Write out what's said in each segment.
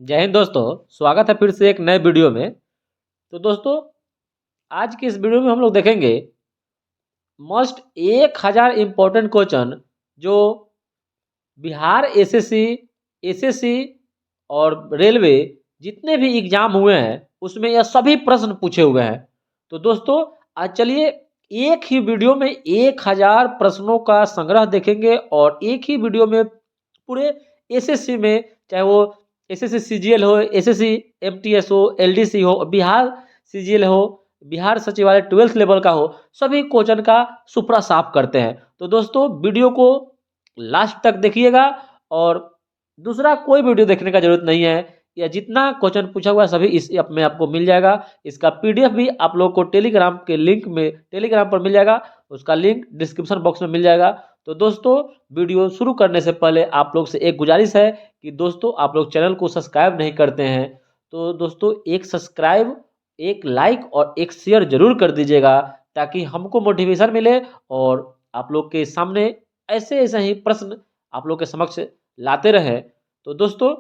जय हिंद दोस्तों। स्वागत है फिर से एक नए वीडियो में। तो दोस्तों, आज की इस वीडियो में हम लोग देखेंगे मस्ट 1000 इम्पोर्टेंट क्वेश्चन जो बिहार एसएससी और रेलवे जितने भी एग्जाम हुए हैं उसमें यह सभी प्रश्न पूछे हुए हैं। तो दोस्तों, आज चलिए एक ही वीडियो में 1000 प्रश्नों का संग्रह देखेंगे और एक ही वीडियो में पूरे एसएससी में, चाहे वो एसएससी सीजीएल हो, एसएससी एमटीएस हो, एलडीसी हो, बिहार सीजीएल हो, बिहार सचिवालय 12th लेवल का हो, सभी क्वेश्चन का सुपड़ा साफ करते हैं। तो दोस्तों, वीडियो को लास्ट तक देखिएगा और दूसरा कोई वीडियो देखने का जरूरत नहीं है। या जितना क्वेश्चन पूछा हुआ है सभी इस ऐप में आपको मिल जाएगा। इसका पीडीएफ भी आप लोग को टेलीग्राम के लिंक में, टेलीग्राम पर मिल जाएगा। उसका लिंक डिस्क्रिप्शन बॉक्स में मिल जाएगा। तो दोस्तों, वीडियो शुरू करने से पहले आप लोग से एक गुजारिश है कि दोस्तों, आप लोग चैनल को सब्सक्राइब नहीं करते हैं तो दोस्तों एक सब्सक्राइब, एक लाइक और एक शेयर जरूर कर दीजिएगा, ताकि हमको मोटिवेशन मिले और आप लोग के सामने ऐसे ऐसे ही प्रश्न आप लोग के समक्ष लाते रहे। तो दोस्तों,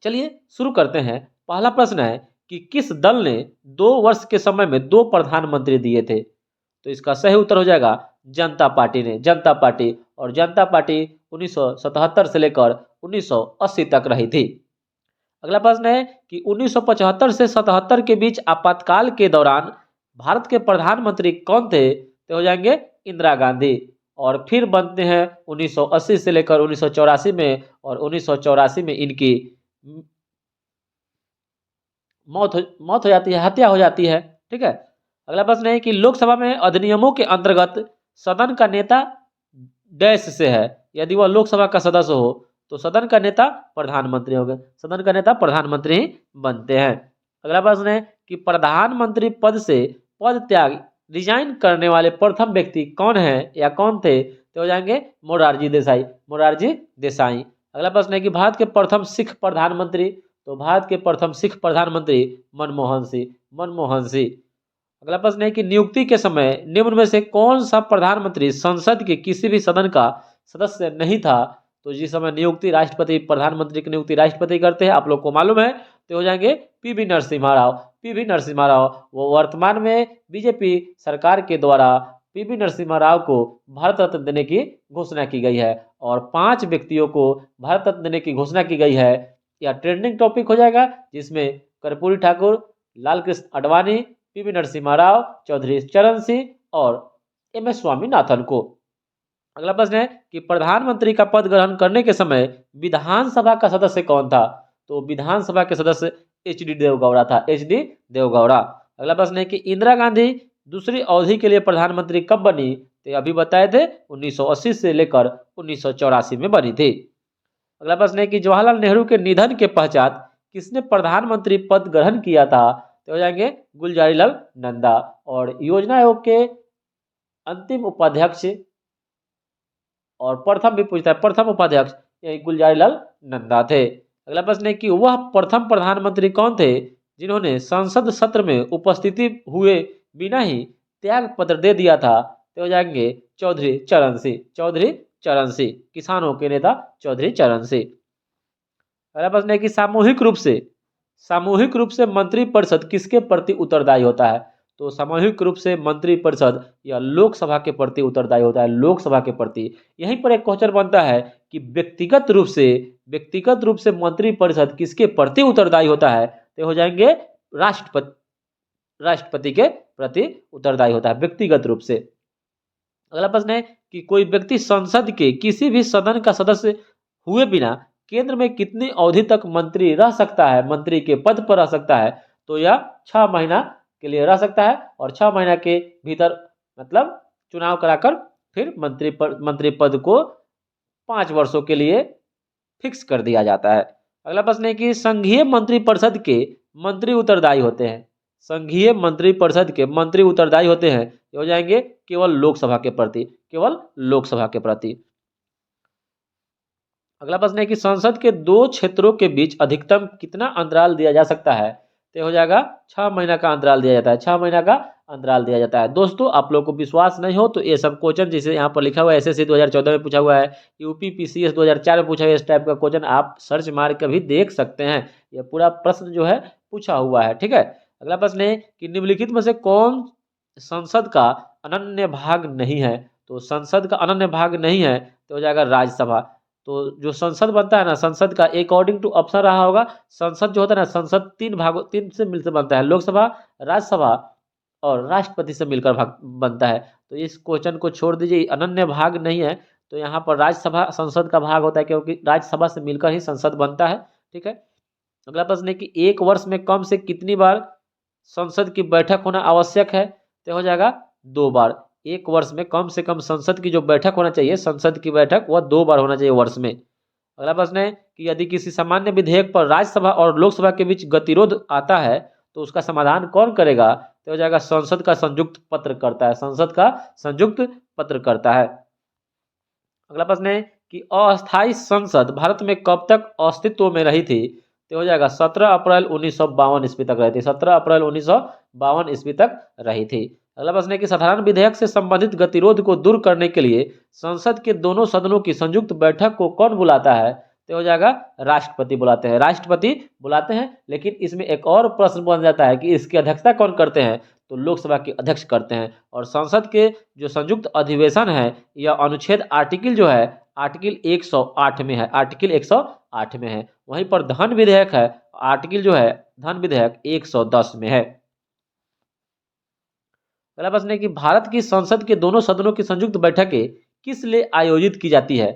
चलिए शुरू करते हैं। पहला प्रश्न है कि किस दल ने 2 वर्ष के समय में 2 प्रधानमंत्री दिए थे? तो इसका सही उत्तर हो जाएगा जनता पार्टी ने, जनता पार्टी। और जनता पार्टी 1977 से लेकर 1980 तक रही थी। अगला प्रश्न है कि 1975 से 77 के बीच आपातकाल के दौरान भारत के प्रधानमंत्री कौन थे? तो हो जाएंगे इंदिरा गांधी। और फिर बनते हैं 1980 से लेकर 1984 में, और 1984 में इनकी मौत हो जाती है, हत्या हो जाती है। ठीक है। अगला प्रश्न है कि लोकसभा में अधिनियमों के अंतर्गत सदन का नेता डैश से है। यदि वह लोकसभा का सदस्य हो तो सदन का नेता प्रधानमंत्री हो गए, सदन का नेता प्रधानमंत्री ही बनते हैं। अगला प्रश्न है कि प्रधानमंत्री पद से पद त्याग, रिजाइन करने वाले प्रथम व्यक्ति कौन है या कौन थे? तो हो जाएंगे मोरारजी देसाई, मोरारजी देसाई। अगला प्रश्न है कि भारत के प्रथम सिख प्रधानमंत्री? तो भारत के प्रथम सिख प्रधानमंत्री मनमोहन सिंह, मनमोहन सिंह। अगला प्रश्न है कि नियुक्ति के समय निम्न में से कौन सा प्रधानमंत्री संसद के किसी भी सदन का सदस्य नहीं था? तो जिस समय नियुक्ति राष्ट्रपति, प्रधानमंत्री की नियुक्ति राष्ट्रपति करते हैं, आप लोग को मालूम है, तो हो जाएंगे पीवी नरसिम्हा राव, पीवी नरसिम्हा राव। वो वर्तमान में बीजेपी सरकार के द्वारा पीवी नरसिम्हा राव को भारत रत्न देने की घोषणा की गई है। और 5 व्यक्तियों को भारत रत्न देने की घोषणा की गई है। यह ट्रेंडिंग टॉपिक हो जाएगा, जिसमें कर्पूरी ठाकुर, लाल कृष्ण आडवाणी, पीवी नरसिम्हा राव, चौधरी चरण सिंह और एम.एस. स्वामीनाथन को। अगला प्रश्न है कि प्रधानमंत्री का पद ग्रहण करने के समय विधानसभा का सदस्य कौन था? तो विधानसभा के सदस्य एच.डी. देवगौड़ा था, एच.डी. देवगौड़ा। अगला प्रश्न है कि इंदिरा गांधी दूसरी अवधि के लिए प्रधानमंत्री कब बनी? तो अभी बताए थे 1980 से लेकर 1984 में बनी थी। अगला प्रश्न है कि जवाहरलाल नेहरू के निधन के पश्चात किसने प्रधानमंत्री पद ग्रहण किया था? तो हो जाएंगे गुलजारीलाल नंदा। और योजना आयोग के अंतिम उपाध्यक्ष और प्रथम भी पूछता है, प्रथम उपाध्यक्ष यही गुलजारीलाल नंदा थे। अगला प्रश्न है कि वह प्रथम प्रधानमंत्री कौन थे जिन्होंने संसद सत्र में उपस्थिति हुए बिना ही त्याग पत्र दे दिया था? तो हो जाएंगे चौधरी चरण सिंह, चौधरी चरण सिंह, किसानों के नेता चौधरी चरण सिंह। अगला प्रश्न है कि सामूहिक रूप से मंत्रिपरिषद किसके प्रति उत्तरदायी होता है? तो सामूहिक रूप से मंत्रिपरिषद या लोकसभा के प्रति उत्तरदायी होता है, लोकसभा के प्रति। यहीं पर एक क्वेश्चन बनता है कि व्यक्तिगत रूप से मंत्रिपरिषद किसके प्रति उत्तरदायी होता है? तो हो जाएंगे राष्ट्रपति के प्रति उत्तरदायी होता है व्यक्तिगत रूप से। अगला प्रश्न है कि कोई व्यक्ति संसद के किसी भी सदन का सदस्य हुए बिना केंद्र में कितनी अवधि तक मंत्री रह सकता है, मंत्री के पद पर रह सकता है? तो यह 6 महीना के लिए रह सकता है। और 6 महीना के भीतर मतलब चुनाव कराकर फिर मंत्री पद को 5 वर्षों के लिए फिक्स कर दिया जाता है। अगला प्रश्न है कि संघीय मंत्रिपरिषद के मंत्री उत्तरदायी होते हैं, संघीय मंत्रिपरिषद के मंत्री उत्तरदायी होते हैं, ये हो जाएंगे केवल लोकसभा के प्रति, केवल लोकसभा के प्रति। अगला प्रश्न है कि संसद के 2 क्षेत्रों के बीच अधिकतम कितना अंतराल दिया जा सकता है? तो हो जाएगा 6 महीना का अंतराल दिया जाता है, 6 महीना का अंतराल दिया जाता है। दोस्तों आप लोग को विश्वास नहीं हो तो ये सब क्वेश्चन जैसे यहाँ पर लिखा हुआ है एसएससी 2014 में पूछा हुआ है, यूपी पीसीएस 2004 में पूछा हुआ है, इस टाइप का क्वेश्चन आप सर्च मार के भी देख सकते हैं। ये पूरा प्रश्न जो है पूछा हुआ है, ठीक है। अगला प्रश्न है कि निम्नलिखित में से कौन संसद का अनन्य भाग नहीं है। तो संसद का अनन्य भाग नहीं है तो हो जाएगा राज्यसभा। तो जो संसद बनता है ना, संसद का अकॉर्डिंग टू ऑप्शन रहा होगा, संसद जो होता है ना, संसद तीन से मिलकर बनता है, लोकसभा, राज्यसभा और राष्ट्रपति से मिलकर भाग बनता है। तो इस क्वेश्चन को छोड़ दीजिए, अनन्य भाग नहीं है। तो यहाँ पर राज्यसभा संसद का भाग होता है क्योंकि राज्यसभा से मिलकर ही संसद बनता है, ठीक है। अगला प्रश्न है कि एक वर्ष में कम से कितनी बार संसद की बैठक होना आवश्यक है। तो हो जाएगा 2 बार। एक वर्ष में कम से कम संसद की जो बैठक होना चाहिए, संसद की बैठक, वह 2 बार होना चाहिए वर्ष में। अगला प्रश्न है कि यदि किसी सामान्य विधेयक पर राज्यसभा और लोकसभा के बीच गतिरोध आता है तो उसका समाधान कौन करेगा। तो हो जाएगा संसद का संयुक्त पत्र करता है, संसद का संयुक्त पत्र करता है। अगला प्रश्न है कि अस्थायी संसद भारत में कब तक अस्तित्व में रही थी। तो हो जाएगा 17 अप्रैल 1952 ईस्वी तक रही थी, 17 अप्रैल 1952 ईस्वी तक रही थी। अगला प्रश्न है कि साधारण विधेयक से संबंधित गतिरोध को दूर करने के लिए संसद के दोनों सदनों की संयुक्त बैठक को कौन बुलाता है। तो हो जाएगा राष्ट्रपति बुलाते हैं, राष्ट्रपति बुलाते हैं। लेकिन इसमें एक और प्रश्न बन जाता है कि इसकी अध्यक्षता कौन करते हैं। तो लोकसभा के अध्यक्ष करते हैं। और संसद के जो संयुक्त अधिवेशन है, यह अनुच्छेद आर्टिकल जो है आर्टिकल 108 में है, आर्टिकल 108 में है। वहीं पर धन विधेयक है, आर्टिकल जो है धन विधेयक 110 में है। अगला प्रश्न है कि भारत की संसद के दोनों सदनों की संयुक्त बैठकें किस लिए आयोजित की जाती है।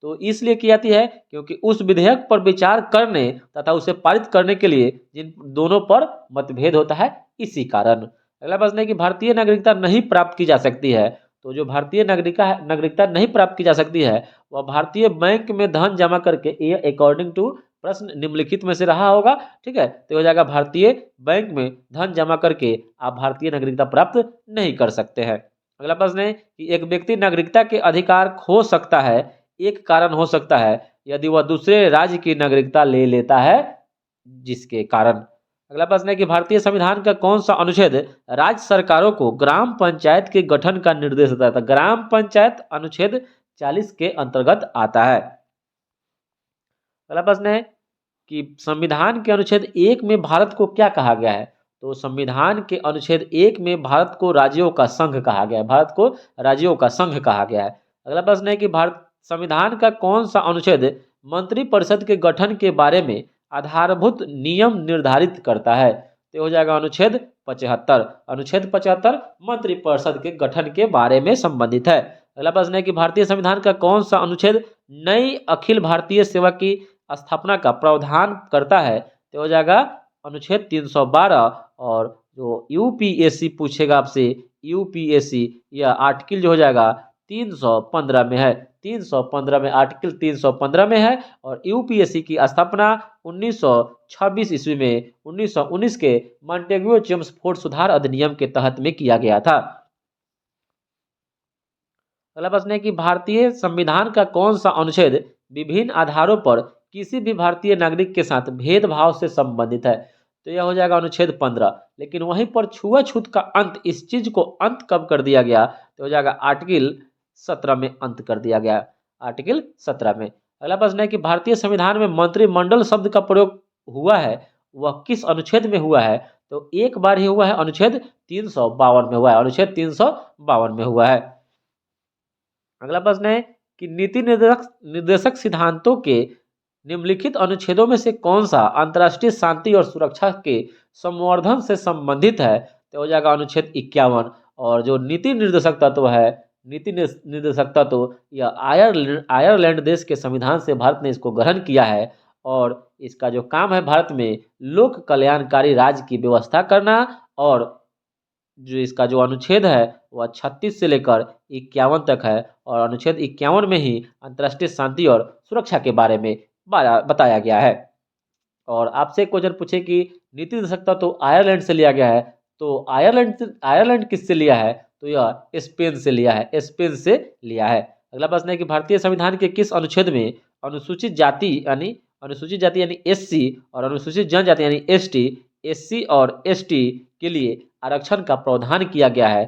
तो इसलिए की जाती है क्योंकि उस विधेयक पर विचार करने तथा उसे पारित करने के लिए जिन दोनों पर मतभेद होता है, इसी कारण। अगला प्रश्न है कि भारतीय नागरिकता नहीं प्राप्त की जा सकती है। तो जो भारतीय नागरिकता नहीं प्राप्त की जा सकती है, वह भारतीय बैंक में धन जमा करके, ये अकॉर्डिंग टू प्रश्न निम्नलिखित में से रहा होगा, ठीक है। तो हो जाएगा भारतीय बैंक में धन जमा करके आप भारतीय नागरिकता प्राप्त नहीं कर सकते हैं। अगला प्रश्न है कि एक व्यक्ति नागरिकता के अधिकार खो सकता है, एक कारण हो सकता है यदि वह दूसरे राज्य की नागरिकता ले लेता है, जिसके कारण। अगला प्रश्न है कि भारतीय संविधान का कौन सा अनुच्छेद राज्य सरकारों को ग्राम पंचायत के गठन का निर्देश देता है। तो ग्राम पंचायत अनुच्छेद 40 के अंतर्गत आता है। अगला प्रश्न है कि संविधान के अनुच्छेद 1 में भारत को क्या कहा गया है। तो संविधान के अनुच्छेद 1 में भारत को राज्यों का संघ कहा गया है, भारत को राज्यों का संघ कहा गया है। अगला प्रश्न है कि भारत संविधान का कौन सा अनुच्छेद मंत्रिपरिषद के गठन के बारे में आधारभूत नियम निर्धारित करता है। तो हो जाएगा अनुच्छेद 75। अनुच्छेद 75 मंत्रिपरिषद के गठन के बारे में संबंधित है। अगला प्रश्न है कि भारतीय संविधान का कौन सा अनुच्छेद नई अखिल भारतीय सेवा की स्थापना का प्रावधान करता है। तो हो जाएगा अनुच्छेद 312। और जो यूपीएससी पूछेगा आपसे, यूपीएससी यह आर्टिकल जो हो जाएगा 315 में है, 315 में, आर्टिकल 315 में है। और यूपीएससी की स्थापना 1926 ईस्वी में 1919 के मॉन्टेग्यू चेम्सफोर्ड सुधार अधिनियम के तहत में किया गया था। अगला प्रश्न है कि भारतीय संविधान का कौन सा अनुच्छेद विभिन्न आधारों पर किसी भी भारतीय नागरिक के साथ भेदभाव से संबंधित है। तो यह हो जाएगा अनुच्छेद 15। लेकिन वहीं पर छुआछूत का अंत, इस चीज को अंत कब कर दिया गया। तो हो जाएगा आर्टिकल 17 में अंत कर दिया गया, आर्टिकल 17 में। अगला प्रश्न है कि भारतीय संविधान में मंत्रिमंडल शब्द का प्रयोग हुआ है, वह किस अनुच्छेद में हुआ है। तो एक बार ही हुआ है, अनुच्छेद 352 में हुआ है, अनुच्छेद 352 में हुआ है। अगला प्रश्न है कि नीति निर्देशक सिद्धांतों के निम्नलिखित अनुच्छेदों में से कौन सा अंतर्राष्ट्रीय शांति और सुरक्षा के संवर्धन से संबंधित है। तो हो जाएगा अनुच्छेद 51। और जो नीति निर्देशक तत्व है, नीति निर्देशक तत्व यह आयरलैंड देश के संविधान से भारत ने इसको ग्रहण किया है। और इसका जो काम है भारत में लोक कल्याणकारी राज्य की व्यवस्था करना। और जो इसका जो अनुच्छेद है वह 36 से लेकर 51 तक है। और अनुच्छेद 51 में ही अंतर्राष्ट्रीय शांति और सुरक्षा के बारे में बताया गया है। और आपसे क्वेश्चन पूछे कि नीति निर्देशकता तो आयरलैंड से लिया गया है, तो आयरलैंड किससे लिया है। तो यह स्पेन से लिया है, स्पेन से लिया है। अगला प्रश्न है कि भारतीय संविधान के किस अनुच्छेद में अनुसूचित जाति यानी एससी और अनुसूचित जनजाति यानी एसटी एससी और एसटी के लिए आरक्षण का प्रावधान किया गया है?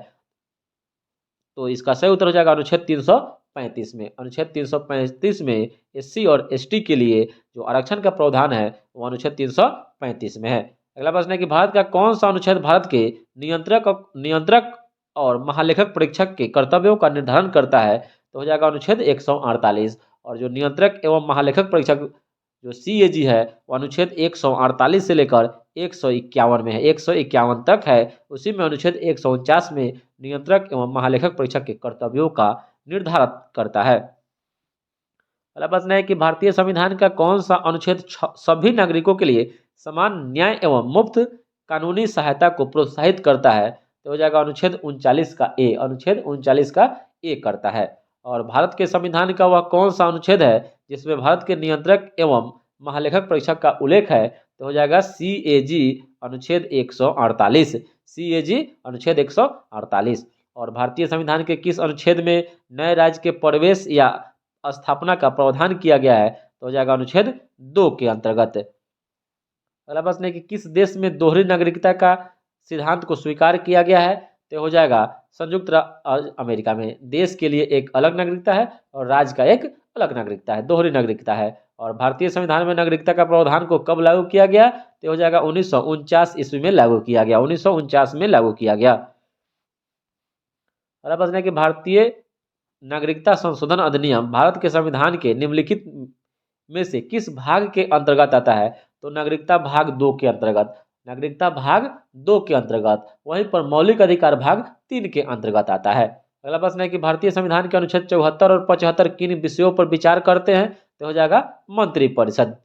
तो इसका सही उत्तर हो जाएगा अनुच्छेद 335 में। अनुच्छेद 335 में एससी और एसटी के लिए जो आरक्षण का प्रावधान है वो अनुच्छेद 335 में है। अगला प्रश्न है कि भारत का कौन सा अनुच्छेद भारत के नियंत्रक और महालेखक परीक्षक के कर्तव्यों का निर्धारण करता है? तो हो जाएगा अनुच्छेद 148। और जो नियंत्रक एवं महालेखक परीक्षक जो सीएजी है वो अनुच्छेद 148 से लेकर 151 में है, 151 तक है। उसी में अनुच्छेद 149 में नियंत्रक एवं महालेखक परीक्षक के कर्तव्यों का निर्धारण करता है। अगला प्रश्न है कि भारतीय संविधान का कौन सा अनुच्छेद सभी नागरिकों के लिए समान न्याय एवं मुफ्त कानूनी सहायता को प्रोत्साहित करता है? तो हो जाएगा अनुच्छेद 39 का ए। अनुच्छेद 39 का ए करता है। और भारत के संविधान का वह कौन सा अनुच्छेद है जिसमें भारत के नियंत्रक एवं महालेखक परीक्षक का उल्लेख है? तो हो जाएगा सीएजी अनुच्छेद 148। सीएजी अनुच्छेद 148। और भारतीय संविधान के किस अनुच्छेद में नए राज्य के प्रवेश या स्थापना का प्रावधान किया गया है? तो हो जाएगा अनुच्छेद 2 के अंतर्गत। अगला प्रश्न है कि किस देश में दोहरी नागरिकता का सिद्धांत को स्वीकार किया गया है? तो हो जाएगा संयुक्त अमेरिका में। देश के लिए एक अलग नागरिकता है और राज्य का एक अलग नागरिकता है, दोहरी नागरिकता है। और भारतीय संविधान में नागरिकता का प्रावधान को कब लागू किया गया? तो हो जाएगा 1949 ईस्वी में लागू किया गया। 1949 में लागू किया गया। अगला प्रश्न है कि भारतीय नागरिकता संशोधन अधिनियम भारत के संविधान के निम्नलिखित में से किस भाग के अंतर्गत आता है? तो नागरिकता भाग 2 के अंतर्गत। नागरिकता भाग 2 के अंतर्गत। वहीं पर मौलिक अधिकार भाग 3 के अंतर्गत आता है। अगला प्रश्न है कि भारतीय संविधान के अनुच्छेद 74 और 75 किन विषयों पर विचार करते हैं? तो हो जाएगा मंत्रिपरिषद।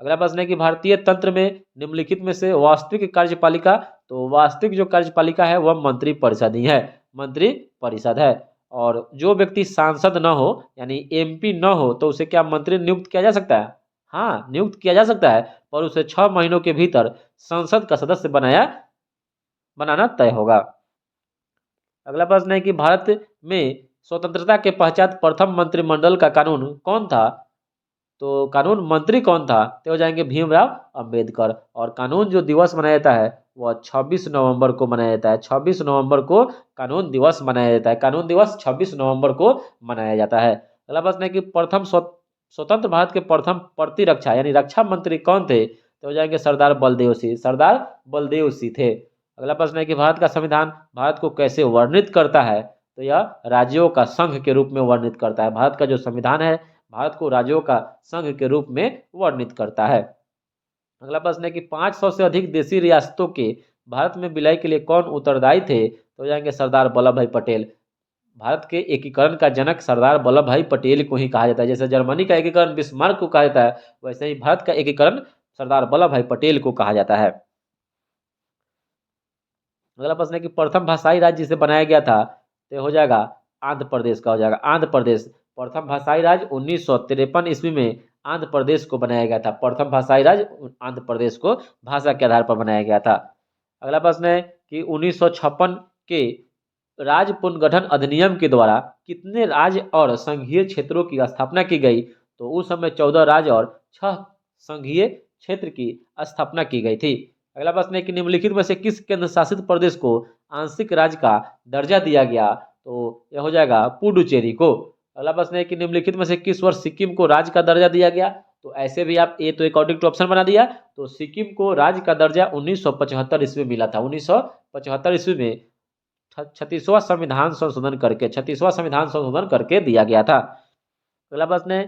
अगला प्रश्न है कि भारतीय तंत्र में निम्नलिखित में से वास्तविक कार्यपालिका, तो वास्तविक जो कार्यपालिका है वह मंत्रिपरिषद ही है, मंत्रिपरिषद है। और जो व्यक्ति सांसद न हो यानी एमपी न हो तो उसे क्या मंत्री नियुक्त किया जा सकता है? हाँ, नियुक्त किया जा सकता है, पर उसे 6 महीनों के भीतर संसद का सदस्य बनाना तय होगा। अगला प्रश्न है कि भारत में स्वतंत्रता के पश्चात प्रथम मंत्रिमंडल का कानून कौन था? तो कानून मंत्री कौन था? तो हो जाएंगे भीमराव अंबेडकर। और कानून जो दिवस मनाया जाता है वह 26 नवंबर को मनाया जाता है। 26 नवंबर को कानून दिवस मनाया जाता है। कानून दिवस 26 नवंबर को मनाया जाता है। अगला प्रश्न है कि प्रथम स्वतंत्र भारत के प्रथम प्रतिरक्षा यानी रक्षा मंत्री कौन थे? तो हो जाएंगे सरदार बलदेव सिंह। सरदार बलदेव सिंह थे। अगला प्रश्न है कि भारत का संविधान भारत को कैसे वर्णित करता है? तो यह राज्यों का संघ के रूप में वर्णित करता है। भारत का जो संविधान है भारत को राज्यों का संघ के रूप में वर्णित करता है। अगला प्रश्न है कि 500 से अधिक देशी रियासतों के भारत में विलय के लिए कौन उत्तरदायी थे? तो हो जाएंगे सरदार वल्लभ भाई पटेल। भारत के एकीकरण का जनक सरदार वल्लभ भाई पटेल को ही कहा जाता है। जैसे जर्मनी का एकीकरण बिस्मार्क को कहा जाता है, वैसे ही भारत का एकीकरण सरदार वल्लभ भाई पटेल को कहा जाता है। अगला प्रश्न है कि प्रथम भाषाई राज्य जिसे बनाया गया था तो हो जाएगा आंध्र प्रदेश का हो जाएगा आंध्र प्रदेश। प्रथम भाषाई राज्य 1953 ईस्वी में आंध्र प्रदेश को बनाया गया था। प्रथम भाषाई राज्य आंध्र प्रदेश को भाषा के आधार पर बनाया गया था। अगला प्रश्न है कि 1956 के राज्य पुनर्गठन अधिनियम के द्वारा कितने राज्य और संघीय क्षेत्रों की स्थापना की गई? तो उस समय 14 राज्य और 6 संघीय क्षेत्र की स्थापना की गई थी। अगला प्रश्न है कि निम्नलिखित में से किस केंद्र शासित प्रदेश को आंशिक राज्य का दर्जा दिया गया? तो यह हो जाएगा पुडुचेरी को। अगला प्रश्न है कि निम्नलिखित में से किस वर्ष सिक्किम को राज्य का दर्जा दिया गया? तो ऐसे भी आप ए तो अकॉर्डिंग टू ऑप्शन बना दिया। तो सिक्किम को राज्य का दर्जा 1975 ईस्वी में मिला था। 1975 ईस्वी में 36वां संविधान संशोधन करके दिया गया था। अगला प्रश्न है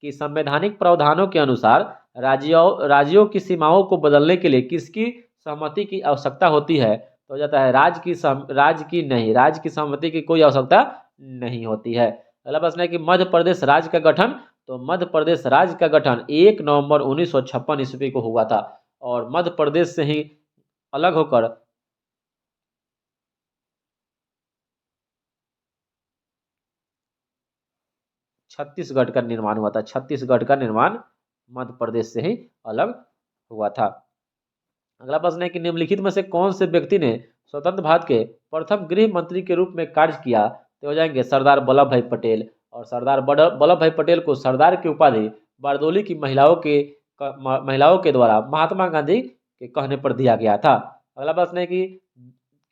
कि संवैधानिक प्रावधानों के अनुसार राज्यों की सीमाओं को बदलने के लिए किसकी सहमति की आवश्यकता होती है? तो हो जाता है राज्य की सहमति की कोई आवश्यकता नहीं होती है। अगला प्रश्न है कि मध्य प्रदेश राज्य का गठन, तो मध्य प्रदेश राज्य का गठन 1 नवंबर 1956 ईस्वी को हुआ था। और मध्य प्रदेश से ही अलग होकर छत्तीसगढ़ का निर्माण हुआ था। छत्तीसगढ़ का निर्माण मध्य प्रदेश से ही अलग हुआ था। अगला प्रश्न है कि निम्नलिखित में से कौन से व्यक्ति ने स्वतंत्र भारत के प्रथम गृह मंत्री के रूप में कार्य किया? तो हो जाएंगे सरदार वल्लभ भाई पटेल। और सरदार वल्लभ भाई पटेल को सरदार की उपाधि बारदोली की महिलाओं के द्वारा महात्मा गांधी के कहने पर दिया गया था। अगला प्रश्न है कि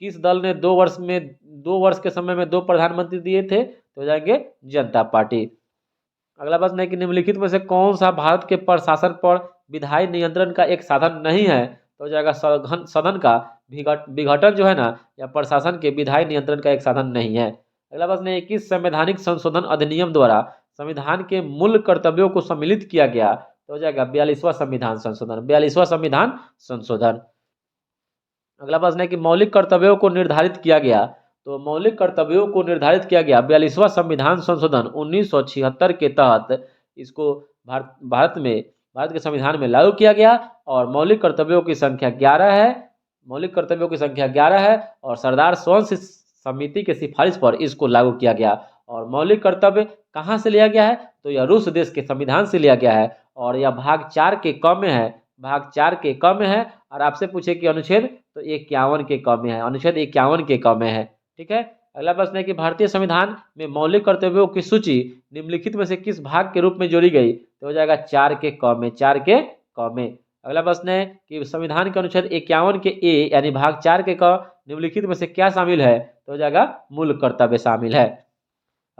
किस दल ने 2 वर्ष के समय में 2 प्रधानमंत्री दिए थे, तो हो जाएंगे जनता पार्टी। अगला प्रश्न है कि निम्नलिखित में से कौन सा भारत के प्रशासन पर विधायी नियंत्रण का एक साधन नहीं है, तो हो जाएगा सदन का विघटन जो है ना, या प्रशासन के विधायी नियंत्रण का एक साधन नहीं है। अगला प्रश्न है किस संवैधानिक संशोधन अधिनियम द्वारा संविधान के मूल कर्तव्यों को सम्मिलित किया गया, तो हो जाएगा 42वां संविधान संशोधन। 42वां संविधान संशोधन। अगला प्रश्न है कि मौलिक कर्तव्यों को निर्धारित किया गया, तो मौलिक कर्तव्यों को निर्धारित किया गया 42वां संविधान संशोधन 1976 के तहत इसको भारत के संविधान में लागू किया गया। और मौलिक कर्तव्यों की संख्या 11 है। मौलिक कर्तव्यों की संख्या 11 है और सरदार स्वयं समिति के सिफारिश पर इसको लागू किया गया। और मौलिक कर्तव्य कहाँ से लिया गया है, तो यह रूस देश के संविधान से लिया गया है और यह भाग 4 के क में है। भाग 4 के क में है। और आपसे पूछे कि अनुच्छेद, तो 51 के क में है। अनुच्छेद 51 के क में है। ठीक है। अगला प्रश्न है कि भारतीय संविधान में मौलिक कर्तव्यों की सूची निम्नलिखित में से किस भाग के रूप में जोड़ी गई, तो हो जाएगा 4 के क में। 4 के क में। अगला प्रश्न है कि संविधान के अनुच्छेद 51 के ए यानी भाग 4 के क निम्नलिखित में से क्या शामिल है, तो हो जाएगा मूल कर्तव्य शामिल है।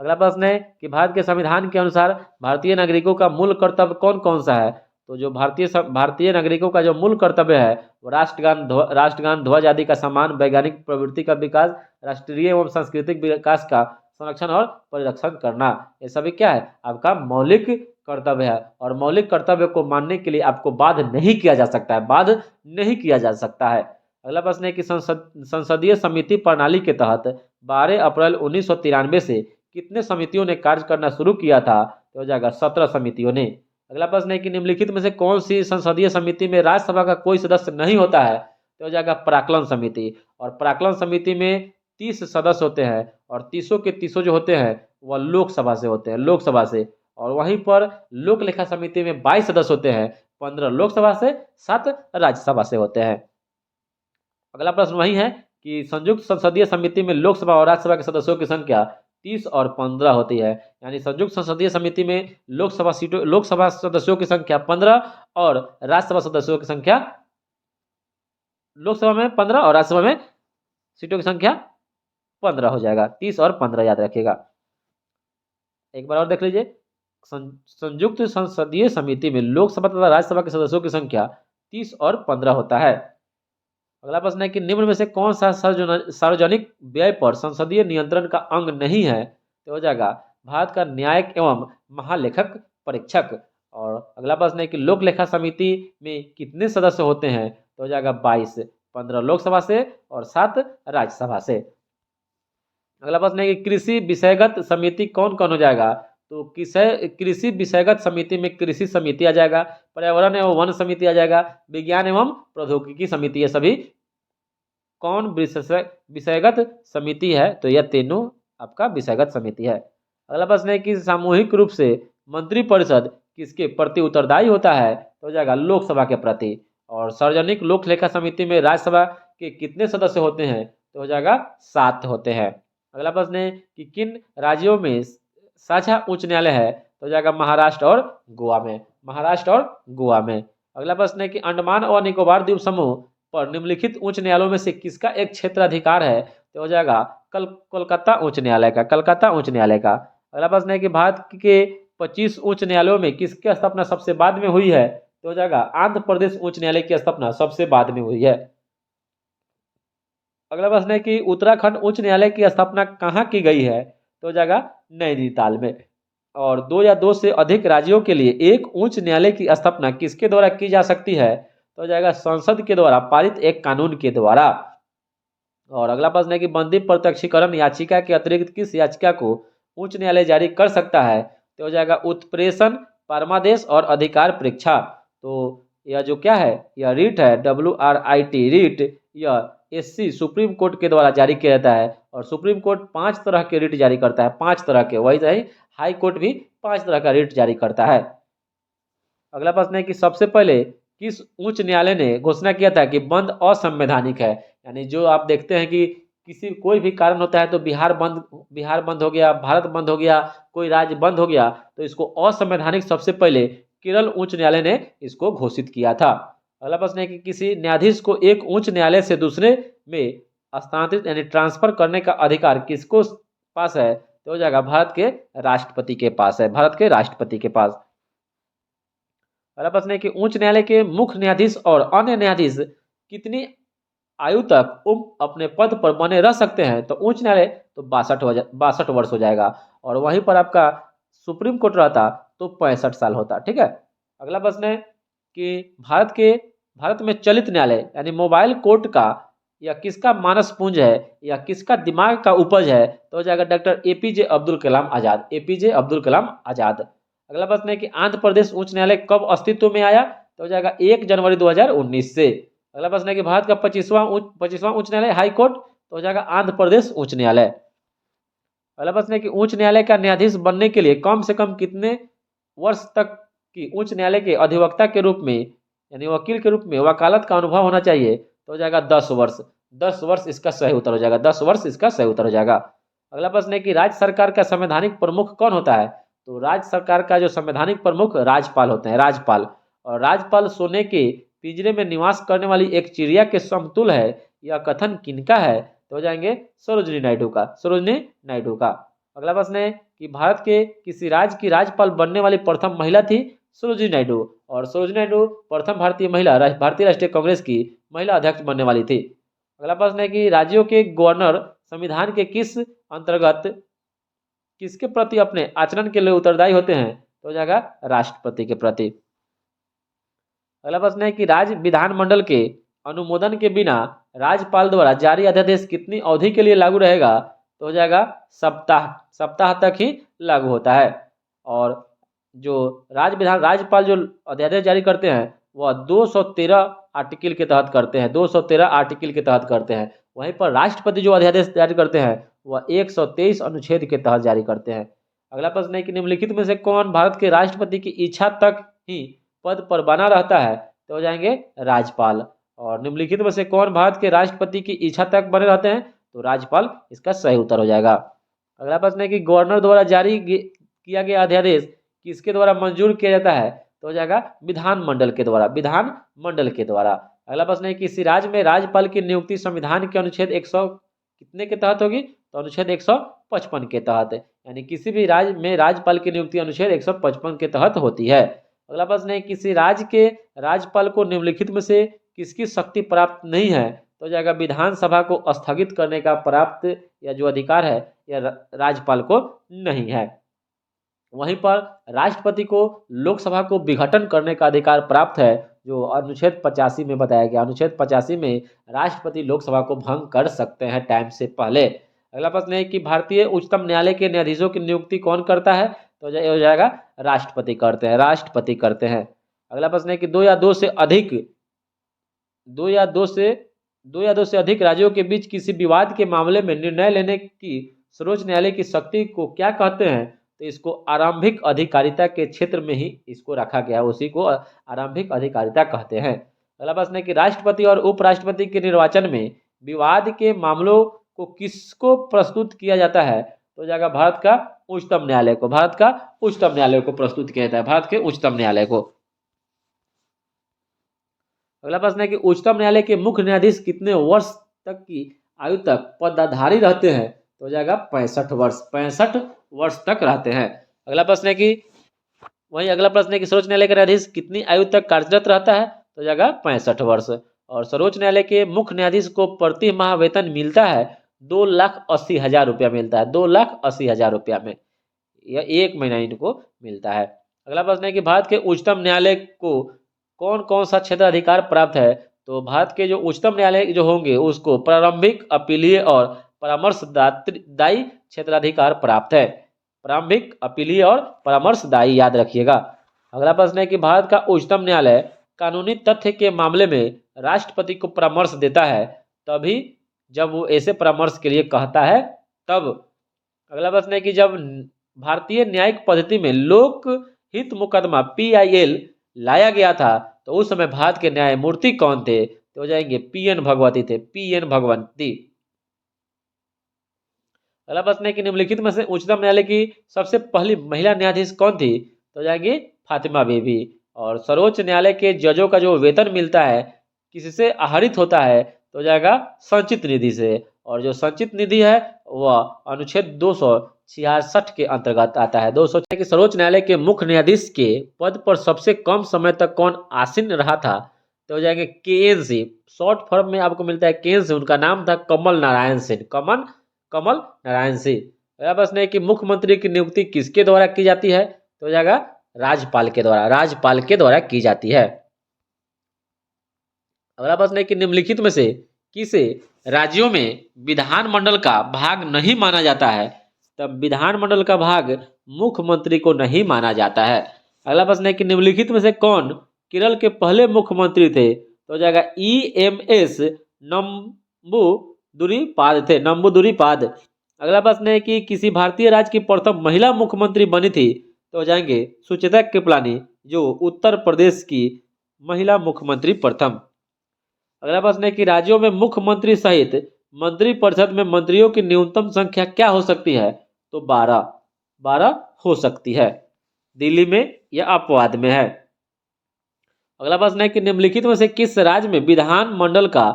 अगला प्रश्न है कि भारत के संविधान के अनुसार भारतीय नागरिकों का मूल कर्तव्य कौन कौन सा है, तो जो भारतीय नागरिकों का जो मूल कर्तव्य है वो राष्ट्रगान, ध्वज आदि का सम्मान, वैज्ञानिक प्रवृत्ति का विकास, राष्ट्रीय एवं सांस्कृतिक विकास का संरक्षण और परिरक्षण करना, ये सभी क्या है, आपका मौलिक कर्तव्य है। और मौलिक कर्तव्य को मानने के लिए आपको बाध्य नहीं किया जा सकता है, बाध्य नहीं किया जा सकता है। अगला प्रश्न है कि संसदीय समिति प्रणाली के तहत 12 अप्रैल 1993 से कितने समितियों ने कार्य करना शुरू किया था, तो हो जाएगा 17 समितियों ने। अगला प्रश्न है कि निम्नलिखित में से कौन सी संसदीय समिति में राज्यसभा का कोई सदस्य नहीं होता है, तो हो जाएगा प्राक्कलन समिति। और प्राक्कलन समिति में 30 सदस्य होते हैं और 30 के 30 जो होते हैं वह लोकसभा से होते हैं, लोकसभा से। और वहीं पर लोक लेखा समिति में 22 सदस्य होते हैं, 15 लोकसभा से, 7 राज्यसभा से होते हैं। अगला प्रश्न वही है कि संयुक्त संसदीय समिति में लोकसभा और राज्यसभा के सदस्यों की संख्या 30 और 15 होती है। यानी संयुक्त संसदीय समिति में लोकसभा सदस्यों की संख्या 15 और राज्यसभा सदस्यों की संख्या, लोकसभा में 15 और राज्यसभा में सीटों की संख्या 15 हो जाएगा। 30 और 15 याद रखिएगा। एक बार और देख लीजिए, संयुक्त संसदीय समिति में लोकसभा तथा राज्यसभा के सदस्यों की संख्या 30 और 15 होता है। अगला प्रश्न है कि निम्न में से कौन सा सार्वजनिक व्यय पर संसदीय नियंत्रण का अंग नहीं है, तो हो जाएगा भारत का न्यायिक एवं महालेखक परीक्षक। और अगला प्रश्न है कि लोक लेखा समिति में कितने सदस्य होते हैं, तो हो जाएगा 22, 15 लोकसभा से और 7 राज्यसभा से। अगला प्रश्न है कि कृषि विषयगत समिति कौन कौन हो जाएगा, तो कृषि विषयगत समिति में कृषि समिति आ जाएगा, पर्यावरण एवं वन समिति आ जाएगा, विज्ञान एवं प्रौद्योगिकी समिति, ये सभी कौन विषयगत समिति है, तो यह तीनों आपका विषयगत समिति है। अगला प्रश्न है कि सामूहिक रूप से मंत्रिपरिषद किसके प्रति उत्तरदायी होता है, तो हो जाएगा लोकसभा के प्रति। और सार्वजनिक लोक लेखा समिति में राज्यसभा के कितने सदस्य होते हैं, तो हो जाएगा 7 होते हैं। अगला प्रश्न है कि किन राज्यों में साझा उच्च न्यायालय है, तो हो जाएगा महाराष्ट्र और गोवा में, महाराष्ट्र और गोवा में। अगला प्रश्न है कि अंडमान और निकोबार द्वीप समूह पर निम्नलिखित उच्च न्यायालयों में से किसका एक क्षेत्राधिकार है, तो हो जाएगा कोलकाता उच्च न्यायालय का, कलकत्ता उच्च न्यायालय का। अगला प्रश्न है कि भारत के 25 उच्च न्यायालयों में किसकी स्थापना सबसे बाद में हुई है, तो हो जाएगा आंध्र प्रदेश उच्च न्यायालय की स्थापना सबसे बाद में हुई है। अगला प्रश्न है कि उत्तराखंड उच्च न्यायालय की स्थापना कहाँ की गई है, तो हो जाएगा नैनीताल में। और 2 या 2 से अधिक राज्यों के लिए एक उच्च न्यायालय की स्थापना किसके द्वारा की जा सकती है, तो हो जाएगा संसद के द्वारा पारित एक कानून के द्वारा। और अगला प्रश्न है कि बंदी प्रत्यक्षीकरण याचिका के अतिरिक्त किस याचिका को उच्च न्यायालय जारी कर सकता है, तो हो जाएगा उत्प्रेषण, परमादेश और अधिकार परीक्षा। तो यह जो क्या है, यह रीट है, WRIT रीट, यह SC सुप्रीम कोर्ट के द्वारा जारी किया जाता है। और सुप्रीम कोर्ट 5 तरह के रीट जारी करता है, 5 तरह के, वही सही हाई कोर्ट भी 5 तरह का रीट जारी करता है। अगला प्रश्न है कि सबसे पहले किस उच्च न्यायालय ने घोषणा किया था कि बंद असंवैधानिक है। यानी जो आप देखते हैं कि कोई भी कारण होता है तो बिहार बंद हो गया, भारत बंद हो गया, कोई राज्य बंद हो गया, तो इसको असंवैधानिक सबसे पहले केरल उच्च न्यायालय ने इसको घोषित किया था। अगला प्रश्न है कि किसी न्यायाधीश को एक उच्च न्यायालय से दूसरे में स्थानांतरित यानी ट्रांसफर करने का अधिकार किसको पास है? तो हो जाएगा भारत के राष्ट्रपति के पास है, भारत के राष्ट्रपति के पास। अगला प्रश्न है कि उच्च न्यायालय के मुख्य न्यायाधीश और अन्य न्यायाधीश कितनी आयु तक अपने पद पर बने रह सकते हैं? तो उच्च न्यायालय तो 62 वर्ष हो जाएगा, और वहीं पर आपका सुप्रीम कोर्ट रहता तो 65 साल होता। ठीक है। अगला प्रश्न है कि भारत में चलित न्यायालय यानी मोबाइल कोर्ट का या किसका मानस पुंज है या किसका दिमाग का उपज है? तो हो जाएगा doctor APJ Abdul Kalam Azad, APJ Abdul Kalam Azad. अगला प्रश्न है कि आंध्र प्रदेश उच्च न्यायालय कब अस्तित्व में आया? तो हो जाएगा 1 जनवरी 2019 से। अगला प्रश्न है कि भारत का 25वां उच्च न्यायालय हाई कोर्ट, तो हो जाएगा आंध्र प्रदेश उच्च न्यायालय। अगला प्रश्न है कि उच्च न्यायालय का न्यायाधीश बनने के लिए कम से कम कितने वर्ष तक की उच्च न्यायालय के अधिवक्ता के रूप में यानी वकील के रूप में वकालत का अनुभव होना चाहिए? तो हो जाएगा 10 वर्ष। 10 वर्ष इसका सही उत्तर हो जाएगा, 10 वर्ष इसका सही उत्तर हो जाएगा। अगला प्रश्न है कि राज्य सरकार का संवैधानिक प्रमुख कौन होता है? तो राज्य सरकार का जो संवैधानिक प्रमुख राज्यपाल होते हैं, राज्यपाल। और राज्यपाल सोने के पिंजरे में निवास करने वाली एक चिड़िया के समतुल्य है, यह कथन किनका है? तो हो जाएंगे सरोजिनी नायडू का, सरोजिनी नायडू का। अगला प्रश्न है कि भारत के किसी राज्य की राज्यपाल बनने वाली प्रथम महिला थी? सरोजिनी नायडू। और सरोजिनी नायडू प्रथम भारतीय महिला भारतीय राष्ट्रीय कांग्रेस की महिला अध्यक्ष बनने वाली थी। अगला प्रश्न है कि राज्यों के गवर्नर संविधान के किस अंतर्गत किसके प्रति अपने आचरण के लिए उत्तरदायी होते हैं? तो हो जाएगा राष्ट्रपति के प्रति। अगला प्रश्न है कि राज्य विधानमंडल के अनुमोदन के बिना राज्यपाल द्वारा जारी अध्यादेश कितनी अवधि के लिए लागू रहेगा? तो हो जाएगा सप्ताह तक ही लागू होता है। और जो राज्यपाल जो अध्यादेश जारी करते हैं वह 213 आर्टिकल के तहत करते हैं, 213 आर्टिकल के तहत करते हैं। वहीं पर राष्ट्रपति जो अध्यादेश जारी करते हैं वह 123 अनुच्छेद के तहत जारी करते हैं। अगला प्रश्न है कि निम्नलिखित में से कौन भारत के राष्ट्रपति की इच्छा तक ही पद पर बना रहता है? तो हो जाएंगे राज्यपाल। और निम्नलिखित में से कौन भारत के राष्ट्रपति की इच्छा तक बने रहते हैं? तो राज्यपाल इसका सही उत्तर हो जाएगा। अगला प्रश्न है कि गवर्नर द्वारा जारी किया गया अध्यादेश किसके द्वारा मंजूर किया जाता है? तो हो जाएगा विधानमंडल के द्वारा, विधानमंडल के द्वारा। अगला प्रश्न है कि किसी राज्य में राज्यपाल की नियुक्ति संविधान के अनुच्छेद 100 कितने के तहत होगी? तो अनुच्छेद 155 के तहत, यानी किसी भी राज्य में राज्यपाल की नियुक्ति अनुच्छेद 155 के तहत होती है। अगला प्रश्न है किसी राज्य के राज्यपाल को निम्नलिखित में से किसकी शक्ति प्राप्त नहीं है? तो हो जाएगा विधानसभा को स्थगित करने का प्राप्त या जो अधिकार है यह राज्यपाल को नहीं है। वहीं पर राष्ट्रपति को लोकसभा को विघटन करने का अधिकार प्राप्त है, जो अनुच्छेद 85 में बताया गया। अनुच्छेद 85 में राष्ट्रपति लोकसभा को भंग कर सकते हैं टाइम से पहले। अगला प्रश्न है कि भारतीय उच्चतम न्यायालय के न्यायाधीशों की नियुक्ति कौन करता है? तो हो जाएगा राष्ट्रपति करते हैं, राष्ट्रपति करते हैं। अगला प्रश्न है कि दो या दो से अधिक राज्यों के बीच किसी विवाद के मामले में निर्णय लेने की सर्वोच्च न्यायालय की शक्ति को क्या कहते हैं? तो इसको आरंभिक अधिकारिता के क्षेत्र में ही इसको रखा गया है, उसी को आरंभिक अधिकारिता कहते हैं। अगला प्रश्न है कि राष्ट्रपति और उपराष्ट्रपति के निर्वाचन में विवाद के मामलों को किसको प्रस्तुत किया जाता है? तो जाएगा भारत का उच्चतम न्यायालय को, भारत का उच्चतम न्यायालय को प्रस्तुत किया जाता है, भारत के उच्चतम न्यायालय को। अगला प्रश्न है कि उच्चतम न्यायालय के मुख्य न्यायाधीश कितने वर्ष तक की आयु तक पदाधारी रहते हैं? तो हो जाएगा 65 वर्ष, 65 वर्ष तक रहते हैं। अगला प्रश्न है कि सर्वोच्च न्यायालय का न्यायाधीश कितनी आयु तक कार्यरत रहता है? तो हो जाएगा 65 वर्ष। और सर्वोच्च न्यायालय के मुख्य न्यायाधीश को प्रति माह वेतन मिलता है 2,80,000 रुपया मिलता है, 2,80,000 रुपया में, यह 1 महीना इनको मिलता है। अगला प्रश्न है कि भारत के उच्चतम न्यायालय को कौन कौन सा क्षेत्राधिकार प्राप्त है? तो भारत के जो उच्चतम न्यायालय जो होंगे उसको प्रारंभिक, अपीलीय और परामर्शदायी क्षेत्राधिकार प्राप्त है, प्रारंभिक, अपीलीय और परामर्शदायी, याद रखिएगा। अगला प्रश्न है कि भारत का उच्चतम न्यायालय कानूनी तथ्य के मामले में राष्ट्रपति को परामर्श देता है तभी जब वो ऐसे परामर्श के लिए कहता है तब। अगला प्रश्न है कि जब भारतीय न्यायिक पद्धति में लोक हित मुकदमा PIL लाया गया था तो उस समय भारत के न्यायमूर्ति कौन थे? तो हो जाएंगे PN भगवती थे, PN भगवती। अगला प्रश्न है कि निम्नलिखित में से उच्चतम न्यायालय की सबसे पहली महिला न्यायाधीश कौन थी? तो हो जाएंगी फातिमा बीबी। और सर्वोच्च न्यायालय के जजों का जो वेतन मिलता है किससे आहरित होता है, तो हो जाएगा संचित निधि से। और जो संचित निधि है वह अनुच्छेद 266 के अंतर्गत आता है। 206 कि सर्वोच्च न्यायालय के मुख्य न्यायाधीश के पद पर सबसे कम समय तक कौन आसीन रहा था, तो हो जाएंगे केएन सिंह। शॉर्ट फॉर्म में आपको मिलता है केएन सिंह, उनका नाम था कमल नारायण सिंह, कमल नारायण सिंह। प्रश्न है कि मुख्यमंत्री की नियुक्ति किसके द्वारा की जाती है, तो हो जाएगा राज्यपाल के द्वारा की जाती है। अगला प्रश्न है कि निम्नलिखित में से किसे राज्यों में विधानमंडल का भाग नहीं माना जाता है, तब विधानमंडल का भाग मुख्यमंत्री को नहीं माना जाता है। अगला प्रश्न है कि निम्नलिखित में से कौन केरल के पहले मुख्यमंत्री थे, तो हो जाएगा EMS नंबूदुरीपाद थे, नंबूदुरीपाद। अगला प्रश्न है कि किसी भारतीय राज्य की प्रथम महिला मुख्यमंत्री बनी थी, तो हो जाएंगे सुचेता कृपलानी, जो उत्तर प्रदेश की महिला मुख्यमंत्री प्रथम। अगला प्रश्न है कि राज्यों में मुख्यमंत्री सहित मंत्रिपरिषद में मंत्रियों की न्यूनतम संख्या क्या हो सकती है, तो 12 हो सकती है। दिल्ली में या अपवाद में है। अगला प्रश्न है कि निम्नलिखित में से किस राज्य में विधानमंडल का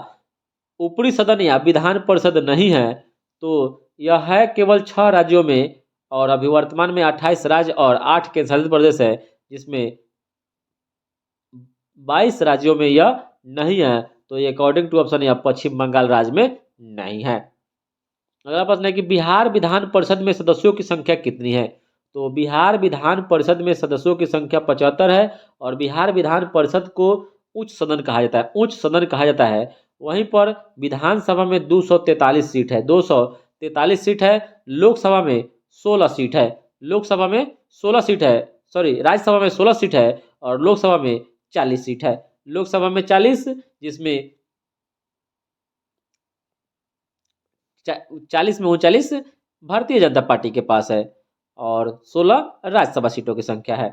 ऊपरी सदन या विधान परिषद नहीं है, तो यह है केवल 6 राज्यों में, और अभी वर्तमान में 28 राज्य और 8 केंद्र शासित प्रदेश है, जिसमें 22 राज्यों में यह नहीं है, तो ये अकॉर्डिंग टू ऑप्शन या पश्चिम बंगाल राज्य में नहीं है। अगला प्रश्न है कि बिहार विधान परिषद में सदस्यों की संख्या कितनी है, तो बिहार विधान परिषद में सदस्यों की संख्या 75 है, और बिहार विधान परिषद को उच्च सदन कहा जाता है। वहीं पर विधानसभा में 243 सीट है, 243 सीट है। लोकसभा में 16 सीट है, राज्यसभा में 16 सीट है, और लोकसभा में 40 सीट है। लोकसभा में 40, जिसमें 40 में 39 भारतीय जनता पार्टी के पास है, और 16 राज्यसभा सीटों की संख्या है।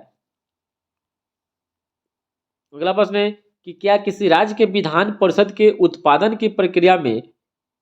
अगला प्रश्न है कि क्या किसी राज्य के विधान परिषद के उत्पादन की प्रक्रिया में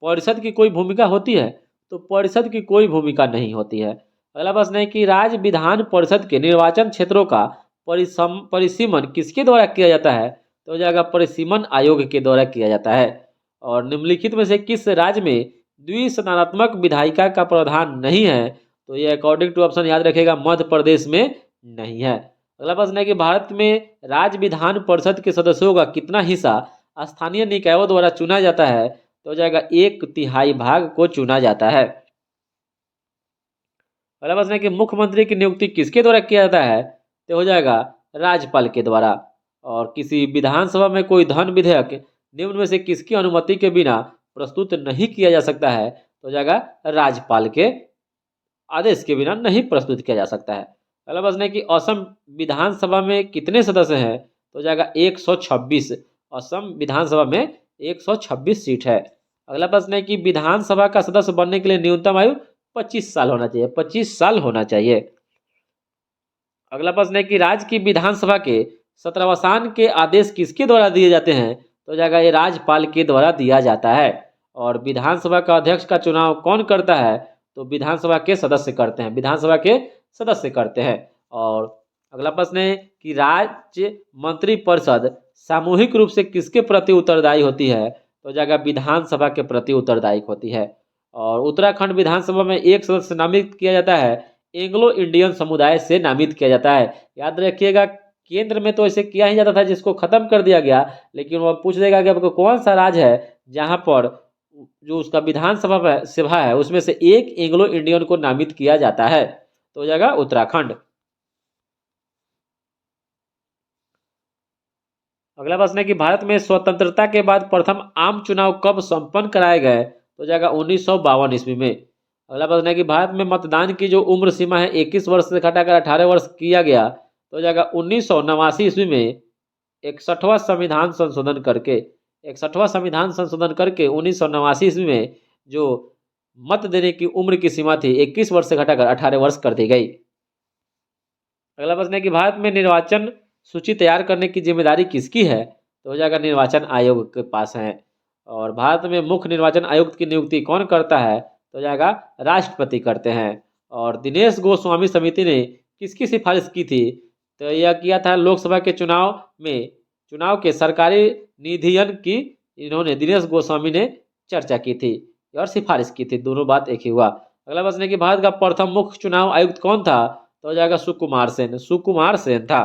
परिषद की कोई भूमिका होती है, तो परिषद की कोई भूमिका नहीं होती है। अगला प्रश्न है कि राज्य विधान परिषद के निर्वाचन क्षेत्रों का परिसीमन किसके द्वारा किया जाता है, तो हो जाएगा परिसीमन आयोग के द्वारा किया जाता है। और निम्नलिखित में से किस राज्य में द्विसदनात्मक विधायिका का प्रावधान नहीं है, तो ये अकॉर्डिंग टू ऑप्शन याद रखेगा मध्य प्रदेश में नहीं है। अगला प्रश्न है कि भारत में राज्य विधान परिषद के सदस्यों का कितना हिस्सा स्थानीय निकायों द्वारा चुना जाता है, तो हो जाएगा 1/3 भाग को चुना जाता है। अगला प्रश्न है कि मुख्यमंत्री की नियुक्ति किसके द्वारा किया जाता है, तो हो जाएगा राज्यपाल के द्वारा। और किसी विधानसभा में कोई धन विधेयक निम्न में से किसकी अनुमति के बिना प्रस्तुत नहीं किया जा सकता है, तो हो जाएगा राज्यपाल के आदेश के बिना नहीं प्रस्तुत किया जा सकता है। अगला प्रश्न है कि असम विधानसभा में कितने सदस्य हैं, तो हो जाएगा 126। असम विधानसभा में 126 सीट है। अगला प्रश्न है कि विधानसभा का सदस्य बनने के लिए न्यूनतम आयु 25 साल होना चाहिए, 25 साल होना चाहिए। अगला प्रश्न है कि राज्य की विधानसभा के सत्रावसान के आदेश किसके द्वारा दिए जाते हैं, तो हो जाएगा ये राज्यपाल के द्वारा दिया जाता है। और विधानसभा का अध्यक्ष का चुनाव कौन करता है, तो विधानसभा के सदस्य करते हैं, विधानसभा के सदस्य करते हैं। और अगला प्रश्न है कि राज्य मंत्रिपरिषद सामूहिक रूप से किसके प्रति उत्तरदायी होती है, तो हो जाएगा विधानसभा के प्रति उत्तरदायी होती है। और उत्तराखंड विधानसभा में एक सदस्य नामित किया जाता है, एंग्लो इंडियन समुदाय से नामित किया जाता है। याद रखिएगा केंद्र में तो ऐसे किया ही जाता था, जिसको खत्म कर दिया गया, लेकिन वो पूछ देगा कि आपको कौन सा राज्य है जहां पर जो उसका विधानसभा सभा है उसमें से एक एंग्लो इंडियन को नामित किया जाता है, तो हो जाएगा उत्तराखंड। अगला प्रश्न है कि भारत में स्वतंत्रता के बाद प्रथम आम चुनाव कब संपन्न कराए गए, तो हो जाएगा 1952 ईस्वी में। अगला प्रश्न है कि भारत में मतदान की जो उम्र सीमा है 21 वर्ष से घटाकर 18 वर्ष किया गया, तो हो जाएगा 1989 ईस्वी में 61वां संविधान संशोधन करके 1989 ईस्वी में जो मत देने की उम्र की सीमा थी 21 वर्ष से घटाकर 18 वर्ष कर दी गई। अगला प्रश्न है कि भारत में निर्वाचन सूची तैयार करने की जिम्मेदारी किसकी है, तो हो जाएगा निर्वाचन आयोग के पास है। और भारत में मुख्य निर्वाचन आयुक्त की नियुक्ति कौन करता है, तो हो जाएगा राष्ट्रपति करते हैं। और दिनेश गोस्वामी समिति ने किसकी सिफारिश की थी, तो यह किया था लोकसभा के चुनाव के सरकारी निधियन की इन्होंने दिनेश गोस्वामी ने चर्चा की थी और सिफारिश की थी। दोनों बात एक ही हुआ। अगला प्रश्न है कि भारत का प्रथम मुख्य चुनाव आयुक्त कौन था? तो हो जाएगा सुकुमार सेन। सुकुमार सेन था।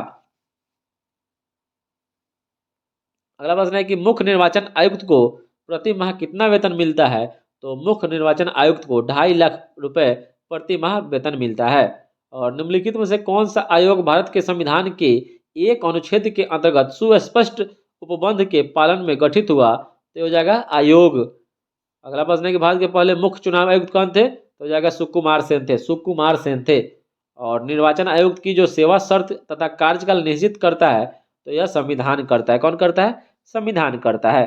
अगला प्रश्न है कि मुख्य निर्वाचन आयुक्त को प्रति माह कितना वेतन मिलता है? तो मुख्य निर्वाचन आयुक्त को 2.5 लाख रुपए प्रति माह वेतन मिलता है। और निम्नलिखित में से कौन सा आयोग भारत के संविधान के एक अनुच्छेद के अंतर्गत सुस्पष्ट उपबंध के पालन में गठित हुआ? तो हो जाएगा आयोग। अगला प्रश्न है कि भारत के पहले मुख्य चुनाव आयुक्त कौन थे? तो हो जाएगा सुकुमार सेन थे। सुकुमार सेन थे। और निर्वाचन आयुक्त की जो सेवा शर्त तथा कार्यकाल निश्चित करता है तो यह संविधान करता है। कौन करता है? संविधान करता है।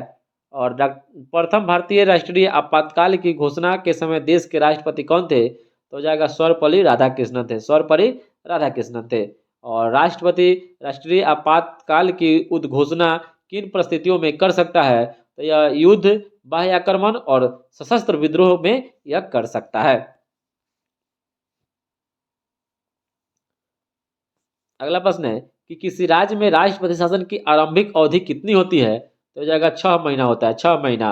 और प्रथम भारतीय राष्ट्रीय आपातकाल की घोषणा के समय देश के राष्ट्रपति कौन थे? तो हो जाएगा सर्वपल्ली राधाकृष्णन थे। सर्वपल्ली राधाकृष्णन थे। और राष्ट्रपति राष्ट्रीय आपातकाल की उद्घोषणा किन परिस्थितियों में कर सकता है? तो यह युद्ध, बाह्य आक्रमण और सशस्त्र विद्रोह में यह कर सकता है। अगला प्रश्न है कि किसी राज्य में राष्ट्रपति शासन की आरंभिक अवधि कितनी होती है? तो हो जाएगा 6 महीना होता है। 6 महीना।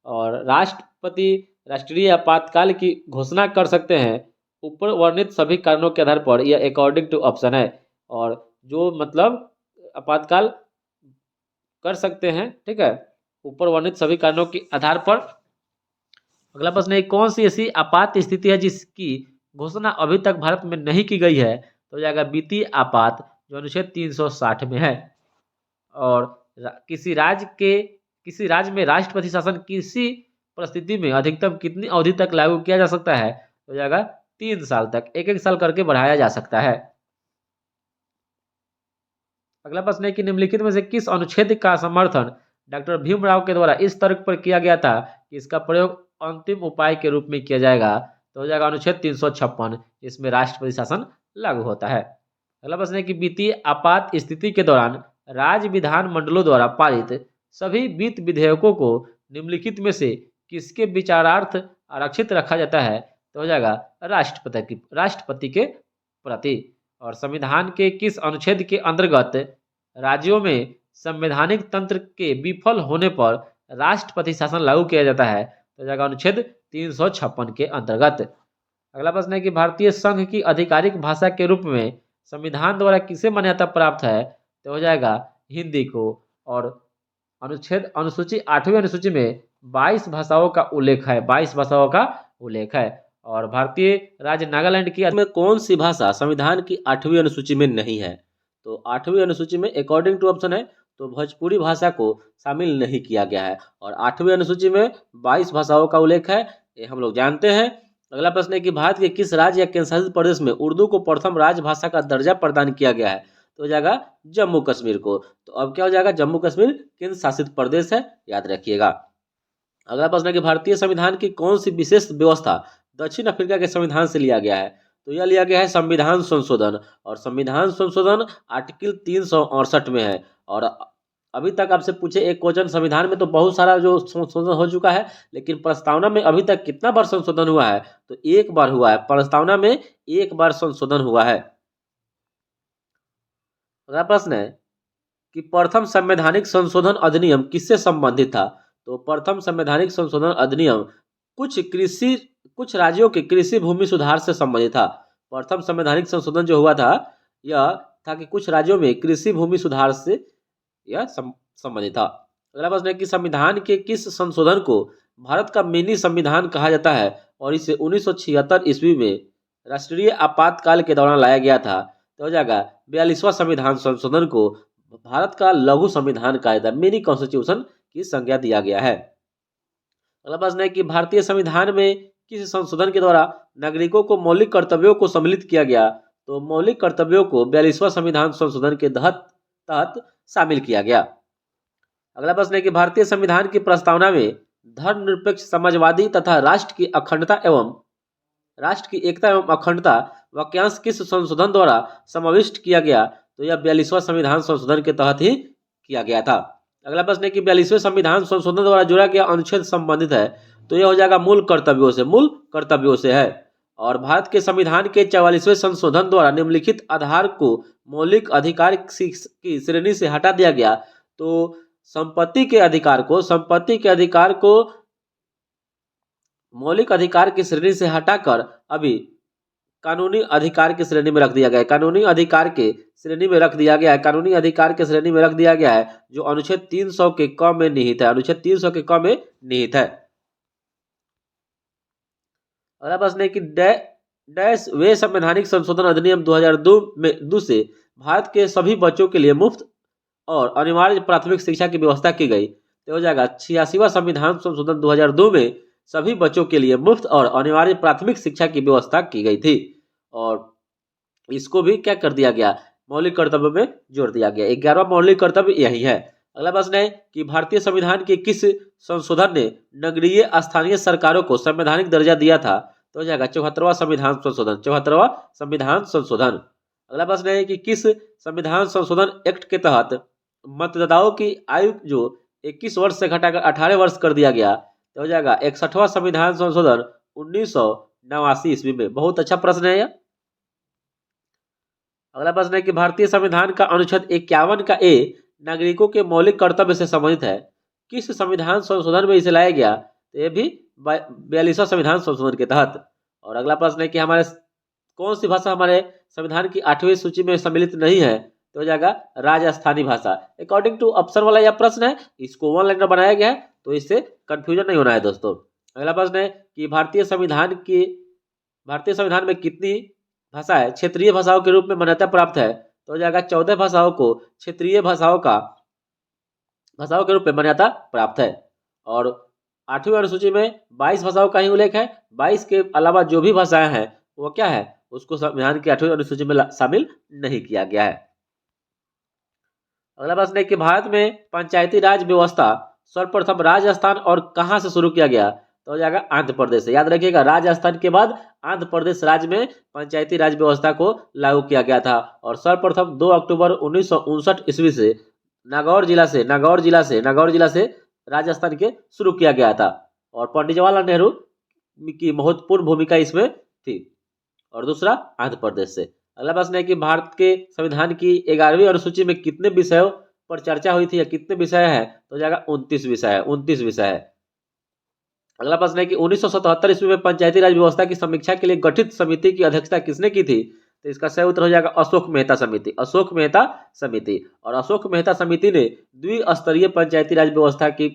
और राष्ट्रपति राष्ट्रीय आपातकाल की घोषणा कर सकते हैं ऊपर वर्णित सभी कारणों के आधार पर। यह अकॉर्डिंग टू ऑप्शन है। और जो मतलब आपातकाल कर सकते हैं, ठीक है, ऊपर वर्णित सभी कारणों के आधार पर। अगला प्रश्न है कौन सी ऐसी आपात स्थिति है जिसकी घोषणा अभी तक भारत में नहीं की गई है? तो हो जाएगा वित्तीय आपात, जो अनुच्छेद 360 में है। और किसी राज्य में राष्ट्रपति शासन किसी परिस्थिति में अधिकतम कितनी अवधि तक लागू किया जा सकता है? तो हो जाएगा 3 साल तक। एक साल करके बढ़ाया जा सकता है। अगला प्रश्न है कि निम्नलिखित में से किस अनुच्छेद का समर्थन डॉक्टर भीमराव के द्वारा इस तर्क पर किया गया था कि इसका प्रयोग अंतिम उपाय के रूप में किया जाएगा? तो हो जाएगा अनुच्छेद 356। इसमें राष्ट्रपति शासन लागू होता है। अगला प्रश्न है कि वित्तीय आपात स्थिति के दौरान राज्य विधान मंडलों द्वारा पारित सभी वित्त विधेयकों को निम्नलिखित में से किसके विचारार्थ आरक्षित रखा जाता है? तो हो जाएगा राष्ट्रपति के प्रति। और संविधान के किस अनुच्छेद के अंतर्गत राज्यों में संवैधानिक तंत्र के विफल होने पर राष्ट्रपति शासन लागू किया जाता है? तो हो जाएगा अनुच्छेद 356 के अंतर्गत। अगला प्रश्न है कि भारतीय संघ की आधिकारिक भाषा के रूप में संविधान द्वारा किसे मान्यता प्राप्त है? तो हो जाएगा हिंदी को। और अनुसूची 8वीं अनुसूची में 22 भाषाओं का उल्लेख है। 22 भाषाओं का उल्लेख है। और भारतीय राज्य नागालैंड की में कौन सी भाषा संविधान की 8वीं अनुसूची में नहीं है? तो 8वीं अनुसूची में अकॉर्डिंग टू ऑप्शन है तो भोजपुरी भाषा को शामिल नहीं किया गया है। और 8वीं अनुसूची में 22 भाषाओं का उल्लेख है, ये हम लोग जानते हैं। अगला प्रश्न है कि भारत के किस राज्य या केंद्रशासित प्रदेश में उर्दू को प्रथम राजभाषा का दर्जा प्रदान किया गया है? तो हो जाएगा जम्मू कश्मीर को। तो अब क्या हो जाएगा? जम्मू कश्मीर केंद्र शासित प्रदेश है, याद रखिएगा। अगला प्रश्न है कि भारतीय संविधान की कौन सी विशेष व्यवस्था दक्षिण अफ्रीका के संविधान से लिया गया है? तो यह लिया गया है संविधान संशोधन। और संविधान संशोधन आर्टिकल 368 में है। और अभी तक आपसे पूछे एक क्वेश्चन, संविधान में तो बहुत सारा जो संशोधन हो चुका है, लेकिन प्रस्तावना में अभी तक कितना बार संशोधन हुआ है? तो एक बार हुआ है। प्रस्तावना में एक बार संशोधन हुआ है। अगला प्रश्न है कि प्रथम संवैधानिक संशोधन अधिनियम किससे संबंधित था? तो प्रथम संवैधानिक संशोधन अधिनियम कुछ राज्यों के कृषि भूमि सुधार से संबंधित था। प्रथम संवैधानिक संशोधन जो हुआ था यह था कि कुछ राज्यों में कृषि भूमि सुधार से यह संबंधित था। अगला प्रश्न है कि संविधान के किस संशोधन को भारत का मिनी संविधान कहा जाता है और इसे 1976 ईस्वी में राष्ट्रीय आपातकाल के दौरान लाया गया था? तो हो जाएगा 42वां संविधान संशोधन को भारत का लघु संविधान कहा जाता है, मिनी कॉन्स्टिट्यूशन की संज्ञा दिया गया है। अगला प्रश्न है कि भारतीय संविधान में किस संशोधन के द्वारा नागरिकों को मौलिक कर्तव्यों को सम्मिलित किया गया? तो मौलिक कर्तव्यों को 42वां संविधान संशोधन के तहत शामिल किया गया। अगला प्रश्न है कि भारतीय संविधान की प्रस्तावना में धर्मनिरपेक्ष, समाजवादी तथा राष्ट्र की एकता एवं अखंडता वाक्यांश किस संशोधन द्वारा समाविष्ट किया गया? तो यह 42वां संविधान संशोधन के तहत ही किया गया था। अगला प्रश्न है कि 42वें संविधान संशोधन द्वारा जोड़ा गया अनुच्छेद संबंधित है? तो यह हो जाएगा मूल कर्तव्यों से है। और भारत के संविधान के 44वें संशोधन द्वारा निम्नलिखित आधार को मौलिक अधिकार की श्रेणी से हटा दिया गया। तो संपत्ति के अधिकार को मौलिक अधिकार की श्रेणी से हटाकर अभी कानूनी अधिकार की श्रेणी में रख दिया गया है। कानूनी अधिकार के श्रेणी में रख दिया गया है। कानूनी अधिकार के श्रेणी में रख दिया गया है, जो अनुच्छेद 300 के क में निहित है। अनुच्छेद 300 के क में निहित है। अगला प्रश्न है कि डैश वे संवैधानिक संशोधन अधिनियम 2002 से भारत के सभी बच्चों के लिए मुफ्त और अनिवार्य प्राथमिक शिक्षा की व्यवस्था की गई। तो हो जाएगा 86वां संविधान संशोधन 2002 में सभी बच्चों के लिए मुफ्त और अनिवार्य प्राथमिक शिक्षा की व्यवस्था की गई थी, और इसको भी क्या कर दिया गया, मौलिक कर्तव्य में जोड़ दिया गया। 11वां मौलिक कर्तव्य यही है। अगला प्रश्न है कि भारतीय संविधान के किस संशोधन ने नगरीय स्थानीय सरकारों को संवैधानिक दर्जा दिया था। तो हो जाएगा 74वां संविधान संशोधन। 74वां संविधान संशोधन। अगला प्रश्न है कि किस संविधान संशोधन एक्ट के तहत मतदाताओं की आयु जो 21 वर्ष से घटाकर 18 वर्ष कर दिया गया। तो हो जाएगा 61वां संविधान संशोधन 1989 ईस्वी में। बहुत अच्छा प्रश्न है यह। अगला प्रश्न है कि भारतीय संविधान का अनुच्छेद 51 का ए नागरिकों के मौलिक कर्तव्य से संबंधित है। किस संविधान संशोधन में इसे लाया गया। तो ये भी 42वां संविधान संशोधन के तहत। और अगला प्रश्न है कि हमारे कौन सी भाषा हमारे संविधान की 8वीं सूची में सम्मिलित नहीं है। तो हो जाएगा राजस्थानी भाषा। अकॉर्डिंग टू ऑप्शन वाला यह प्रश्न है, इसको वन लाइनर बनाया गया है, तो इससे कंफ्यूजन नहीं होना है दोस्तों। अगला प्रश्न है कि भारतीय संविधान में कितनी भाषाएं क्षेत्रीय भाषाओं के रूप में मान्यता प्राप्त है। तो हो जाएगा 14 भाषाओं को क्षेत्रीय भाषाओं के रूप में मान्यता प्राप्त है। और 8वीं अनुसूची में 22 भाषाओं का ही उल्लेख है। 22 के अलावा जो भी भाषाएं हैं वो क्या है, उसको संविधान की 8वीं अनुसूची में शामिल नहीं किया गया है। अगला प्रश्न है कि भारत में पंचायती राज व्यवस्था सर्वप्रथम राजस्थान और कहां से शुरू किया गया। तो हो जाएगा आंध्र प्रदेश से। याद रखिएगा, राजस्थान के बाद आंध्र प्रदेश राज्य में पंचायती राज व्यवस्था को लागू किया गया था। और सर्वप्रथम 2 अक्टूबर 1959 ईस्वी से नागौर जिला से राजस्थान के शुरू किया गया था। और पंडित जवाहरलाल नेहरू की महत्वपूर्ण भूमिका इसमें थी। और दूसरा आंध्र प्रदेश से। अगला प्रश्न है कि भारत के संविधान की 11वीं अनुसूची में कितने विषयों पर चर्चा हुई थी या कितने विषय है। तो हो जाएगा 29 विषय है। अगला प्रश्न है कि 1977 ईस्वी में पंचायती राज व्यवस्था की समीक्षा के लिए गठित समिति की अध्यक्षता किसने की थी। तो इसका सही उत्तर हो जाएगा अशोक मेहता समिति। और अशोक मेहता समिति ने द्विस्तरीय पंचायती राज व्यवस्था की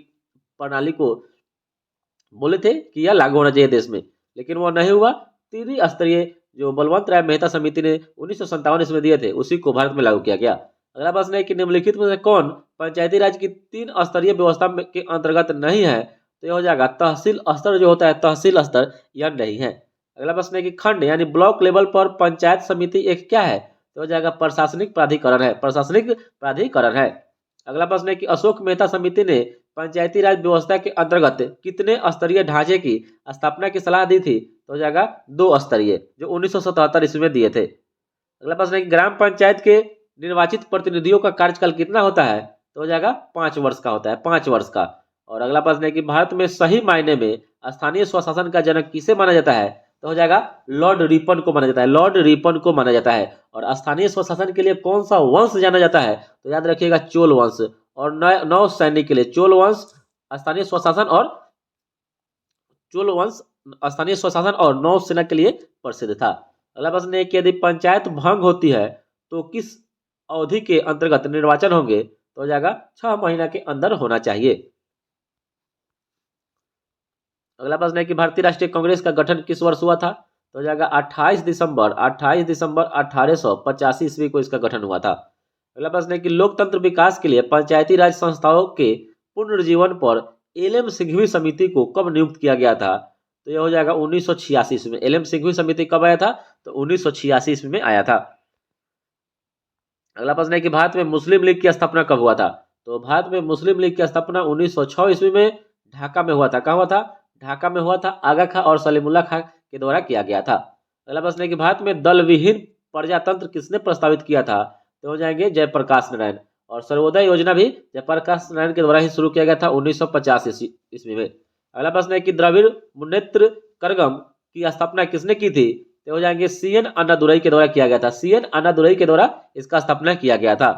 प्रणाली को बोले थे कि यह लागू होना चाहिए देश में, लेकिन वो नहीं हुआ। त्रिस्तरीय जो बलवंत राय मेहता समिति ने 1957 ईस्वी में दिए थे, उसी को भारत में लागू किया गया। अगला प्रश्न है कि निम्नलिखित में से कौन पंचायती राज की 3 स्तरीय व्यवस्था के अंतर्गत नहीं है। तो यह हो जाएगा तहसील स्तर जो होता है, तहसील स्तर यह नहीं है। अगला प्रश्न है कि खंड यानी ब्लॉक लेवल पर पंचायत समिति एक क्या है। तो हो जाएगा प्रशासनिक प्राधिकरण है। अगला प्रश्न है कि अशोक मेहता समिति ने पंचायती राज व्यवस्था के अंतर्गत कितने स्तरीय ढांचे की स्थापना की सलाह दी थी। तो हो जाएगा 2 स्तरीय, जो 1977 ईस्वी में दिए थे। अगला प्रश्न है कि ग्राम पंचायत के निर्वाचित प्रतिनिधियों का कार्यकाल कितना होता है। तो हो जाएगा 5 वर्ष का होता है, 5 वर्ष का। और अगला प्रश्न है कि भारत में सही मायने में स्थानीय स्वशासन का जनक किसे माना जाता है। तो हो जाएगा लॉर्ड रिपन को माना जाता है। और स्थानीय स्वशासन के लिए कौन सा वंश जाना जाता है। तो याद रखिएगा चोल वंश। और नौ सैनिक के लिए चोल वंश स्थानीय स्वशासन और नौसेना के लिए प्रसिद्ध था। अगला प्रश्न है कि यदि पंचायत भंग होती है तो किस अवधि के अंतर्गत निर्वाचन होंगे। तो हो जाएगा 6 महीना के अंदर होना चाहिए। अगला प्रश्न है कि भारतीय राष्ट्रीय कांग्रेस का गठन किस वर्ष हुआ था। तो हो जाएगा 28 दिसंबर 1885 ईस्वी को इसका गठन हुआ था। अगला प्रश्न है कि लोकतंत्र विकास के लिए पंचायती राज संस्थाओं के पुनर्जीवन पर एल.एम. सिंघवी समिति को कब नियुक्त किया गया था। तो यह हो जाएगा 1986 ईस्वी में। एल.एम. सिंघवी समिति कब आया था। तो 1986 ईस्वी में आया था। अगला प्रश्न है कि भारत में मुस्लिम लीग की स्थापना कब हुआ था। तो भारत में मुस्लिम लीग की स्थापना 1906 ईस्वी में ढाका में हुआ था। कहाँ हुआ था। ढाका में हुआ था। आगा खां और सलीमुल्लाह खां के द्वारा किया गया था। अगला प्रश्न है कि भारत में दल विहीन प्रजातंत्र किसने प्रस्तावित किया था। तो हो जाएंगे जयप्रकाश नारायण। और सर्वोदय योजना भी जयप्रकाश नारायण के द्वारा ही शुरू किया गया था 1950 ईस्वी में। अगला प्रश्न है कि द्रविड़ मुन्नेत्र कड़गम की स्थापना किसने की थी? तो हो जाएंगे CN अन्नादुरई के द्वारा किया गया था। CN अन्नादुरई के द्वारा इसका स्थापना किया गया था।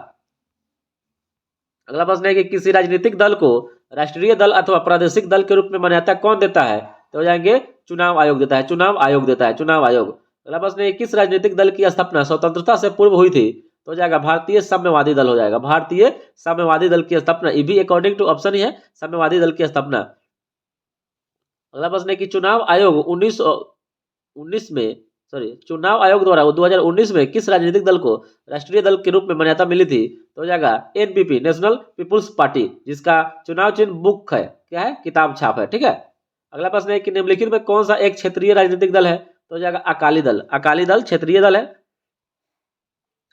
अगला प्रश्न है कि किसी राजनीतिक दल को राष्ट्रीय दल अथवा प्रादेशिक दल के रूप में मान्यता कौन देता है? तो हो जाएंगे चुनाव आयोग देता है। चुनाव आयोग देता है। चुनाव आयोग। अगला प्रश्न है किस राजनीतिक दल की स्थापना स्वतंत्रता से पूर्व हुई थी? तो हो जाएगा भारतीय साम्यवादी दल हो जाएगा। भारतीय साम्यवादी दल की स्थापना, ये भी अकॉर्डिंग टू ऑप्शन ही है, साम्यवादी दल की स्थापना। अगला प्रश्न है कि चुनाव आयोग 1919 में चुनाव आयोग द्वारा 2019 में किस राजनीतिक दल को राष्ट्रीय दल के रूप में मान्यता मिली थी? तो हो जाएगा NPP, नेशनल पीपुल्स पार्टी, जिसका चुनाव चिन्ह बुक है। क्या है? किताब छाप है। ठीक है। अगला प्रश्न है कि निम्नलिखित में कौन सा एक क्षेत्रीय राजनीतिक दल है? तो हो जाएगा अकाली दल। अकाली दल क्षेत्रीय दल है।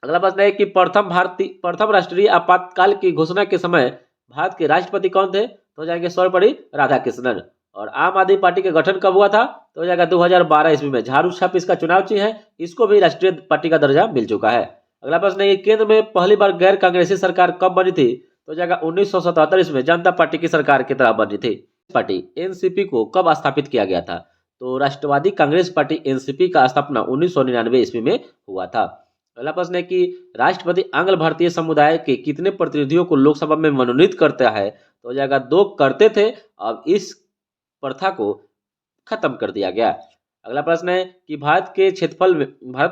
अगला प्रश्न है कि प्रथम राष्ट्रीय आपातकाल की घोषणा के समय भारत के राष्ट्रपति कौन थे? तो हो जाएंगे सर्वपल्ली राधाकृष्णन। और आम आदमी पार्टी का गठन कब हुआ था? तो हो जाएगा 2012 ईस्वी में। झाड़ू छाप इसका चुनाव चिन्ह है, इसको भी राष्ट्रीय पार्टी का दर्जा मिल चुका है। अगला प्रश्न है कि केंद्र में पहली बार गैर कांग्रेसी सरकार कब बनी थी? तो हो जाएगा 1977 ईस्वी में, जनता पार्टी की सरकार की तरह बनी थी। पार्टी NCP को कब स्थापित किया गया था? तो राष्ट्रवादी कांग्रेस पार्टी NCP का स्थापना 1999 ईस्वी में हुआ था। अगला प्रश्न है कि राष्ट्रपति आंग्ल भारतीय समुदाय के कितने प्रतिनिधियों को लोकसभा में मनोनीत करता है? तो हो जाएगा 2 करते थे, अब इस प्रथा को खत्म कर दिया गया। अगला प्रश्न है कि भारत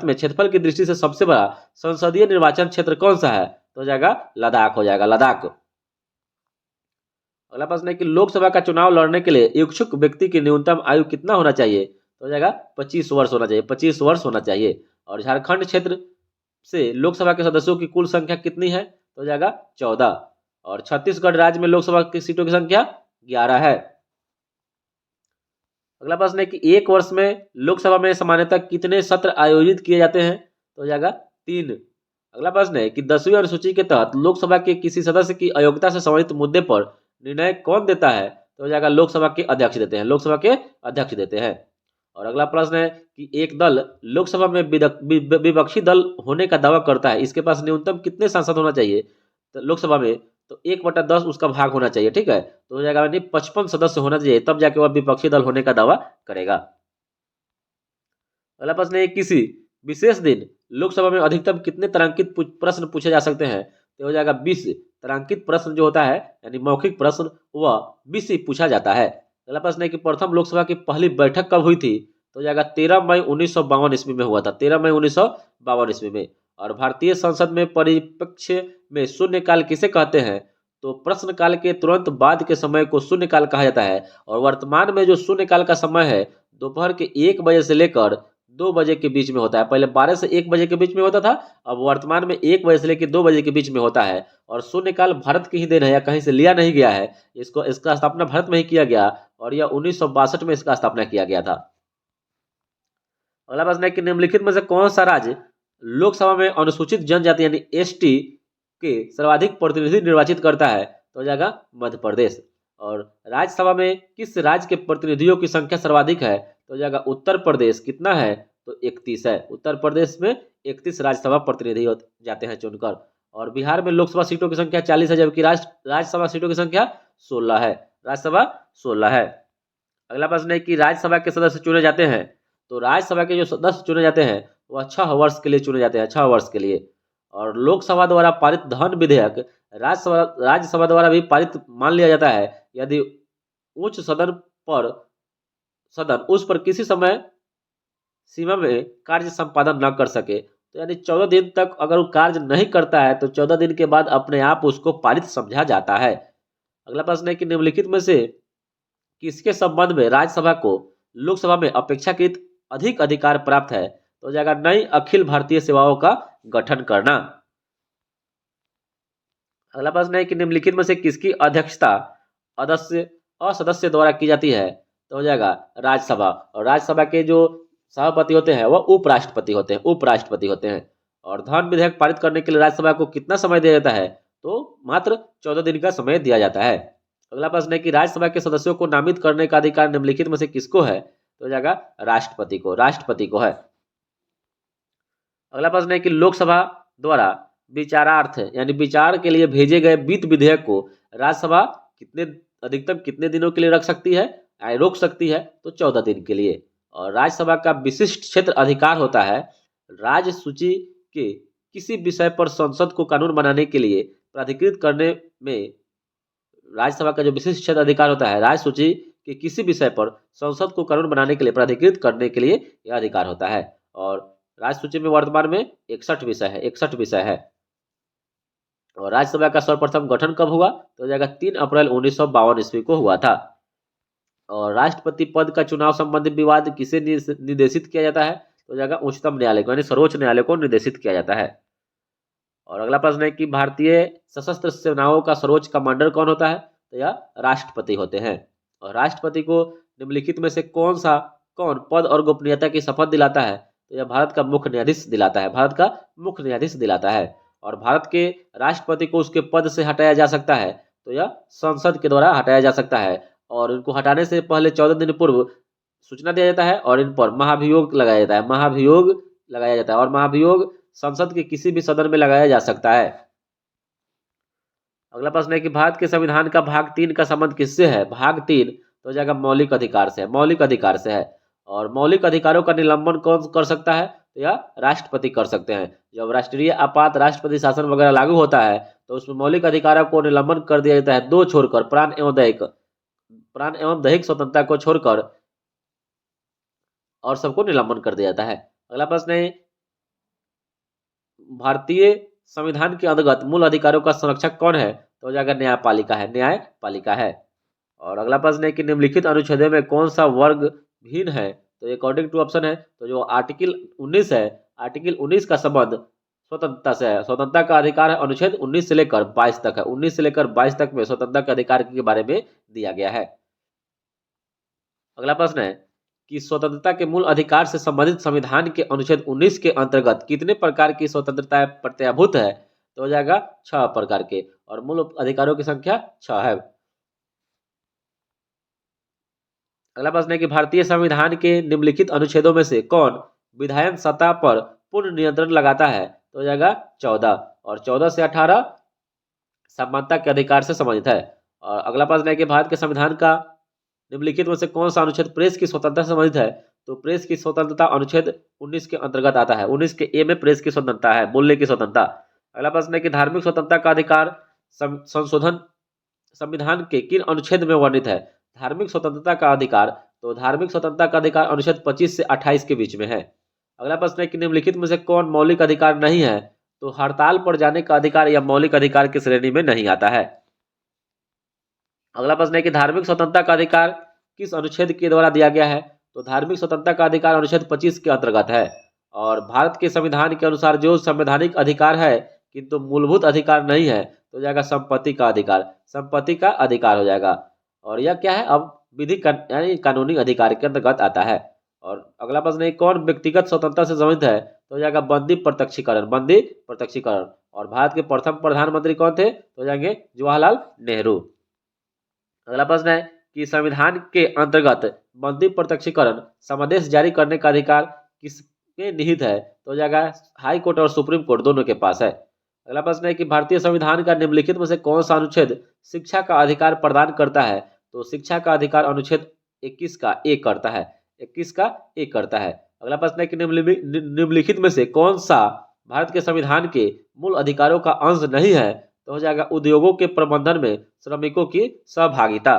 में क्षेत्रफल की दृष्टि से सबसे बड़ा संसदीय निर्वाचन क्षेत्र कौन सा है? तो हो जाएगा लद्दाख हो जाएगा, लद्दाख। अगला प्रश्न है कि लोकसभा का चुनाव लड़ने के लिए इच्छुक व्यक्ति की न्यूनतम आयु कितना होना चाहिए? तो हो जाएगा 25 वर्ष होना चाहिए। 25 वर्ष होना चाहिए। और झारखंड क्षेत्र से लोकसभा के सदस्यों की कुल संख्या कितनी है? तो हो जाएगा 14। और छत्तीसगढ़ राज्य में लोकसभा की सीटों की संख्या 11 है। अगला प्रश्न है कि एक वर्ष में लोकसभा में सामान्यतः कितने सत्र आयोजित किए जाते हैं? तो हो जाएगा 3। अगला प्रश्न है कि 10वीं अनुसूची के तहत लोकसभा के किसी सदस्य की अयोग्यता से संबंधित मुद्दे पर निर्णय कौन देता है? तो हो जाएगा लोकसभा के अध्यक्ष देते हैं। लोकसभा के अध्यक्ष देते हैं। और अगला प्रश्न है कि एक दल लोकसभा में विपक्षी दल होने का दावा करता है, इसके पास न्यूनतम कितने सांसद होना चाहिए तो लोकसभा में? तो 1/10 उसका भाग होना चाहिए। ठीक है। तो हो जाएगा यानी 55 सदस्य होना चाहिए, तब जाके वह विपक्षी दल होने का दावा करेगा। अगला प्रश्न है किसी विशेष दिन लोकसभा में अधिकतम कितने तारांकित प्रश्न पूछे जा सकते हैं? तो हो जाएगा 20 तारांकित प्रश्न जो होता है, यानी मौखिक प्रश्न, वह 20 ही पूछा जाता है। अगला प्रश्न है कि प्रथम लोकसभा की पहली बैठक कब हुई थी? तो हो जाएगा 13 मई 1952 ईस्वी में हुआ था। 13 मई 1952 ईस्वी में। और भारतीय संसद में परिप्रेक्ष्य में शून्यकाल किसे कहते हैं? तो प्रश्नकाल के तुरंत बाद के समय को शून्यकाल कहा जाता है। और वर्तमान में जो शून्यकाल का समय है, दोपहर के 1 बजे से लेकर 2 बजे के बीच में होता है। पहले 12 से 1 बजे के बीच में होता था, अब वर्तमान में 1 बजे से लेकर 2 बजे के बीच में होता है। और शून्यकाल भारत की ही देन है, या कहीं से लिया नहीं गया है। इसका स्थापना भारत में ही किया गया, और यह 1962 में इसका स्थापना किया गया था। अगला प्रश्न है कि निम्नलिखित में से कौन सा राज्य लोकसभा में अनुसूचित जनजाति यानी ST के सर्वाधिक प्रतिनिधि निर्वाचित करता है? तो हो जाएगा मध्य प्रदेश। और राज्यसभा में किस राज्य के प्रतिनिधियों की संख्या सर्वाधिक है? तो हो जाएगा उत्तर प्रदेश। कितना है? तो 31 है। उत्तर प्रदेश में 31 राज्यसभा प्रतिनिधि जाते हैं चुनकर। और बिहार में लोकसभा सीटों की संख्या 40 है, जबकि राज्यसभा सीटों की संख्या 16 है। राज्यसभा 16 है। अगला प्रश्न है कि राज्यसभा के सदस्य चुने जाते हैं, तो राज्यसभा के जो सदस्य चुने जाते हैं वह 6 वर्ष के लिए चुने जाते हैं, 6 वर्ष के लिए। और लोकसभा द्वारा पारित धन विधेयक राज्यसभा द्वारा भी पारित मान लिया जाता है यदि उच्च सदन उस पर किसी समय सीमा में कार्य संपादन न कर सके। तो यानी 14 दिन तक अगर वो कार्य नहीं करता है तो 14 दिन के बाद अपने आप उसको पारित समझा जाता है। अगला प्रश्न है कि निम्नलिखित में से किसके संबंध में राज्यसभा को लोकसभा में अपेक्षाकृत अधिक अधिकार प्राप्त है? तो हो जाएगा नई अखिल भारतीय सेवाओं का गठन करना। अगला प्रश्न है कि निम्नलिखित में से किसकी अध्यक्षता असदस्य द्वारा की जाती है? तो हो जाएगा राज्यसभा। और राज्यसभा के जो सभापति होते हैं वह उपराष्ट्रपति होते हैं। और धन विधेयक पारित करने के लिए राज्यसभा को कितना समय दिया जाता है? तो मात्र 14 दिन का समय दिया जाता है। अगला प्रश्न है कि राज्यसभा के सदस्यों को नामित करने का अधिकार निम्नलिखित में से किसको है? तो हो जाएगा राष्ट्रपति को है। अगला प्रश्न है कि लोकसभा द्वारा विचारार्थ यानी विचार के लिए भेजे गए वित्त विधेयक को राज्यसभा अधिकतम कितने दिनों के लिए रोक सकती है? तो 14 दिन के लिए। और राज्यसभा का विशिष्ट क्षेत्र अधिकार होता है राज्य सूची के किसी विषय पर संसद को कानून बनाने के लिए प्राधिकृत करने में। राज्यसभा का जो विशिष्ट क्षेत्र अधिकार होता है राज्य सूची के किसी विषय पर संसद को कानून बनाने के लिए प्राधिकृत करने के लिए यह अधिकार होता है। और राज्य सूची में वर्तमान में 61 विषय है। और राज्यसभा का सर्वप्रथम गठन कब हुआ? तो हो जाएगा 3 अप्रैल 1952 ईस्वी को हुआ था। और राष्ट्रपति पद का चुनाव संबंधी विवाद किसे निर्देशित किया जाता है? तो हो जाएगा उच्चतम न्यायालय को, यानी सर्वोच्च न्यायालय को निर्देशित किया जाता है। और अगला प्रश्न है कि भारतीय सशस्त्र सेनाओं का सर्वोच्च कमांडर कौन होता है? तो यह राष्ट्रपति होते हैं। और राष्ट्रपति को निम्नलिखित में से कौन पद और गोपनीयता की शपथ दिलाता है? तो यह भारत का मुख्य न्यायाधीश दिलाता है। और भारत के राष्ट्रपति को उसके पद से हटाया जा सकता है, तो यह संसद के द्वारा हटाया जा सकता है। और इनको हटाने से पहले 14 दिन पूर्व सूचना दिया जाता है और इन पर महाभियोग लगाया जाता है। और महाभियोग संसद के किसी भी सदन में लगाया जा सकता है। अगला प्रश्न है कि भारत के संविधान का भाग 3 का संबंध किससे है? भाग 3 तो हो जाएगा मौलिक अधिकार से है। और मौलिक अधिकारों का निलंबन कौन कर सकता है? तो यह राष्ट्रपति कर सकते हैं। जब राष्ट्रीय आपात राष्ट्रपति शासन वगैरह लागू होता है तो उसमें मौलिक अधिकारों को निलंबन कर दिया जाता है, दो छोड़कर, प्राण एवं दैहिक स्वतंत्रता को छोड़कर और सबको निलंबन कर दिया जाता है। अगला प्रश्न है भारतीय संविधान के अंतर्गत मूल अधिकारों का संरक्षक कौन है? तो हो जाएगा न्यायपालिका है। और अगला प्रश्न है कि निम्नलिखित अनुच्छेदों में कौन सा वर्ग हीन है? तो अकॉर्डिंग टू ऑप्शन है तो जो आर्टिकल 19 है, आर्टिकल 19 का संबंध स्वतंत्रता से है। स्वतंत्रता का अधिकार है अनुच्छेद 19 से लेकर 22 तक है। 19 से लेकर 22 तक में स्वतंत्रता के अधिकार के बारे में दिया गया है। अगला प्रश्न है कि स्वतंत्रता के मूल अधिकार से संबंधित संविधान के अनुच्छेद 19 के अंतर्गत कितने प्रकार की स्वतंत्रता प्रत्याभूत है? तो हो जाएगा 6 प्रकार के, और मूल अधिकारों की संख्या 6 है। अगला प्रश्न है कि भारतीय संविधान के निम्नलिखित अनुच्छेदों में से कौन विधायन सत्ता पर पूर्ण नियंत्रण लगाता है? तो हो जाएगा 14, और 14 से 18 समानता के अधिकार से संबंधित है। और अगला प्रश्न है कि भारत के संविधान का निम्नलिखित में से कौन सा अनुच्छेद प्रेस की स्वतंत्रता से संबंधित है? तो प्रेस की स्वतंत्रता अनुच्छेद 19 के अंतर्गत आता है। 19 के ए में प्रेस की स्वतंत्रता है, बोलने की स्वतंत्रता। अगला प्रश्न है कि धार्मिक स्वतंत्रता का अधिकार संशोधन संविधान के किन अनुच्छेद में वर्णित है? धार्मिक स्वतंत्रता का अधिकार, तो धार्मिक स्वतंत्रता का अधिकार अनुच्छेद 25 से 28 के बीच में है। अगला प्रश्न है कि निम्नलिखित में से कौन मौलिक अधिकार नहीं है? तो हड़ताल पर जाने का अधिकार या मौलिक अधिकार की श्रेणी में नहीं आता है। अगला प्रश्न है कि धार्मिक स्वतंत्रता का अधिकार किस अनुच्छेद के द्वारा दिया गया है? तो धार्मिक स्वतंत्रता का अधिकार अनुच्छेद 25 के अंतर्गत है। और भारत के संविधान के अनुसार जो संवैधानिक अधिकार है किंतु मूलभूत अधिकार नहीं है, तो हो जाएगा संपत्ति का अधिकार हो जाएगा। और यह क्या है? अब विधि यानी कानूनी अधिकार के अंतर्गत आता है। और अगला प्रश्न है कौन व्यक्तिगत स्वतंत्रता से संबंधित है? तो हो जाएगा बंदी प्रत्यक्षीकरण। और भारत के प्रथम प्रधानमंत्री कौन थे? तो हो जाएंगे जवाहरलाल नेहरू। अगला प्रश्न है कि संविधान के अंतर्गत बंदी प्रत्यक्षीकरण समादेश जारी करने का अधिकार किसके निहित है? तो हो जाएगा हाई कोर्ट और सुप्रीम कोर्ट दोनों के पास है। अगला प्रश्न है कि भारतीय संविधान का निम्नलिखित में से कौन सा अनुच्छेद शिक्षा का अधिकार प्रदान करता है? तो शिक्षा का अधिकार अनुच्छेद 21 का एक करता है। अगला प्रश्न है कि निम्नलिखित में से कौन सा भारत के संविधान के मूल अधिकारों का अंश नहीं है? तो हो जाएगा उद्योगों के प्रबंधन में श्रमिकों की सहभागिता।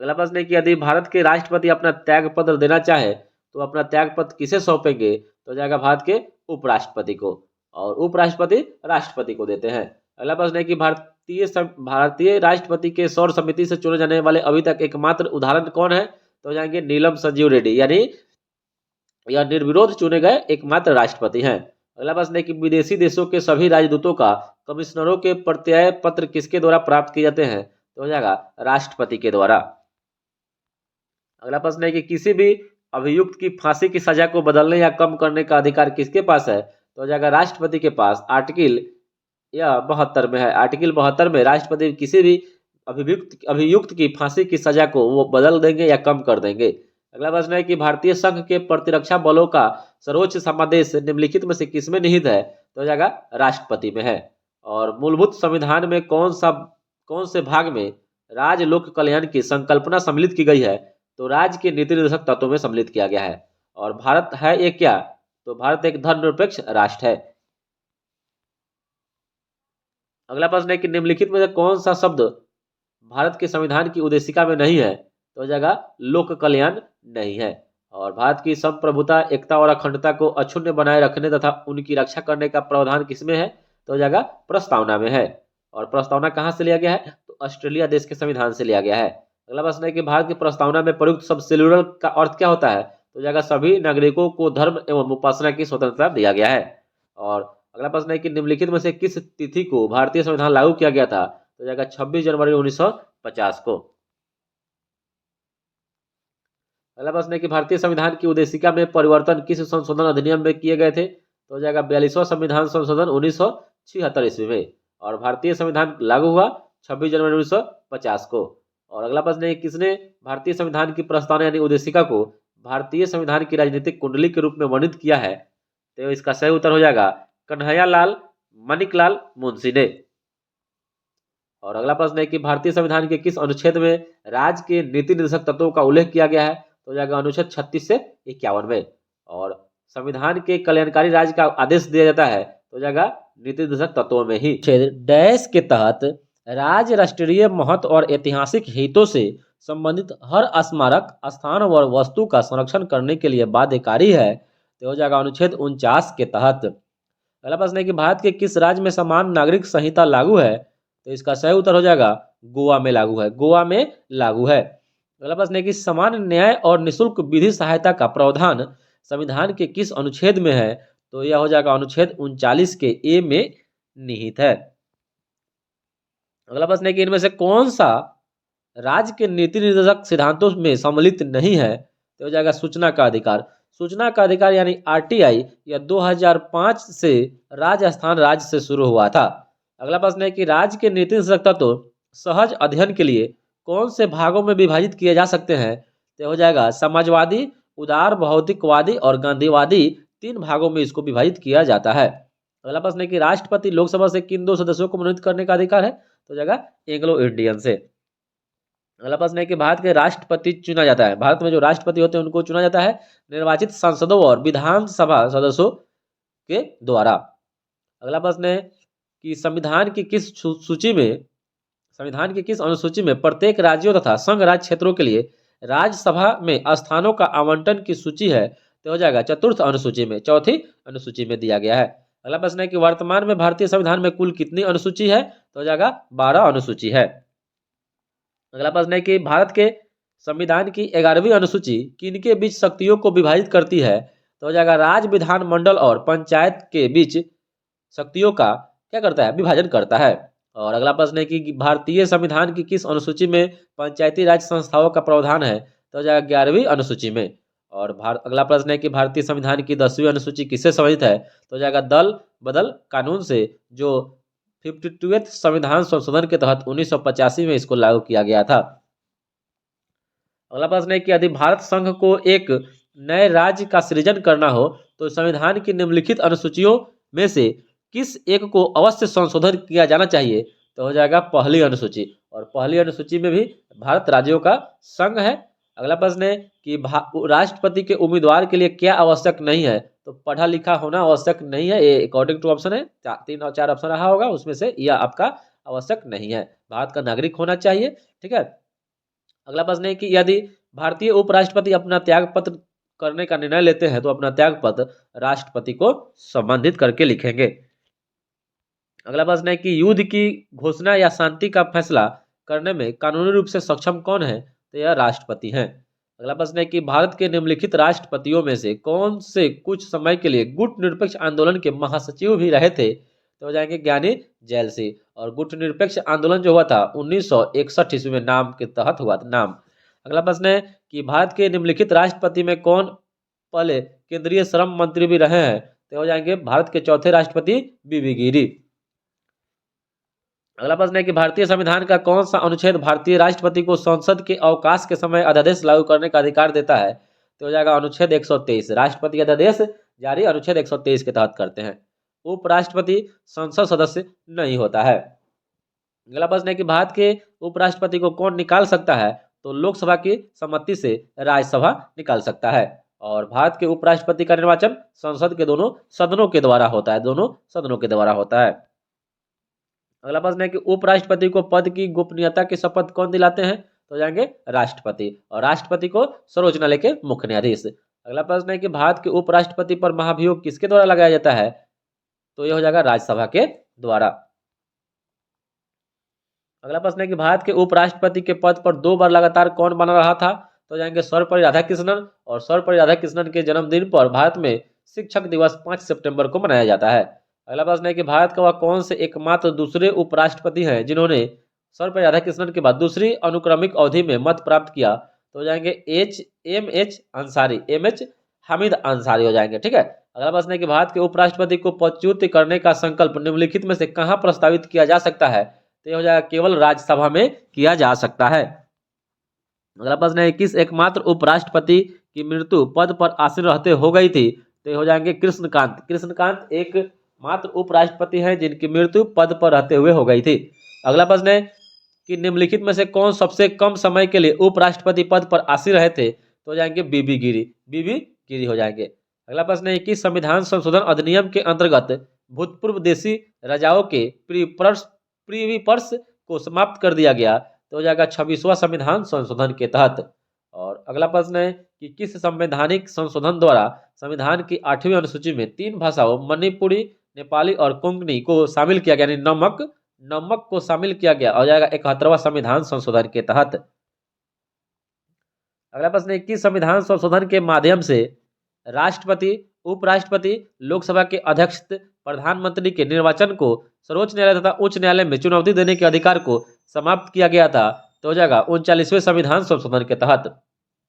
अगला प्रश्न है कि यदि भारत के राष्ट्रपति अपना त्याग पत्र देना चाहे तो अपना त्याग पत्र किसे सौंपेंगे? तो हो जाएगा भारत के उपराष्ट्रपति को, और उपराष्ट्रपति राष्ट्रपति को देते हैं। अगला प्रश्न है कि भारतीय राष्ट्रपति के सर्व समिति से चुने जाने वाले अभी तक एकमात्र उदाहरण कौन है? तो हो जाएंगे नीलम संजीव रेड्डी, यानी यह निर्विरोध चुने गए एकमात्र राष्ट्रपति हैं। अगला प्रश्न है कि विदेशी देशों के सभी राजदूतों का कमिश्नरों के प्रत्यय पत्र किसके द्वारा प्राप्त किए जाते हैं? तो हो जाएगा राष्ट्रपति के द्वारा। अगला प्रश्न है कि किसी भी अभियुक्त की फांसी की सजा को बदलने या कम करने का अधिकार किसके पास है? तो हो जाएगा राष्ट्रपति के पास। आर्टिकल 72 में है। आर्टिकल 72 में राष्ट्रपति किसी भी अभियुक्त की फांसी की सजा को वो बदल देंगे या कम कर देंगे। अगला प्रश्न है कि भारतीय संघ के प्रतिरक्षा बलों का सर्वोच्च समादेश निम्नलिखित में से किसमें निहित है? तो हो जाएगा राष्ट्रपति में है। और मूलभूत संविधान में कौन से भाग में राज्य लोक कल्याण की संकल्पना सम्मिलित की गई है? तो राज्य के नीति निर्देशक तत्वों में सम्मिलित किया गया है। और भारत है एक क्या, तो भारत एक धर्मनिरपेक्ष राष्ट्र है। अगला प्रश्न है कि निम्नलिखित में से कौन सा शब्द भारत के संविधान की उद्देशिका में नहीं है, तो हो जाएगा लोक कल्याण नहीं है। और भारत की संप्रभुता, एकता और अखंडता को अक्षुण्ण बनाए रखने तथा उनकी रक्षा करने का प्रावधान किसमें है, तो हो जाएगा प्रस्तावना में है। और प्रस्तावना कहाँ से लिया गया है, तो ऑस्ट्रेलिया देश के संविधान से लिया गया है। अगला प्रश्न है कि भारत की प्रस्तावना में प्रयुक्त शब्द सेल्युलर का अर्थ क्या होता है, तो हो जाएगा सभी नागरिकों को धर्म एवं उपासना की स्वतंत्रता दिया गया है। और अगला प्रश्न है कि निम्नलिखित में से किस तिथि को भारतीय संविधान लागू किया गया था, तो हो जाएगा 26 जनवरी 1950 को। अगला प्रश्न है कि भारतीय संविधान की उद्देशिका में परिवर्तन किस संशोधन अधिनियम में किए गए थे, तो हो जाएगा 42वां संविधान संशोधन 1976 ईस्वी में। और भारतीय संविधान लागू हुआ 26 जनवरी 1950 को। और अगला प्रश्न है किसने भारतीय संविधान की प्रस्तावना यानी उद्देशिका को भारतीय संविधान की राजनीतिक कुंडली के रूप में वर्णित किया है, तो इसका सही उत्तर हो जाएगा कन्हैयालाल माणिकलाल मुंशी ने। और अगला प्रश्न है कि भारतीय संविधान के किस अनुच्छेद में राज्य के नीति निर्देशक तत्वों का उल्लेख किया गया है, तो हो जाएगा अनुच्छेद 36 से 51 में। और संविधान के कल्याणकारी राज्य का आदेश दिया जाता है, तो हो जाएगा नीति निर्देशक तत्वों में ही। डैश के तहत राज्य राष्ट्रीय महत्व और ऐतिहासिक हितों से संबंधित हर स्मारक, स्थान और वस्तु का संरक्षण करने के लिए बाध्यकारी है, तो हो जाएगा अनुच्छेद 49 के तहत। अगला प्रश्न है कि भारत के किस राज्य में समान नागरिक संहिता लागू है, तो इसका सही उत्तर हो जाएगा गोवा में लागू है, गोवा में लागू है। अगला प्रश्न है कि समान न्याय और निःशुल्क विधि सहायता का प्रावधान संविधान के किस अनुच्छेद में है, तो यह हो जाएगा अनुच्छेद 39 के ए में निहित है। अगला प्रश्न है कि इनमें से कौन सा राज्य के नीति निर्देशक सिद्धांतों में सम्मिलित नहीं है, तो हो जाएगा सूचना का अधिकार। सूचना का अधिकार यानी आरटीआई यह 2005 से राजस्थान राज्य से शुरू हुआ था। अगला प्रश्न है कि राज्य के नीति निर्देशक तत्व सहज अध्ययन के लिए कौन से भागों में विभाजित किए जा सकते हैं, तो हो जाएगा समाजवादी, उदार भौतिकवादी और गांधीवादी, 3 भागों में इसको विभाजित किया जाता है। अगला प्रश्न है कि राष्ट्रपति लोकसभा से किन 2 सदस्यों को मनोनीत करने का अधिकार है, तो हो जाएगा एंग्लो इंडियन से। अगला प्रश्न है कि भारत के राष्ट्रपति चुना जाता है, भारत में जो राष्ट्रपति होते हैं उनको चुना जाता है निर्वाचित सांसदों और विधानसभा सदस्यों के द्वारा। अगला प्रश्न है कि संविधान की किस अनुसूची में प्रत्येक राज्यों तथा संघ राज्य क्षेत्रों के लिए राज्यसभा में स्थानों का आवंटन की सूची है, तो हो जाएगा चतुर्थ अनुसूची में, चौथी अनुसूची में दिया गया है। अगला प्रश्न है कि वर्तमान में भारतीय संविधान में कुल कितनी अनुसूची है, तो हो जाएगा 12 अनुसूची है। अगला प्रश्न है कि भारत के संविधान की 11वीं अनुसूची किनके बीच शक्तियों को विभाजित करती है, तो हो जाएगा राज्य, विधानमंडल और पंचायत के बीच शक्तियों का क्या करता है, विभाजन करता है। और अगला प्रश्न है कि भारतीय संविधान की किस अनुसूची में पंचायती राज संस्थाओं का प्रावधान है, तो हो जाएगा 11वीं अनुसूची में। और अगला प्रश्न है कि भारतीय संविधान की 10वीं अनुसूची किससे संबंधित है, तो हो जाएगा दल बदल कानून से, जो 52वें संविधान संशोधन के तहत 1985 में इसको लागू किया गया था। अगला प्रश्न है कि यदि भारत संघ को एक नए राज्य का सृजन करना हो, तो संविधान की निम्नलिखित अनुसूचियों में से किस एक को अवश्य संशोधन किया जाना चाहिए, तो हो जाएगा पहली अनुसूची। और पहली अनुसूची में भी भारत राज्यों का संघ है। अगला प्रश्न है कि राष्ट्रपति के उम्मीदवार के लिए क्या आवश्यक नहीं है, तो पढ़ा लिखा होना आवश्यक नहीं है, ये अकॉर्डिंग टू ऑप्शन है, 3 और 4 ऑप्शन रहा होगा, उसमें से यह आपका आवश्यक नहीं है, भारत का नागरिक होना चाहिए। ठीक है। अगला प्रश्न है कि यदि भारतीय उपराष्ट्रपति अपना त्याग पत्र करने का निर्णय लेते हैं, तो अपना त्याग पत्र राष्ट्रपति को संबंधित करके लिखेंगे। अगला प्रश्न है कि युद्ध की घोषणा या शांति का फैसला करने में कानूनी रूप से सक्षम कौन है, तो यह राष्ट्रपति हैं। अगला प्रश्न है कि भारत के निम्नलिखित राष्ट्रपतियों में से कौन से कुछ समय के लिए गुट निरपेक्ष आंदोलन के महासचिव भी रहे थे, तो हो जाएंगे ज्ञानी जैल सिंह। और गुट निरपेक्ष आंदोलन जो हुआ था 1961 ईस्वी में नाम के तहत हुआ था, नाम। अगला प्रश्न है कि भारत के निम्नलिखित राष्ट्रपति में कौन पहले केंद्रीय श्रम मंत्री भी रहे हैं, तो हो जाएंगे भारत के चौथे राष्ट्रपति बीबी गिरी। अगला प्रश्न है कि भारतीय संविधान का कौन सा अनुच्छेद भारतीय राष्ट्रपति को संसद के अवकाश के समय अध्यादेश लागू करने का अधिकार देता है, तो हो जाएगा अनुच्छेद 123। राष्ट्रपति अध्यादेश जारी अनुच्छेद 123 के तहत करते हैं। उपराष्ट्रपति संसद सदस्य नहीं होता है। अगला प्रश्न है कि भारत के उपराष्ट्रपति को कौन निकाल सकता है, तो लोकसभा की सम्मति से राज्यसभा निकाल सकता है। और भारत के उपराष्ट्रपति का निर्वाचन संसद के दोनों सदनों के द्वारा होता है, दोनों सदनों के द्वारा होता है। अगला प्रश्न है कि उपराष्ट्रपति को पद की गोपनीयता की शपथ कौन दिलाते हैं? तो जाएंगे राष्ट्रपति, और राष्ट्रपति को सर्वोच्च न्यायालय के मुख्य न्यायाधीश। अगला प्रश्न है कि भारत के उपराष्ट्रपति पर महाभियोग किसके द्वारा लगाया जाता है? तो यह हो जाएगा राज्यसभा के द्वारा। अगला प्रश्न है कि भारत के उपराष्ट्रपति के पद पर 2 बार लगातार कौन बना रहा था? तो जाएंगे सर्वपल्ली राधाकृष्णन, और सर्वपल्ली राधाकृष्णन के जन्मदिन पर भारत में शिक्षक दिवस 5 सितंबर को मनाया जाता है। अगला प्रश्न है कि भारत का वह कौन से एकमात्र दूसरे उपराष्ट्रपति हैं जिन्होंने सर्वपल्ली राधाकृष्णन के बाद दूसरी अनुक्रमिक अवधि में मत प्राप्त किया? तो जाएंगे M H Ansari, M H Hamid Ansari हो जाएंगे। ठीक है। अगला प्रश्न है कि भारत के उपराष्ट्रपति को पदच्युत करने का संकल्प निम्नलिखित में से कहां प्रस्तावित किया जा सकता है? तो यह हो जाएगा केवल राज्यसभा में किया जा सकता है। अगला प्रश्न है किस एकमात्र उपराष्ट्रपति की मृत्यु पद पर आसीन रहते हो गई थी? तो ये हो जाएंगे कृष्णकांत। कृष्णकांत एक मात्र उपराष्ट्रपति हैं जिनकी मृत्यु पद पर रहते हुए हो गई थी। अगला प्रश्न है कि निम्नलिखित में से कौन सबसे कम समय के लिए उपराष्ट्रपति पद पर आसीन रहे थे? तो हो जाएंगे बीबी गिरी, बीबी गिरी हो जाएंगे। अगला प्रश्न है कि संविधान संशोधन अधिनियम के अंतर्गत भूतपूर्व देशी राजाओं के प्रीविपर्स को समाप्त कर दिया गया? तो हो जाएगा 26वां संविधान संशोधन के तहत। और अगला प्रश्न है कि किस संवैधानिक संशोधन द्वारा संविधान की 8वीं अनुसूची में 3 भाषाओं मणिपुरी, नेपाली और कोंकणी को शामिल किया गया, यानी नमक को शामिल किया गया? हो जाएगा 71वां संविधान संशोधन के तहत। अगला प्रश्न है किस संविधान संशोधन के माध्यम से राष्ट्रपति, उपराष्ट्रपति, लोकसभा के अध्यक्ष, प्रधानमंत्री के निर्वाचन को सर्वोच्च न्यायालय तथा उच्च न्यायालय में चुनौती देने के अधिकार को समाप्त किया गया था? तो हो जाएगा 39वें संविधान संशोधन के तहत।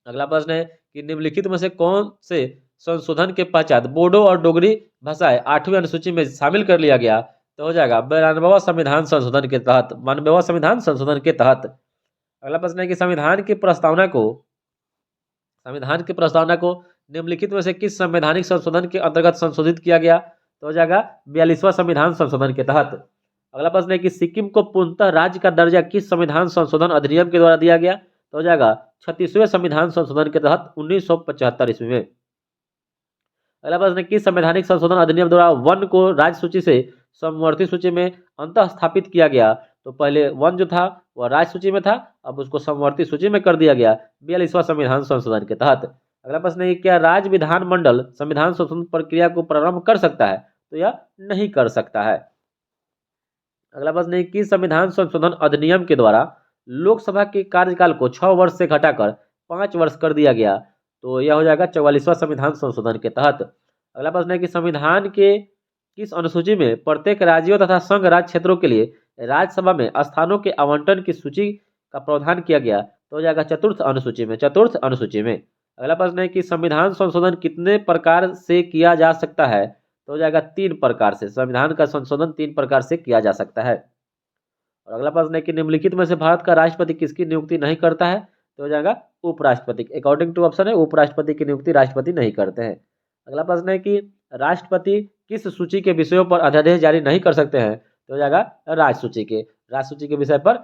अगला प्रश्न है कि निम्नलिखित में से कौन से संशोधन के पश्चात बोडो और डोगरी भाषाएं 8वीं अनुसूची में शामिल कर लिया गया? तो हो जाएगा 92वां संविधान संशोधन के तहत, 92वां संविधान संशोधन के तहत। अगला प्रश्न है कि संविधान की प्रस्तावना को निम्नलिखित में से किस संवैधानिक संशोधन के अंतर्गत संशोधित किया गया? तो हो जाएगा 42वां संविधान संशोधन के तहत। अगला प्रश्न है कि सिक्किम को पूर्णतः राज्य का दर्जा किस संविधान संशोधन अधिनियम के द्वारा दिया गया? तो हो जाएगा 36वें संविधान संशोधन के तहत 1975 ईस्वी में। अगला प्रश्न है किस संवैधानिक संशोधन अधिनियम द्वारा वन को राज्य सूची से समवर्ती सूची में अंतः स्थापित किया गया? तो पहले वन जो था वह राज्य सूची में था, अब उसको समवर्ती सूची में कर दिया गया 42वां संविधान संशोधन के तहत। अगला प्रश्न है क्या राज्य विधानमंडल संविधान संशोधन प्रक्रिया को प्रारंभ कर सकता है? तो यह नहीं कर सकता है। अगला प्रश्न है कि संविधान संशोधन अधिनियम के द्वारा लोकसभा के कार्यकाल को 6 वर्ष से घटाकर 5 वर्ष कर दिया गया? तो यह हो जाएगा 44वां संविधान संशोधन के तहत। अगला प्रश्न है कि संविधान के किस अनुसूची में प्रत्येक राज्यों तथा संघ राज्य क्षेत्रों के लिए राज्यसभा में स्थानों के आवंटन की सूची का प्रावधान किया गया? तो हो जाएगा चतुर्थ अनुसूची में, चतुर्थ अनुसूची में। अगला प्रश्न है कि संविधान संशोधन कितने प्रकार से किया जा सकता है? तो हो जाएगा 3 प्रकार से। संविधान का संशोधन 3 प्रकार से किया जा सकता है। और अगला प्रश्न है कि निम्नलिखित में से भारत का राष्ट्रपति किसकी नियुक्ति नहीं करता है? तो हो जाएगा उपराष्ट्रपति। अकॉर्डिंग टू ऑप्शन है उपराष्ट्रपति की नियुक्ति राष्ट्रपति नहीं करते हैं। अगला प्रश्न है कि राष्ट्रपति किस सूची के विषयों पर अध्यादेश जारी नहीं कर सकते हैं? तो हो जाएगा राजसूची के विषय पर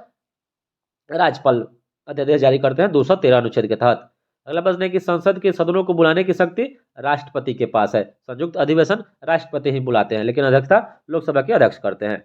राज्यपाल अध्यादेश जारी करते हैं 213 अनुच्छेद के तहत। अगला प्रश्न है कि संसद के सदनों को बुलाने की शक्ति राष्ट्रपति के पास है। संयुक्त अधिवेशन राष्ट्रपति ही बुलाते हैं, लेकिन अध्यक्षता लोकसभा के अध्यक्ष करते हैं।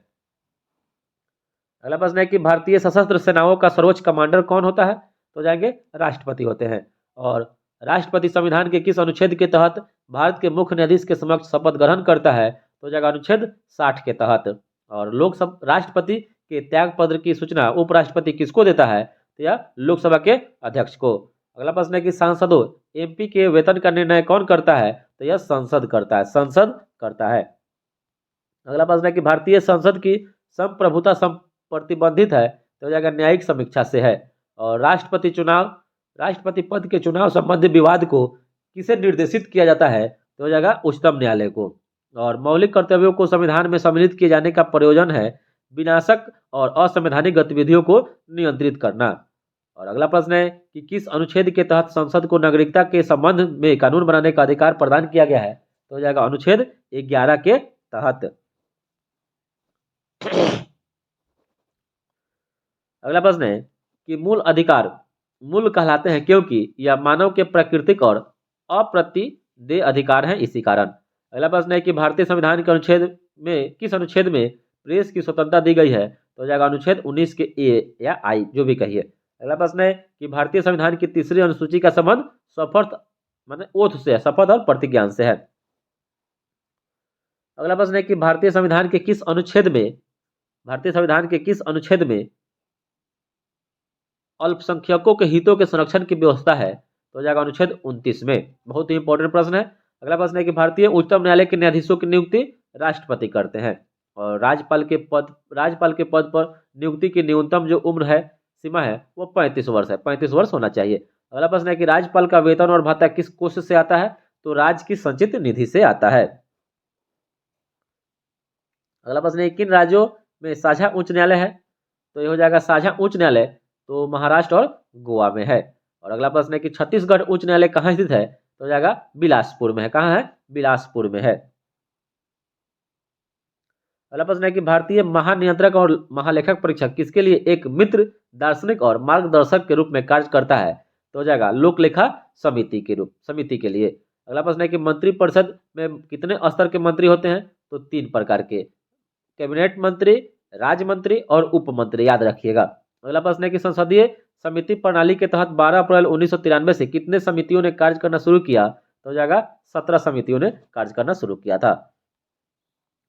अगला प्रश्न है कि भारतीय सशस्त्र सेनाओं का सर्वोच्च कमांडर कौन होता है? तो जाएंगे राष्ट्रपति होते हैं। और राष्ट्रपति संविधान के किस अनुच्छेद के तहत भारत के मुख्य न्यायाधीश के समक्ष शपथ ग्रहण करता है? तो जाएगा अनुच्छेद 60 के तहत। और लोकसभा राष्ट्रपति के त्याग पत्र की सूचना उपराष्ट्रपति किसको देता है? तो यह लोकसभा के अध्यक्ष को। अगला प्रश्न है कि सांसदों एमपी के वेतन का निर्णय कौन करता है? तो यह संसद करता है, संसद करता है। अगला प्रश्न है कि भारतीय संसद की संप्रभुता प्रतिबंधित है? तो हो जाएगा न्यायिक समीक्षा से है। और राष्ट्रपति पद के चुनाव संबंधी विवाद को किसे निर्देशित किया जाता है? तो हो जाएगा उच्चतम न्यायालय को। और मौलिक कर्तव्यों को संविधान में सम्मिलित किए जाने का प्रयोजन है विनाशक और असंवैधानिक गतिविधियों को नियंत्रित करना। और अगला प्रश्न है कि किस अनुच्छेद के तहत संसद को नागरिकता के संबंध में कानून बनाने का अधिकार प्रदान किया गया है? तो हो जाएगा अनुच्छेद 11 के तहत। अगला प्रश्न है कि मूल अधिकार मूल कहलाते हैं क्योंकि यह मानव के प्राकृतिक और अप्रतिदेय अधिकार हैं इसी कारण। अगला प्रश्न है कि भारतीय संविधान के अनुच्छेद में किस अनुच्छेद में प्रेस की स्वतंत्रता दी गई है? तो हो जाएगा अनुच्छेद 19 के ए या आई, जो भी कहिए। अगला प्रश्न है कि भारतीय संविधान की तीसरी अनुसूची का संबंध शपथ माने ओथ से है, शपथ और प्रतिज्ञान से है। अगला प्रश्न है कि भारतीय संविधान के किस अनुच्छेद में अल्पसंख्यकों के हितों के संरक्षण की व्यवस्था है? तो हो जाएगा अनुच्छेद 29 में। बहुत ही इंपॉर्टेंट प्रश्न है। अगला प्रश्न है कि भारतीय उच्चतम न्यायालय के न्यायाधीशों की नियुक्ति राष्ट्रपति करते हैं और राज्यपाल के पद पर नियुक्ति की न्यूनतम जो उम्र है, सीमा है, वो 35 वर्ष है। 35 वर्ष होना चाहिए। अगला प्रश्न है कि राज्यपाल का वेतन और भत्ता किस कोष से आता है? तो राज्य की संचित निधि से आता है। अगला प्रश्न है किन राज्यों में साझा उच्च न्यायालय है? तो ये हो जाएगा साझा उच्च न्यायालय तो महाराष्ट्र और गोवा में है। और अगला प्रश्न है कि छत्तीसगढ़ उच्च न्यायालय कहाँ स्थित है? तो हो जाएगा बिलासपुर में है। कहाँ है? बिलासपुर में है। अगला प्रश्न है कि भारतीय महानियंत्रक और महालेखक परीक्षक किसके लिए एक मित्र, दार्शनिक और मार्गदर्शक के रूप में कार्य करता है? तो हो जाएगा लोक लेखा समिति के लिए। अगला प्रश्न है कि मंत्रिपरिषद में कितने स्तर के मंत्री होते हैं? तो 3 प्रकार के, कैबिनेट मंत्री, राज्य मंत्री और उप मंत्री, याद रखिएगा। अगला प्रश्न है कि संसदीय समिति प्रणाली के तहत 12 अप्रैल 1993 से कितने समितियों ने कार्य करना शुरू किया? तो हो जाएगा 17 समितियों ने कार्य करना शुरू किया था।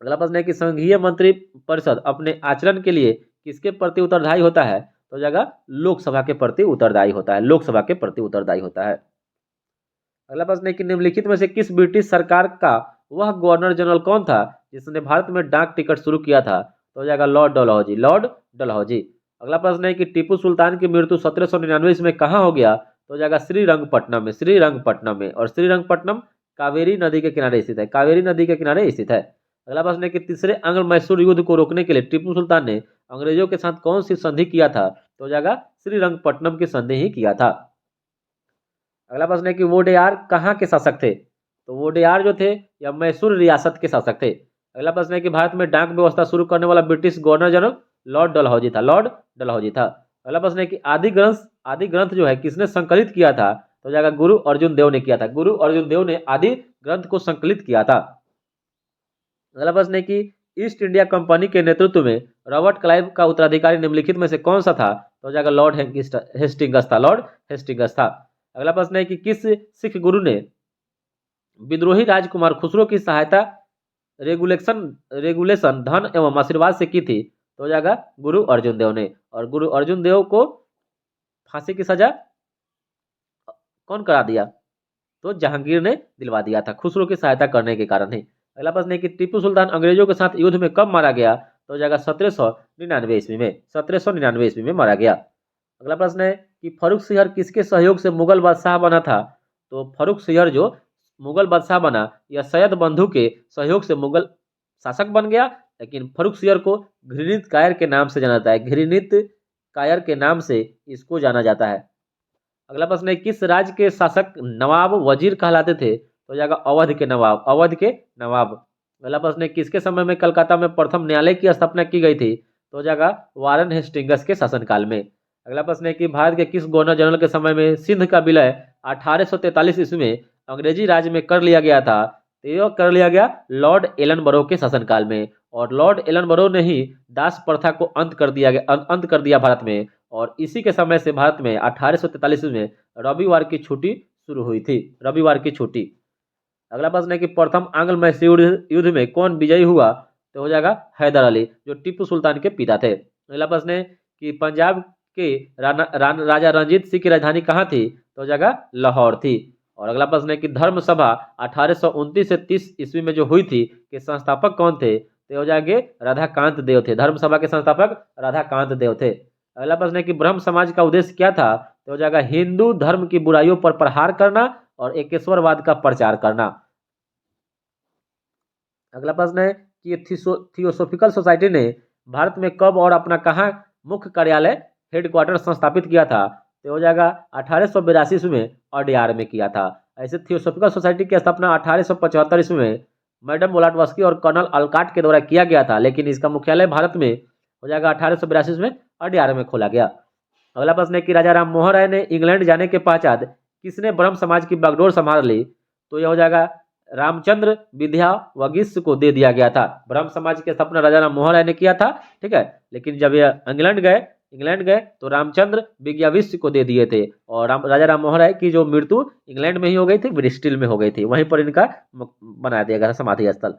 अगला प्रश्न है कि संघीय मंत्री परिषद अपने आचरण के लिए किसके प्रति उत्तरदायी होता है? तो हो जाएगा लोकसभा के प्रति उत्तरदायी होता है। अगला प्रश्न है कि निम्नलिखित में से किस ब्रिटिश सरकार का वह गवर्नर जनरल कौन था जिसने भारत में डाक टिकट शुरू किया था? तो हो जाएगा लॉर्ड डलहौजी। अगला प्रश्न है कि टीपू सुल्तान की मृत्यु 1799 में कहाँ हो गया? तो हो जाएगा श्रीरंगपट्टनम में। और श्रीरंगपट्टनम कावेरी नदी के किनारे स्थित है। अगला प्रश्न है कि तीसरे आंग्ल मैसूर युद्ध को रोकने के लिए टीपू सुल्तान ने अंग्रेजों के साथ कौन सी संधि किया था? तो हो जाएगा श्रीरंगपट्टनम की संधि ही किया था। अगला प्रश्न है कि वोडेयार कहाँ के शासक थे? तो वोडेयार जो थे या मैसूर रियासत के शासक थे। अगला प्रश्न है कि भारत में डाक व्यवस्था शुरू करने वाला British governor general Lord Dalhousie था। अगला प्रश्न है कि आदि ग्रंथ जो है किसने संकलित किया था? तो जाएगा गुरु अर्जुन देव ने किया था। गुरु अर्जुन देव ने आदि ग्रंथ को संकलित किया था। अगला प्रश्न है कि ईस्ट इंडिया कंपनी के नेतृत्व में रॉबर्ट क्लाइव का उत्तराधिकारी निम्नलिखित में से कौन सा था? तो जाएगा लॉर्ड हेस्टिंगस था। अगला प्रश्न है कि किस सिख गुरु ने विद्रोही राजकुमार खुसरो की सहायता रेगुलेशन धन एवं आशीर्वाद से की थी? तो हो जाएगा गुरु अर्जुन देव ने। और गुरु अर्जुन देव को फांसी की सजा कौन करा दिया? तो जहांगीर ने दिलवा दिया था, खुसरो की सहायता करने के कारण ही। अगला प्रश्न है कि टीपू सुल्तान अंग्रेजों के साथ युद्ध में कब मारा गया? तो हो जाएगा 1799 ईस्वी में मारा गया। अगला प्रश्न है कि फर्रुख सिंह किसके सहयोग से मुगल बादशाह बना था? तो फर्रुख सिंह जो मुगल बादशाह बना यह सैयद बंधु के सहयोग से मुगल शासक बन गया, लेकिन फर्रुख सिंह को घृणित कायर के नाम से जाना जाता है। घृणित कायर के नाम से इसको जाना जाता है। अगला प्रश्न है किस राज्य के शासक नवाब वजीर कहलाते थे? तो जाएगा अवध के नवाब। अगला प्रश्न है किसके समय में कलकत्ता में प्रथम न्यायालय की स्थापना की गई थी? तो जाएगा वारन हेस्टिंगस के शासनकाल में। अगला प्रश्न है कि भारत के किस गवर्नर जनरल के समय में सिंध का विलय 1843 ईस्वी में अंग्रेजी राज में कर लिया गया था? तो यह कर लिया गया लॉर्ड एलनबरो के शासनकाल में। और लॉर्ड एलनबरो ने ही दास प्रथा को अंत कर दिया भारत में। और इसी के समय से भारत में 1843 में रविवार की छुट्टी शुरू हुई थी। अगला प्रश्न है कि प्रथम आंग्ल मैसूर युद्ध में कौन विजयी हुआ? तो हो जाएगा हैदर अली, जो टीपू सुल्तान के पिता थे। अगला प्रश्न है कि पंजाब के राजा रणजीत सिंह की राजधानी कहाँ थी? तो हो जाएगा लाहौर थी। और अगला प्रश्न है कि धर्म सभा 1829 से 30 ईस्वी में जो हुई थी के संस्थापक कौन थे? तो हो जाएंगे राधाकांत देव थे। धर्म सभा के संस्थापक राधाकांत देव थे। अगला प्रश्न है कि ब्रह्म समाज का उद्देश्य क्या था? तो हो जाएगा हिंदू धर्म की बुराइयों पर प्रहार करना और एकेश्वरवाद का प्रचार करना। अगला प्रश्न है कि थियोसोफिकल सोसाइटी ने भारत में कब और अपना कहाँ मुख्य कार्यालय हेडक्वार्टर संस्थापित किया था? तो हो जाएगा 1882 ईस्वी में अडयार में किया था। ऐसे थियोसोफिकल सोसाइटी की स्थापना 1875 ईस्वी में मैडम ब्लैटस्की और कर्नल अल्काट के द्वारा किया गया था, लेकिन इसका मुख्यालय भारत में हो जाएगा 1882 में अडयार में खोला गया। अगला प्रश्न है कि राजा राम मोहन राय ने इंग्लैंड जाने के पश्चात किसने ब्रह्म समाज की बागडोर संभाल ली? तो यह हो जाएगा रामचंद्र विद्या वगिस को दे दिया गया था। ब्रह्म समाज की स्थापना राजा राम मोहन राय ने किया था, ठीक है। लेकिन जब यह इंग्लैंड गए तो रामचंद्र विज्ञाविष्य को दे दिए थे। और राजा राम मोहन राय की जो मृत्यु इंग्लैंड में ही हो गई थी, ब्रिस्टल में हो गई थी, वहीं पर इनका बना दिया गया था समाधि स्थल।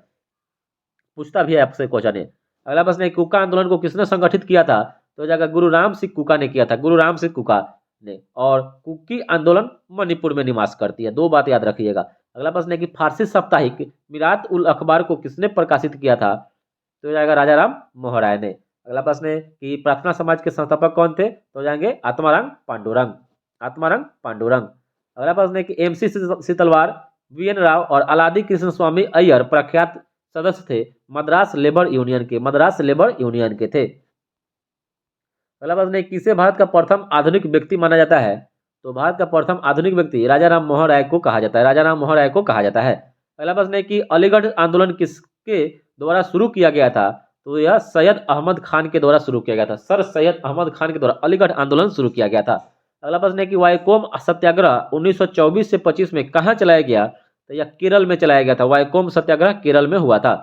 पूछता भी है आपसे क्वेश्चन है। अगला प्रश्न है कुका आंदोलन को किसने संगठित किया था? तो जाएगा गुरु राम सिंह कुका ने किया था, गुरु राम सिंह कुका ने। और कुकी आंदोलन मणिपुर में निवास करती है, दो बात याद रखिएगा। अगला प्रश्न है कि फारसी साप्ताहिक मिरात उल अखबार को किसने प्रकाशित किया था? तो जाएगा राजा राम मोहन राय ने। अगला प्रश्न है कि प्रार्थना समाज के संस्थापक कौन थे? तो जाएंगे आत्माराम पांडुरंग, आत्माराम पांडुरंग। अगला प्रश्न है कि एमसी सीतलवार, वीएन राव और अलादी कृष्ण स्वामी अय्यर प्रख्यात सदस्य थे मद्रास लेबर यूनियन के, मद्रास लेबर यूनियन के थे। अगला प्रश्न है किसे भारत का प्रथम आधुनिक व्यक्ति माना जाता है? तो भारत का प्रथम आधुनिक व्यक्ति राजा राम मोहन राय को कहा जाता है, राजा राम मोहन राय को कहा जाता है। अगला प्रश्न है कि अलीगढ़ आंदोलन किसके द्वारा शुरू किया गया था? तो यह सैयद अहमद खान के द्वारा शुरू किया गया था, सर सैयद अहमद खान के द्वारा अलीगढ़ आंदोलन शुरू किया गया था। अगला प्रश्न है कि वाइकोम सत्याग्रह 1924 से 25 में कहाँ चलाया गया? तो यह केरल में चलाया गया था, वाइकोम सत्याग्रह केरल में हुआ था।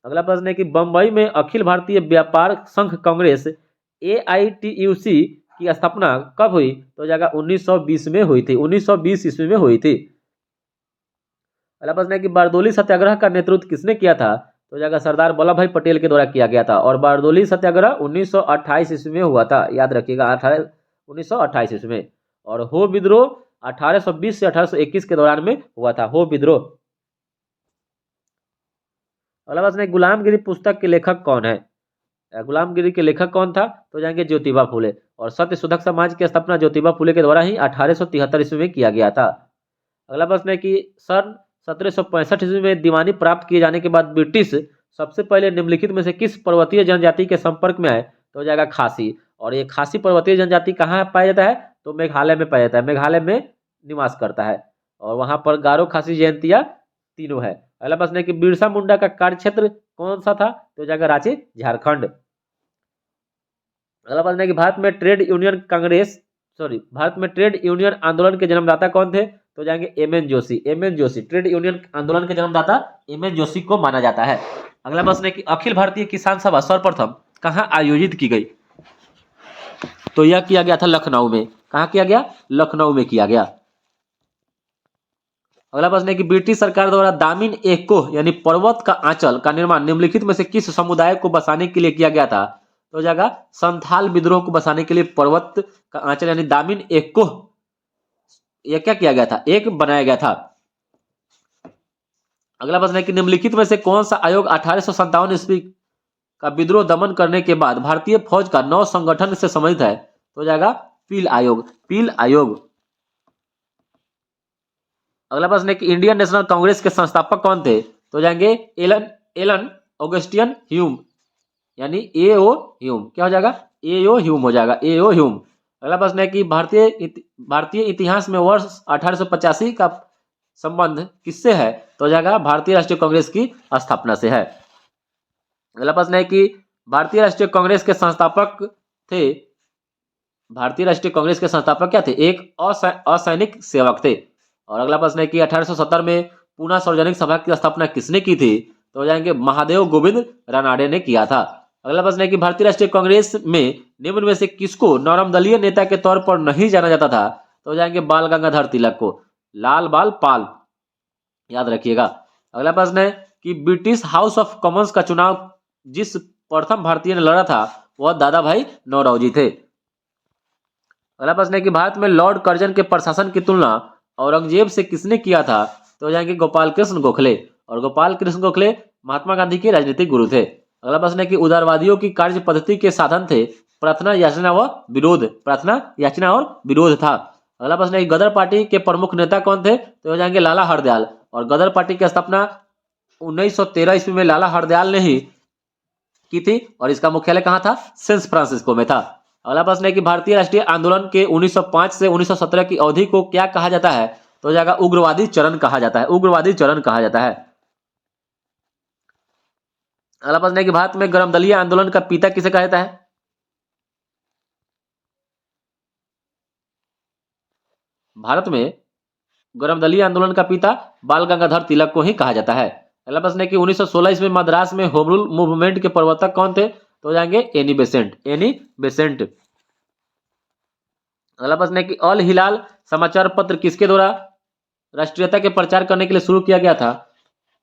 अगला प्रश्न है कि बंबई में अखिल भारतीय व्यापार संघ कांग्रेस AITUC की स्थापना कब हुई? तो जाएगा 1920 में हुई थी, 1920 ईस्वी में हुई थी। अगला प्रश्न है कि बारदोली सत्याग्रह का नेतृत्व किसने किया था? तो जाएगा सरदार वल्लभ भाई पटेल के द्वारा किया गया था। और बारदोली सत्याग्रह 1928 ईस्वी में हुआ था, याद रखिएगा 1928 ईस्वी में। और हो विद्रोह 1820 से 1821 के दौरान में हुआ था, हो विद्रोह। अगला प्रश्न है गुलामगिरी पुस्तक के लेखक कौन है? गुलामगिरी के लेखक कौन था? तो जाएंगे ज्योतिबा फुले। और सत्य शोधक समाज की स्थापना ज्योतिबा फुले के द्वारा ही 1873 ईस्वी में किया गया था। अगला प्रश्न है कि सन 1765 ईस्वी में दीवानी प्राप्त किए जाने के बाद ब्रिटिश सबसे पहले निम्नलिखित में से किस पर्वतीय जनजाति के संपर्क में आए? तो हो जाएगा खासी। और ये खासी पर्वतीय जनजाति कहाँ पाया जाता है? तो मेघालय में पाया जाता है, मेघालय में निवास करता है। और वहां पर गारो, खासी, जयंतिया तीनों है। अगला प्रश्न है कि बिरसा मुंडा का कार्यक्षेत्र कौन सा था? तो हो जाएगा रांची, झारखंड। अगला प्रश्न है कि भारत में ट्रेड यूनियन आंदोलन के जन्मदाता कौन थे? तो जाएंगे M N Joshi, M N Joshi. Trade union आंदोलन के जन्मदाता एमएन जोशी को माना जाता है। अगला प्रश्न है कि अखिल भारतीय किसान सभा सर्वप्रथम कहाँ आयोजित की गई? तो यह किया गया था लखनऊ में। कहाँ किया गया? लखनऊ में किया गया। अगला प्रश्न है कि ब्रिटिश सरकार द्वारा दामिन एको यानी पर्वत का आंचल का निर्माण निम्नलिखित में से किस समुदाय को बसाने के लिए किया गया था? तो जाएगा संथाल विद्रोह को बसाने के लिए पर्वत का आंचल यानी दामिन एको यह क्या किया गया था? एक बनाया गया था। अगला प्रश्न है कि निम्नलिखित में से कौन सा आयोग 1857 ईस्वी का विद्रोह दमन करने के बाद भारतीय फौज का नव संगठन से संबंधित है? तो जाएगा पील आयोग, पील आयोग। अगला प्रश्न है कि इंडियन नेशनल कांग्रेस के संस्थापक कौन थे? तो जाएंगे एलन ऑगस्टिन ह्यूम यानी एओ ह्यूम। क्या हो जाएगा? एओ ह्यूम हो जाएगा, एओ ह्यूम। अगला प्रश्न है कि भारतीय इतिहास में वर्ष 1885 का संबंध किससे है? तो जाएगा भारतीय राष्ट्रीय कांग्रेस की स्थापना से है। अगला प्रश्न है कि भारतीय राष्ट्रीय कांग्रेस के संस्थापक थे, भारतीय राष्ट्रीय कांग्रेस के संस्थापक क्या थे? एक असैनिक सेवक थे। और अगला प्रश्न है कि 1870 में पूना सार्वजनिक सभा की स्थापना किसने की थी? तो हो जाएंगे महादेव गोविंद रानाडे ने किया था। अगला प्रश्न है कि भारतीय राष्ट्रीय कांग्रेस में निम्न में से किसको नरमदलीय नेता के तौर पर नहीं जाना जाता था? तो हो जाएंगे बाल गंगाधर तिलक को, लाल बाल पाल, याद रखिएगा। अगला प्रश्न है कि ब्रिटिश हाउस ऑफ कॉमन्स का चुनाव जिस प्रथम भारतीय ने लड़ा था वह दादा भाई नौरोजी थे। अगला प्रश्न है कि भारत में लॉर्ड कर्जन के प्रशासन की तुलना औरंगजेब से किसने किया था? तो हो जाएंगे गोपाल कृष्ण गोखले। और गोपाल कृष्ण गोखले महात्मा गांधी के राजनीतिक गुरु थे। अगला प्रश्न है कि उदारवादियों की कार्य पद्धति के साधन थे प्रार्थना, याचना व विरोध, प्रार्थना, याचना और विरोध था। अगला प्रश्न है कि गदर पार्टी के प्रमुख नेता कौन थे? तो हो जाएंगे लाला हरदयाल। और गदर पार्टी की स्थापना 1913 ईस्वी में लाला हरदयाल ने ही की थी। और इसका मुख्यालय कहाँ था? सैन फ्रांसिस्को में था। अगला प्रश्न है कि भारतीय राष्ट्रीय आंदोलन के 1905 से 1917 की अवधि को क्या कहा जाता है? तो हो जाएगा उग्रवादी चरण कहा जाता है, उग्रवादी चरण कहा जाता है। अगला प्रश्न है कि भारत में गर्मदलीय आंदोलन का पिता किसे कहा जाता है? भारत में गरम दलीय आंदोलन का पिता बाल गंगाधर तिलक को ही कहा जाता है। अगला प्रश्न है कि 1916 ईस्वी में मद्रास में होम रूल मूवमेंट के प्रवर्तक कौन थे? तो हो जाएंगे एनी बेसेंट, एनी बेसेंट। अगला प्रश्न है कि अल हिलाल समाचार पत्र किसके द्वारा राष्ट्रीयता के प्रचार करने के लिए शुरू किया गया था?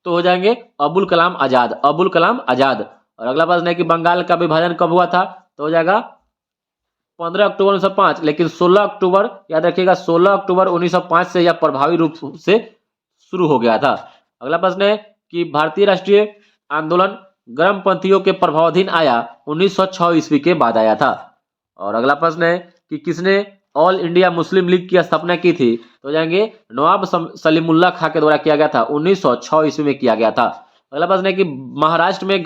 तो हो जाएंगे अबुल कलाम आजाद, अबुल कलाम आजाद। और अगला प्रश्न है कि बंगाल का विभाजन कब हुआ था? तो हो जाएगा 15 अक्टूबर 1905, लेकिन 16 अक्टूबर, याद रखिएगा 16 अक्टूबर 1905 से यह प्रभावी रूप से शुरू हो गया था। अगला प्रश्न है कि भारतीय राष्ट्रीय आंदोलन गर्मपंथियों के प्रभावाधीन आया 1906 ईस्वी के बाद आया था। और अगला प्रश्न है कि किसने ऑल इंडिया मुस्लिम लीग की स्थापना की थी? तो जाएंगे नवाब सलीमुल्लाह खां के द्वारा किया गया था, 1906 ईस्वी में किया गया था। अगला प्रश्न है कि महाराष्ट्र में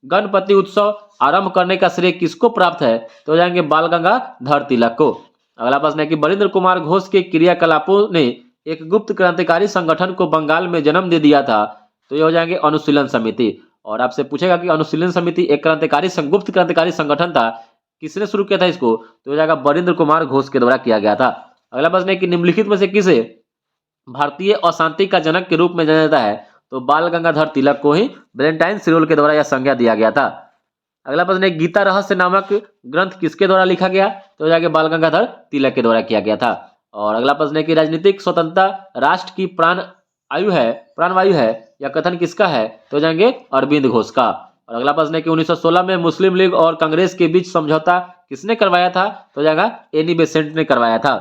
गणपति उत्सव आरंभ करने का श्रेय किसको प्राप्त है? तो हो जाएंगे बाल गंगाधर तिलक को। अगला प्रश्न है कि बरिंद्र कुमार घोष के क्रियाकलापों ने एक गुप्त क्रांतिकारी संगठन को बंगाल में जन्म दे दिया था। तो ये हो जाएंगे अनुशीलन समिति। और आपसे पूछेगा कि अनुशीलन समिति एक गुप्त क्रांतिकारी संगठन था, किसने शुरू किया था इसको? तो हो जाएगा बरिंद्र कुमार घोष के द्वारा किया गया था। अगला प्रश्न है कि निम्नलिखित में से किसे भारतीय अशांति का जनक के रूप में जाना जाता है? तो बाल गंगाधर तिलक को ही वैलेंटाइन सिरोल के द्वारा यह संज्ञा दिया गया था। अगला प्रश्न है गीता रहस्य नामक ग्रंथ किसके द्वारा लिखा गया? तो हो जाएगा बाल गंगाधर तिलक के द्वारा किया गया था। और अगला प्रश्न है कि राजनीतिक स्वतंत्रता राष्ट्र की प्राणवायु है, यह कथन किसका है? तो हो जाएंगे अरविंद घोष का। और अगला प्रश्न है कि 1916 में मुस्लिम लीग और कांग्रेस के बीच समझौता किसने करवाया था? तो हो जाएगा एनी बेसेंट ने करवाया था।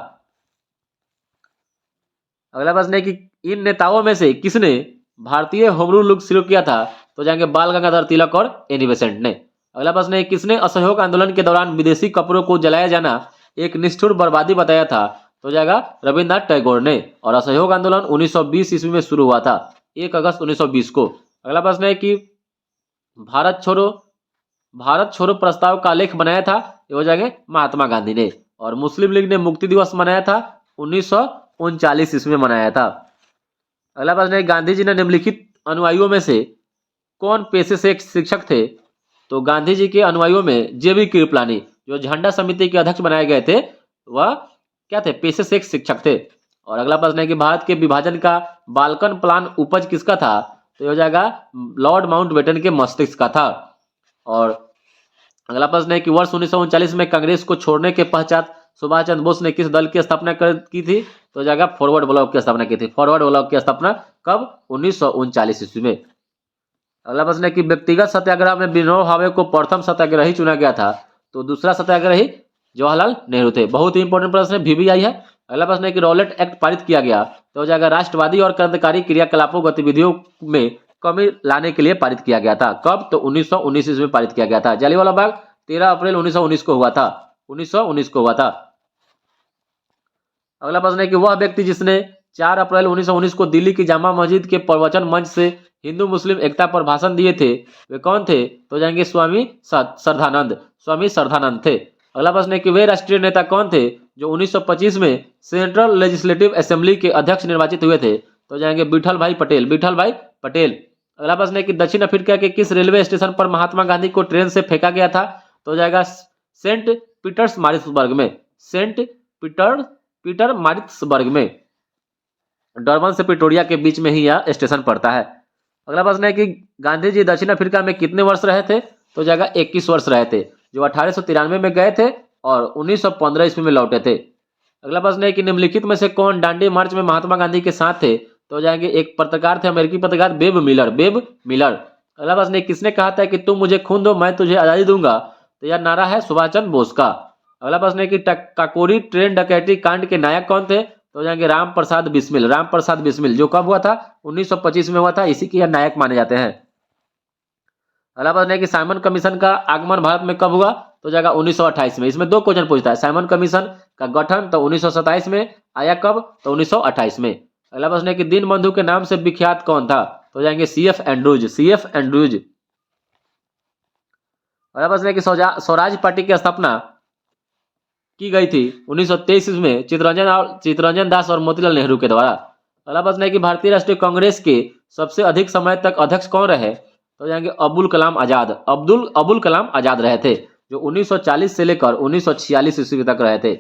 अगला प्रश्न है कि इन नेताओं में से किसने भारतीय होम रूल शुरू किया था? तो जाएंगे बाल गंगाधर तिलक और एनी बेसेंट ने। अगला प्रश्न है किसने असहयोग आंदोलन के दौरान विदेशी कपड़ों को जलाया जाना एक निष्ठुर बर्बादी बताया था? तो जाएगा रविन्द्रनाथ टैगोर ने। और असहयोग आंदोलन 1920 ईस्वी में शुरू हुआ था, 1 अगस्त 1920 को। अगला प्रश्न है कि भारत छोड़ो प्रस्ताव का लेख बनाया था? ये हो जाएंगे महात्मा गांधी ने। और मुस्लिम लीग ने मुक्ति दिवस मनाया था 1939 ईस्वी में मनाया था। अगला प्रश्न है गांधी जी ने निम्नलिखित अनुयायियों में से कौन पेशे से एक शिक्षक थे? तो गांधी जी के अनुयायियों में जेबी कृपलानी, जो झंडा समिति के अध्यक्ष बनाए गए थे, वह क्या थे? पेशे से एक शिक्षक थे। और अगला प्रश्न है कि भारत के विभाजन का बाल्कन प्लान उपज किसका था? तो ये हो जाएगा लॉर्ड माउंटबेटन के मस्तिष्क का था। और अगला प्रश्न है कि वर्ष 1939 में कांग्रेस को छोड़ने के पश्चात सुभाष चंद्र बोस ने किस दल की स्थापना की थी? तो हो जाएगा फॉरवर्ड ब्लॉक की स्थापना की थी। फॉरवर्ड ब्लॉक की स्थापना कब? 1939 ईस्वी में। अगला प्रश्न है कि व्यक्तिगत सत्याग्रह में विनोबा भावे को प्रथम सत्याग्रही चुना गया था? तो दूसरा सत्याग्रही जवाहरलाल नेहरू थे। बहुत ही इंपॉर्टेंट प्रश्न है, VVI है। अगला प्रश्न है कि रॉलेट एक्ट पारित किया गया, तो हो जाएगा राष्ट्रवादी और क्रांतिकारी क्रियाकलापों गतिविधियों में कमी लाने के लिए पारित किया गया था। कब? तो 1919 ईस्वी में पारित किया गया था। जलियांवाला बाग 13 अप्रैल 1919 को हुआ था, 1919 को हुआ था। अगला प्रश्न है कि वह व्यक्ति जिसने 4 अप्रैल 1919 को दिल्ली की जामा मस्जिद के प्रवचन मंच से हिंदू मुस्लिम एकता पर भाषण दिए थे, वे कौन थे? तो जाएंगे स्वामी श्रद्धानंद थे। अगला प्रश्न है कि वे राष्ट्रीय नेता कौन थे जो 1925 में सेंट्रल लेजिस्लेटिव असेंबली के अध्यक्ष निर्वाचित हुए थे? तो जाएंगे विठल भाई पटेल। अगला प्रश्न है कि दक्षिण अफ्रीका के किस रेलवे स्टेशन पर महात्मा गांधी को ट्रेन से फेंका गया था? तो जाएगा सेंट पीटर्सबर्ग में। डरबन से प्रिटोरिया के बीच में ही यह स्टेशन पड़ता है। अगला प्रश्न है कि गांधी जी दक्षिण अफ्रीका में कितने वर्ष रहे थे? तो जाएगा 21 वर्ष रहे थे, जो 1893 में गए थे और 1915 ईस्वी में लौटे थे। अगला प्रश्न है कि निम्नलिखित में से कौन दांडी मार्च में महात्मा गांधी के साथ थे? तो जाएंगे एक पत्रकार थे, अमेरिकी पत्रकार बेब मिलर। अगला प्रश्न है किसने कहा था कि तुम मुझे खून दो मैं तुझे आजादी दूंगा? तो यह नारा है सुभाष चंद्र बोस का। अगला प्रश्न है कि काकोरी ट्रेन डकैती कांड के नायक कौन थे? तो जाएंगे राम प्रसाद बिस्मिल, जो कब हुआ था? 1925 में हुआ था, इसी के यह नायक माने जाते हैं। अगला प्रश्न है कि साइमन कमीशन का आगमन भारत में कब हुआ? तो जाएगा 1928 में। इसमें 2 क्वेश्चन पूछता है। साइमन कमीशन का गठन तो 1927 में आया, कब? तो 1928 में। अगला प्रश्न है कि दीनबंधु के नाम से विख्यात कौन था? तो जाएंगे CF एंड्रूज। अगला प्रश्न है कि स्वराज पार्टी की स्थापना की गई थी 1923 में चित्तरंजन दास और मोतीलाल नेहरू के द्वारा। अगला प्रश्न है कि भारतीय राष्ट्रीय कांग्रेस के सबसे अधिक समय तक अध्यक्ष कौन रहे? तो जाएंगे अबुल कलाम आजाद रहे थे, जो 1940 से लेकर 1946 ईस्वी तक रहे थे।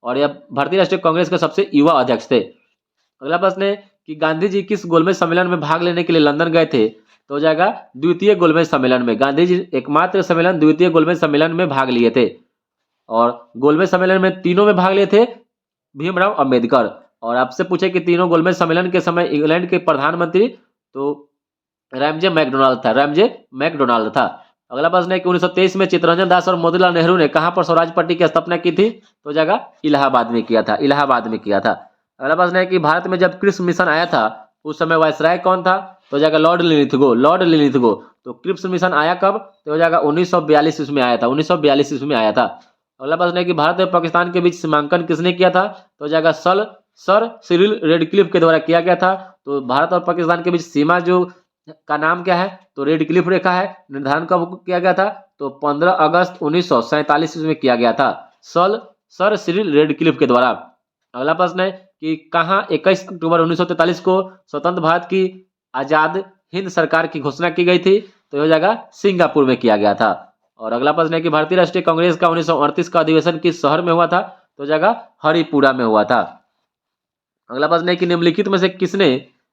और यह भारतीय राष्ट्रीय कांग्रेस के सबसे युवा अध्यक्ष थे। अगला प्रश्न है कि गांधी जी किस गोलमेज सम्मेलन में भाग लेने के लिए लंदन गए थे? तो हो जाएगा द्वितीय गोलमेज सम्मेलन में। गांधी जी एकमात्र सम्मेलन द्वितीय गोलमेज सम्मेलन में भाग लिए थे। और गोलमेज सम्मेलन में तीनों में भाग लिए थे भीमराव अंबेडकर। और आपसे पूछे कि तीनों गोलमेज सम्मेलन के समय इंग्लैंड के प्रधानमंत्री, तो रैमजे मैकडोनाल्ड था, रैमजे मैकडोनाल्ड था। अगला प्रश्न है कि 1923 में चित्तरंजन दास और मोतीलाल नेहरू ने कहां पर स्वराज पार्टी की स्थापना की थी? तो जगह इलाहाबाद में किया था, इलाहाबाद में किया था। अगला प्रश्न है कि भारत में जब क्रिप्स मिशन आया था उस समय वायसराय कौन था? तो जगह लॉर्ड लिलिथगो, लॉर्ड लिलिथगो। तो क्रिप्स मिशन आया कब? तो जगह 1942 ईस्वी में आया था, 1942 ईस्वी में आया था। अगला प्रश्न है कि भारत और पाकिस्तान के बीच सीमांकन किसने किया था? तो जगह सर सिरिल रेडक्लिफ के द्वारा किया गया था। तो भारत और पाकिस्तान के बीच सीमा जो का नाम क्या है? तो रेडक्लिफ रेखा है। निर्धारण कब किया गया था? तो 15 अगस्त 1947 में किया गया था सर सिरिल रेडक्लिफ के द्वारा। अगला प्रश्न है कि कहां 21 अक्टूबर 1943 को स्वतंत्र भारत की आजाद हिंद सरकार की घोषणा की गई थी? तो यह जगह सिंगापुर में किया गया था। और अगला प्रश्न है कि भारतीय राष्ट्रीय कांग्रेस का 1938 का अधिवेशन किस शहर में हुआ था? तो जगह हरिपुरा में हुआ था। अगला प्रश्न है कि निम्नलिखित में से किसने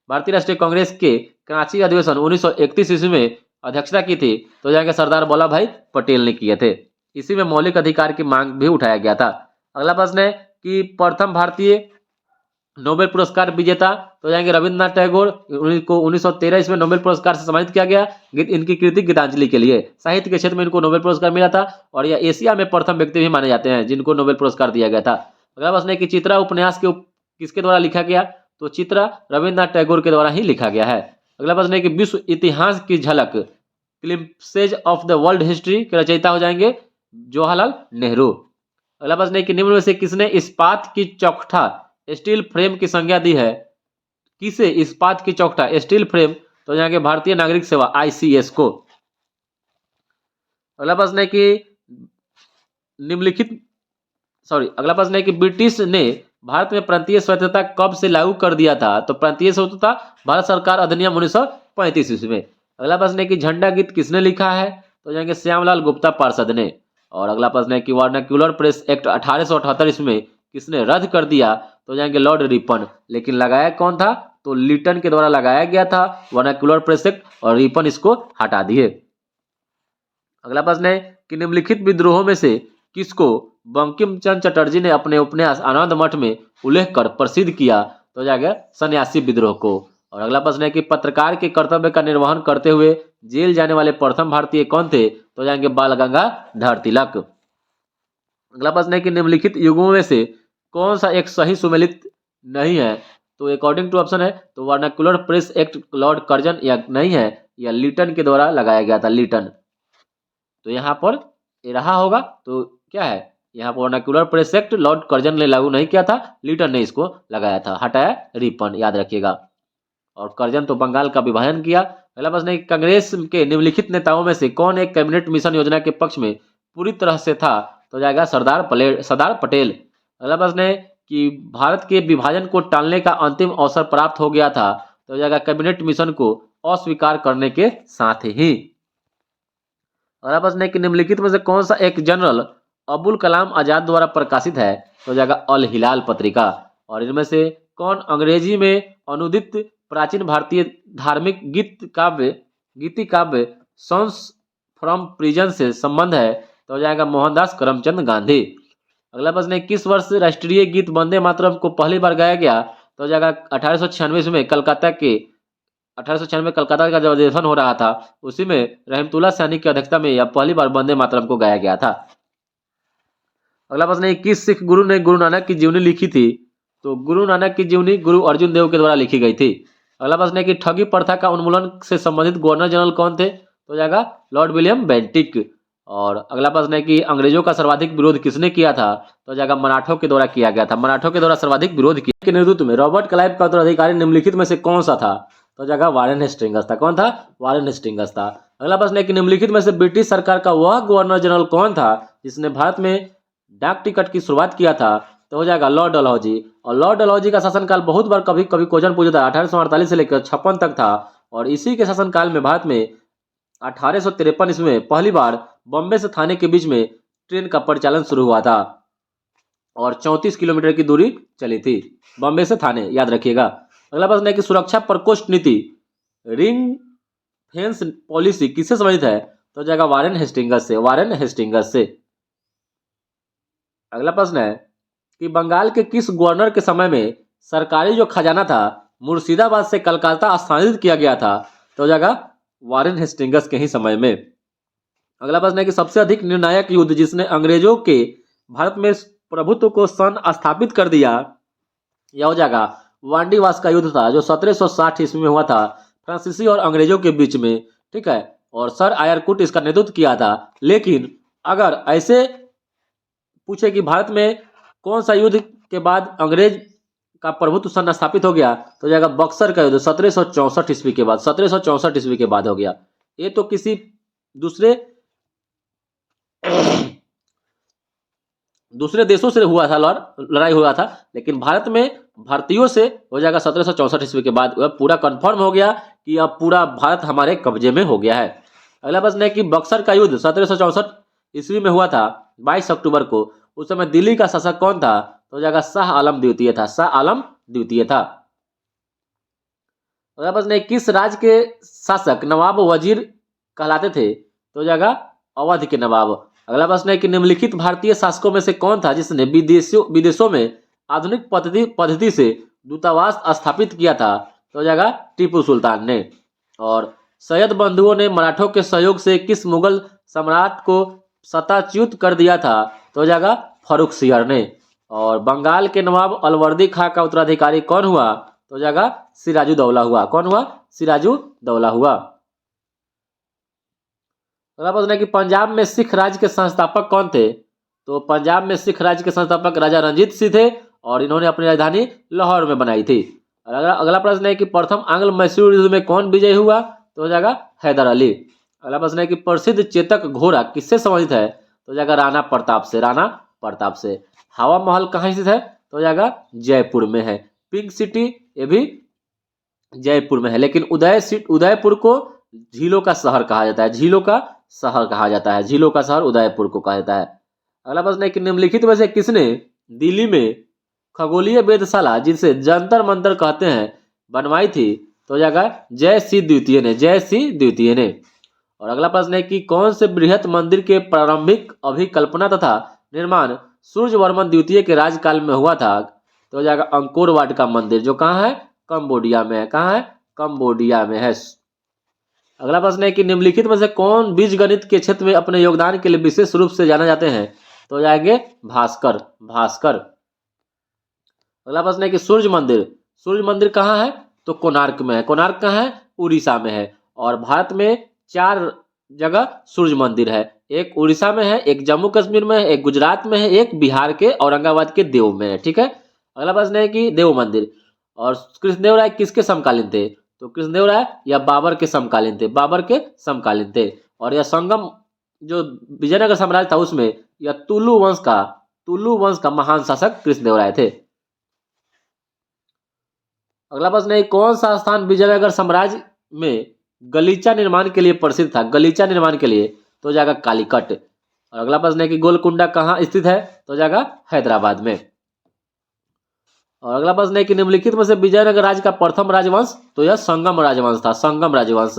भारतीय राष्ट्रीय कांग्रेस के कराची अधिवेशन 1931 ईस्वी में अध्यक्षता की थी? तो जाएंगे सरदार वल्लभ भाई पटेल ने किए थे। इसी में मौलिक अधिकार की मांग भी उठाया गया था। अगला प्रश्न है कि प्रथम भारतीय नोबेल पुरस्कार विजेता? तो जाएंगे रविंद्रनाथ टैगोर को 1913 इसमें नोबेल पुरस्कार से सम्मानित किया गया इनकी कृति गीतांजलि के लिए। साहित्य के क्षेत्र में इनको नोबेल पुरस्कार मिला था और यह एशिया में प्रथम व्यक्ति भी माने जाते हैं जिनको नोबेल पुरस्कार दिया गया था। अगला प्रश्न है कि चित्रा उपन्यास किसके द्वारा लिखा गया? तो चित्रा रविंद्रनाथ टैगोर के द्वारा ही लिखा गया है। अगला प्रश्न है कि विश्व इतिहास की झलक glimpses of the world history के रचयिता हो जाएंगे जवाहरलाल नेहरू। अगला प्रश्न है कि निम्न में से किसने इस्पात की चौखटा स्टील फ्रेम की संज्ञा दी है? किसे इस्पात की चौखटा स्टील फ्रेम? तो जाएंगे भारतीय नागरिक सेवा ICS को। अगला प्रश्न है कि अगला प्रश्न है कि ब्रिटिश ने भारत में प्रांतीय स्वतंत्रता कब से लागू कर दिया था? तो प्रांतीय स्वतंत्रता भारत सरकार अधिनियम 1935 ईस्वी में। अगला प्रश्न है कि झंडा गीत किसने लिखा है? तो जाएंगे श्यामलाल गुप्ता पार्षद ने। और अगला प्रश्न है कि वर्नाक्यूलर प्रेस एक्ट 1878 ईस्वी में किसने रद्द कर दिया? तो जाएंगे लॉर्ड रिपन। लेकिन लगाया कौन था? तो लिटन के द्वारा लगाया गया था वर्नाक्यूलर प्रेस एक्ट और रिपन इसको हटा दिए। अगला प्रश्न है कि निम्नलिखित विद्रोहों में से किसको बंकिम चंद्र चटर्जी ने अपने उपन्यास आनंद मठ में उल्लेख कर प्रसिद्ध किया? तो जाएगा सन्यासी विद्रोह को। और अगला प्रश्न है कि पत्रकार के कर्तव्य का निर्वहन करते हुए जेल जाने वाले प्रथम भारतीय कौन थे? तो जाएंगे बाल गंगाधर तिलक। अगला प्रश्न है कि निम्नलिखित युगों में से कौन सा एक सही सुमेलित नहीं है? तो अकॉर्डिंग टू ऑप्शन है तो vernacular press act Lord Curzon या नहीं है, या लिटन के द्वारा लगाया गया था, लिटन। तो यहाँ पर ये रहा होगा, तो क्या है यहाँ पर vernacular press act Lord Curzon ने लागू नहीं किया था, लिटन ने इसको लगाया था, हटाया रिपन, याद रखिएगा। और कर्जन तो बंगाल का विभाजन किया। अगला प्रश्न है कांग्रेस के निम्नलिखित नेताओं में से कौन एक कैबिनेट मिशन योजना के पक्ष में पूरी तरह से था? तो जाएगा सरदार पटेल। अगला प्रश्न है कि भारत के विभाजन को टालने का अंतिम अवसर प्राप्त हो गया था? तो जाएगा कैबिनेट मिशन को अस्वीकार करने के साथ ही। अगला प्रश्न है कि निम्नलिखित में से कौन सा एक जनरल अबुल कलाम आजाद द्वारा प्रकाशित है? तो जाएगा अल हिलाल पत्रिका। और इनमें से कौन अंग्रेजी में अनुदित प्राचीन भारतीय धार्मिक गीति काव्य सॉन्ग्स फ्रॉम प्रिजन से संबंध है? तो जाएगा मोहनदास करमचंद गांधी। अगला प्रश्न है किस वर्ष राष्ट्रीय गीत वंदे मातरम को पहली बार गाया गया? तो जाएगा 1896 में कलकत्ता का जब अधिवेशन हो रहा था उसी में रहमतुल्लाह सैनी की अध्यक्षता में यह पहली बार वंदे मातरम को गाया गया था। अगला प्रश्न है किस सिख गुरु ने गुरु नानक की जीवनी लिखी थी? तो गुरु नानक की जीवनी गुरु अर्जुन देव के द्वारा लिखी गई थी। अगला प्रश्न है कि ठगी प्रथा का उन्मूलन से संबंधित गवर्नर जनरल कौन थे? तो जाएगा लॉर्ड विलियम बेंटिक। और अगला प्रश्न है कि अंग्रेजों का सर्वाधिक विरोध किसने किया था? तो जाएगा मराठों के द्वारा किया गया था, मराठों के द्वारा सर्वाधिक विरोध किया। के नेतृत्व में रॉबर्ट क्लाइव का उत्तराधिकारी निम्नलिखित में से कौन सा था? तो जाएगा वारेन हेस्टिंग्स था। कौन था? वारेन हेस्टिंग्स था। अगला प्रश्न है कि निम्नलिखित में से ब्रिटिश सरकार का वह गवर्नर जनरल कौन था जिसने भारत में डाक टिकट की शुरुआत किया था? तो हो जाएगा लॉर्ड डलहौजी। और लॉर्ड डलहौजी का शासनकाल बहुत बार कभी कभी क्वेश्चन पूछा था, 1848 से लेकर 56 तक था। और इसी के शासनकाल में भारत में 1853 ईस्वी में पहली बार बॉम्बे से थाने के बीच में ट्रेन का परिचालन शुरू हुआ था। और 34 किलोमीटर की दूरी चली थी, बॉम्बे से थाने, याद रखिएगा। अगला प्रश्न है कि सुरक्षा प्रकोष्ठ नीति, रिंग फेंस पॉलिसी किससे संबंधित है? तो जाएगा वारेन हेस्टिंगस से, वारेन हेस्टिंगस से। अगला प्रश्न है कि बंगाल के किस गवर्नर के समय में सरकारी जो खजाना था मुर्शिदाबाद से कलकत्ता स्थानांतरित किया गया था? तो जाएगा वारेन हेस्टिंगस के ही समय में। अगला प्रश्न है कि सबसे अधिक निर्णायक युद्ध जिसने अंग्रेजों के भारत में प्रभुत्व को स्थापित कर दिया, यह हो जाएगा वांडीवास का युद्ध था, जो 1760 ईस्वी में हुआ था फ्रांसीसी और अंग्रेजों के बीच में, ठीक है। और सर आयर कुट इसका नेतृत्व किया था। लेकिन अगर ऐसे पूछे कि भारत में कौन सा युद्ध के बाद अंग्रेज का प्रभुत्व स्थापित हो गया, तो जाएगा बक्सर का युद्ध 1764 ईस्वी के बाद, 1764 ईस्वी के बाद हो गया। ये तो किसी दूसरे देशों से हुआ था, लड़ाई हुआ था, लेकिन भारत में भारतीयों से हो जाएगा 1764 ईस्वी के बाद। वह पूरा कंफर्म हो गया कि अब पूरा भारत हमारे कब्जे में हो गया है। अगला प्रश्न है कि बक्सर का युद्ध 1764 ईस्वी में हुआ था 22 अक्टूबर को, उस समय दिल्ली का शासक कौन था? तो हो जाएगा शाह आलम द्वितीय था, शाह आलम द्वितीय था। अगला प्रश्न है किस राज्य के शासक नवाब वजीर कहलाते थे? तो हो जाएगा अवध के नवाब। अगला प्रश्न है कि निम्नलिखित भारतीय शासकों में से कौन था जिसने विदेशों में आधुनिक पद्धति से दूतावास स्थापित किया था? तो हो जाएगा टीपू सुल्तान ने। और सैयद बंधुओं ने मराठों के सहयोग से किस मुगल सम्राट को सत्ताच्युत कर दिया था? तो हो जाएगा फर्रुखसियर ने। और बंगाल के नवाब अलवर्दी खां का उत्तराधिकारी कौन हुआ? तो हो जाएगा सिराजुद्दौला हुआ। कौन हुआ? सिराजुद्दौला हुआ। अगला प्रश्न है कि पंजाब में सिख राज्य के संस्थापक कौन थे? तो पंजाब में सिख राज्य के संस्थापक राजा रणजीत सिंह थे और इन्होंने अपनी राजधानी लाहौर में बनाई थी। अगला प्रश्न है कि प्रथम आंग्ल मैसूर युद्ध में कौन विजयी हुआ? तो हो जाएगा हैदर अली। अगला प्रश्न है कि प्रसिद्ध चेतक घोड़ा किससे संबंधित है? तो हो जाएगा राणा प्रताप से, राणा प्रताप से। हवा महल कहाँ स्थित है? तो हो जाएगा जयपुर में है। पिंक सिटी ये भी जयपुर में है, लेकिन उदयपुर को झीलों का शहर कहा जाता है, झीलों का शहर कहा जाता है, झीलों का शहर उदयपुर को कहा जाता है। अगला प्रश्न है कि निम्नलिखित में से किसने दिल्ली में खगोलीय वेधशाला जिसे जंतर मंतर कहते हैं बनवाई थी? तो हो जाएगा जय सिंह द्वितीय ने, जय सिंह द्वितीय ने। और अगला प्रश्न है कि कौन से बृहत मंदिर के प्रारंभिक अभिकल्पना तथा निर्माण सूर्यवर्मन द्वितीय के राजकाल में हुआ था? तो हो जाएगा अंकोर वाट का मंदिर, जो कहाँ है? कंबोडिया में है। कहाँ है? कंबोडिया में है। अगला प्रश्न है कि निम्नलिखित में से कौन बीजगणित के क्षेत्र में अपने योगदान के लिए विशेष रूप से जाने जाते हैं? तो जाएंगे भास्कर, भास्कर। अगला प्रश्न है कि सूर्य मंदिर कहाँ है? तो कोणार्क में है। कोणार्क कहाँ है? उड़ीसा में है। और भारत में 4 जगह सूर्य मंदिर है, एक उड़ीसा में है, एक जम्मू कश्मीर में है, एक गुजरात में है, एक बिहार के औरंगाबाद के देव में है, ठीक है। अगला प्रश्न है कि देव मंदिर और कृष्णदेव राय किसके समकालीन थे? तो कृष्णदेव राय या बाबर के समकालीन थे, बाबर के समकालीन थे। और यह संगम जो विजयनगर साम्राज्य था उसमें यह तुलु वंश का महान शासक कृष्णदेव राय थे। अगला प्रश्न है कौन सा स्थान विजयनगर साम्राज्य में गलीचा निर्माण के लिए प्रसिद्ध था? गलीचा निर्माण के लिए तो जाएगा कालीकट। और अगला प्रश्न है कि गोलकुंडा कहाँ स्थित है? तो जाएगा हैदराबाद में। और अगला प्रश्न है कि निम्नलिखित में से विजयनगर राज्य का प्रथम राजवंश? तो यह संगम राजवंश था, संगम राजवंश।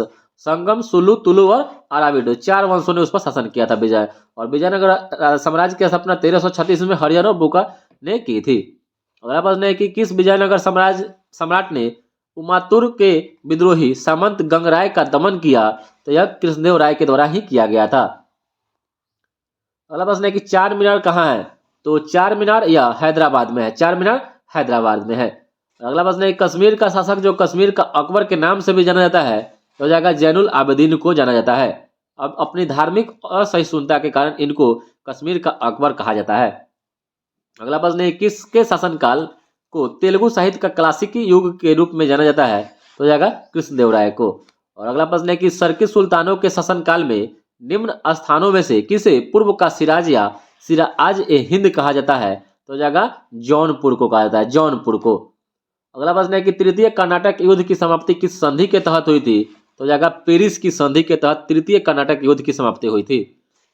संगम, सुलु, तुलु और अराविड 4 वंशों ने उस पर शासन किया था विजय। और विजयनगर साम्राज्य की स्थापना 1336 में हरिहर बुका ने की थी। अगला प्रश्न है कि किस विजयनगर सम्राट ने उमातुर के विद्रोही सामंत गंगराय का दमन किया? तो यह कृष्णदेव राय के द्वारा ही किया गया था। अगला प्रश्न है कि 4 मीनार कहाँ है? तो 4 मीनार यह हैदराबाद में है, 4 मीनार हैदराबाद में है। अगला प्रश्न है कश्मीर का शासक जो कश्मीर का अकबर के नाम से भी जाना जाता है, तो हो जाएगा जैनुल आबदीन को जाना जाता है। अब अपनी धार्मिक असहिष्णुता के कारण इनको कश्मीर का अकबर कहा जाता है। अगला प्रश्न है किसके शासनकाल को तेलुगु साहित्य का क्लासिकी युग के रूप में जाना जाता है? तो हो जाएगा कृष्णदेव राय को। और अगला प्रश्न है कि सर्किस सुल्तानों के शासनकाल में निम्न स्थानों में से किसे पूर्व का सिराज या सिराज ए हिंद कहा जाता है? तो हो जाएगा जौनपुर को कहा जाता है, जौनपुर को। अगला प्रश्न है कि तृतीय कर्नाटक युद्ध की समाप्ति किस संधि के तहत हुई थी? तो हो जाएगा पेरिस की संधि के तहत तृतीय कर्नाटक युद्ध की समाप्ति हुई थी।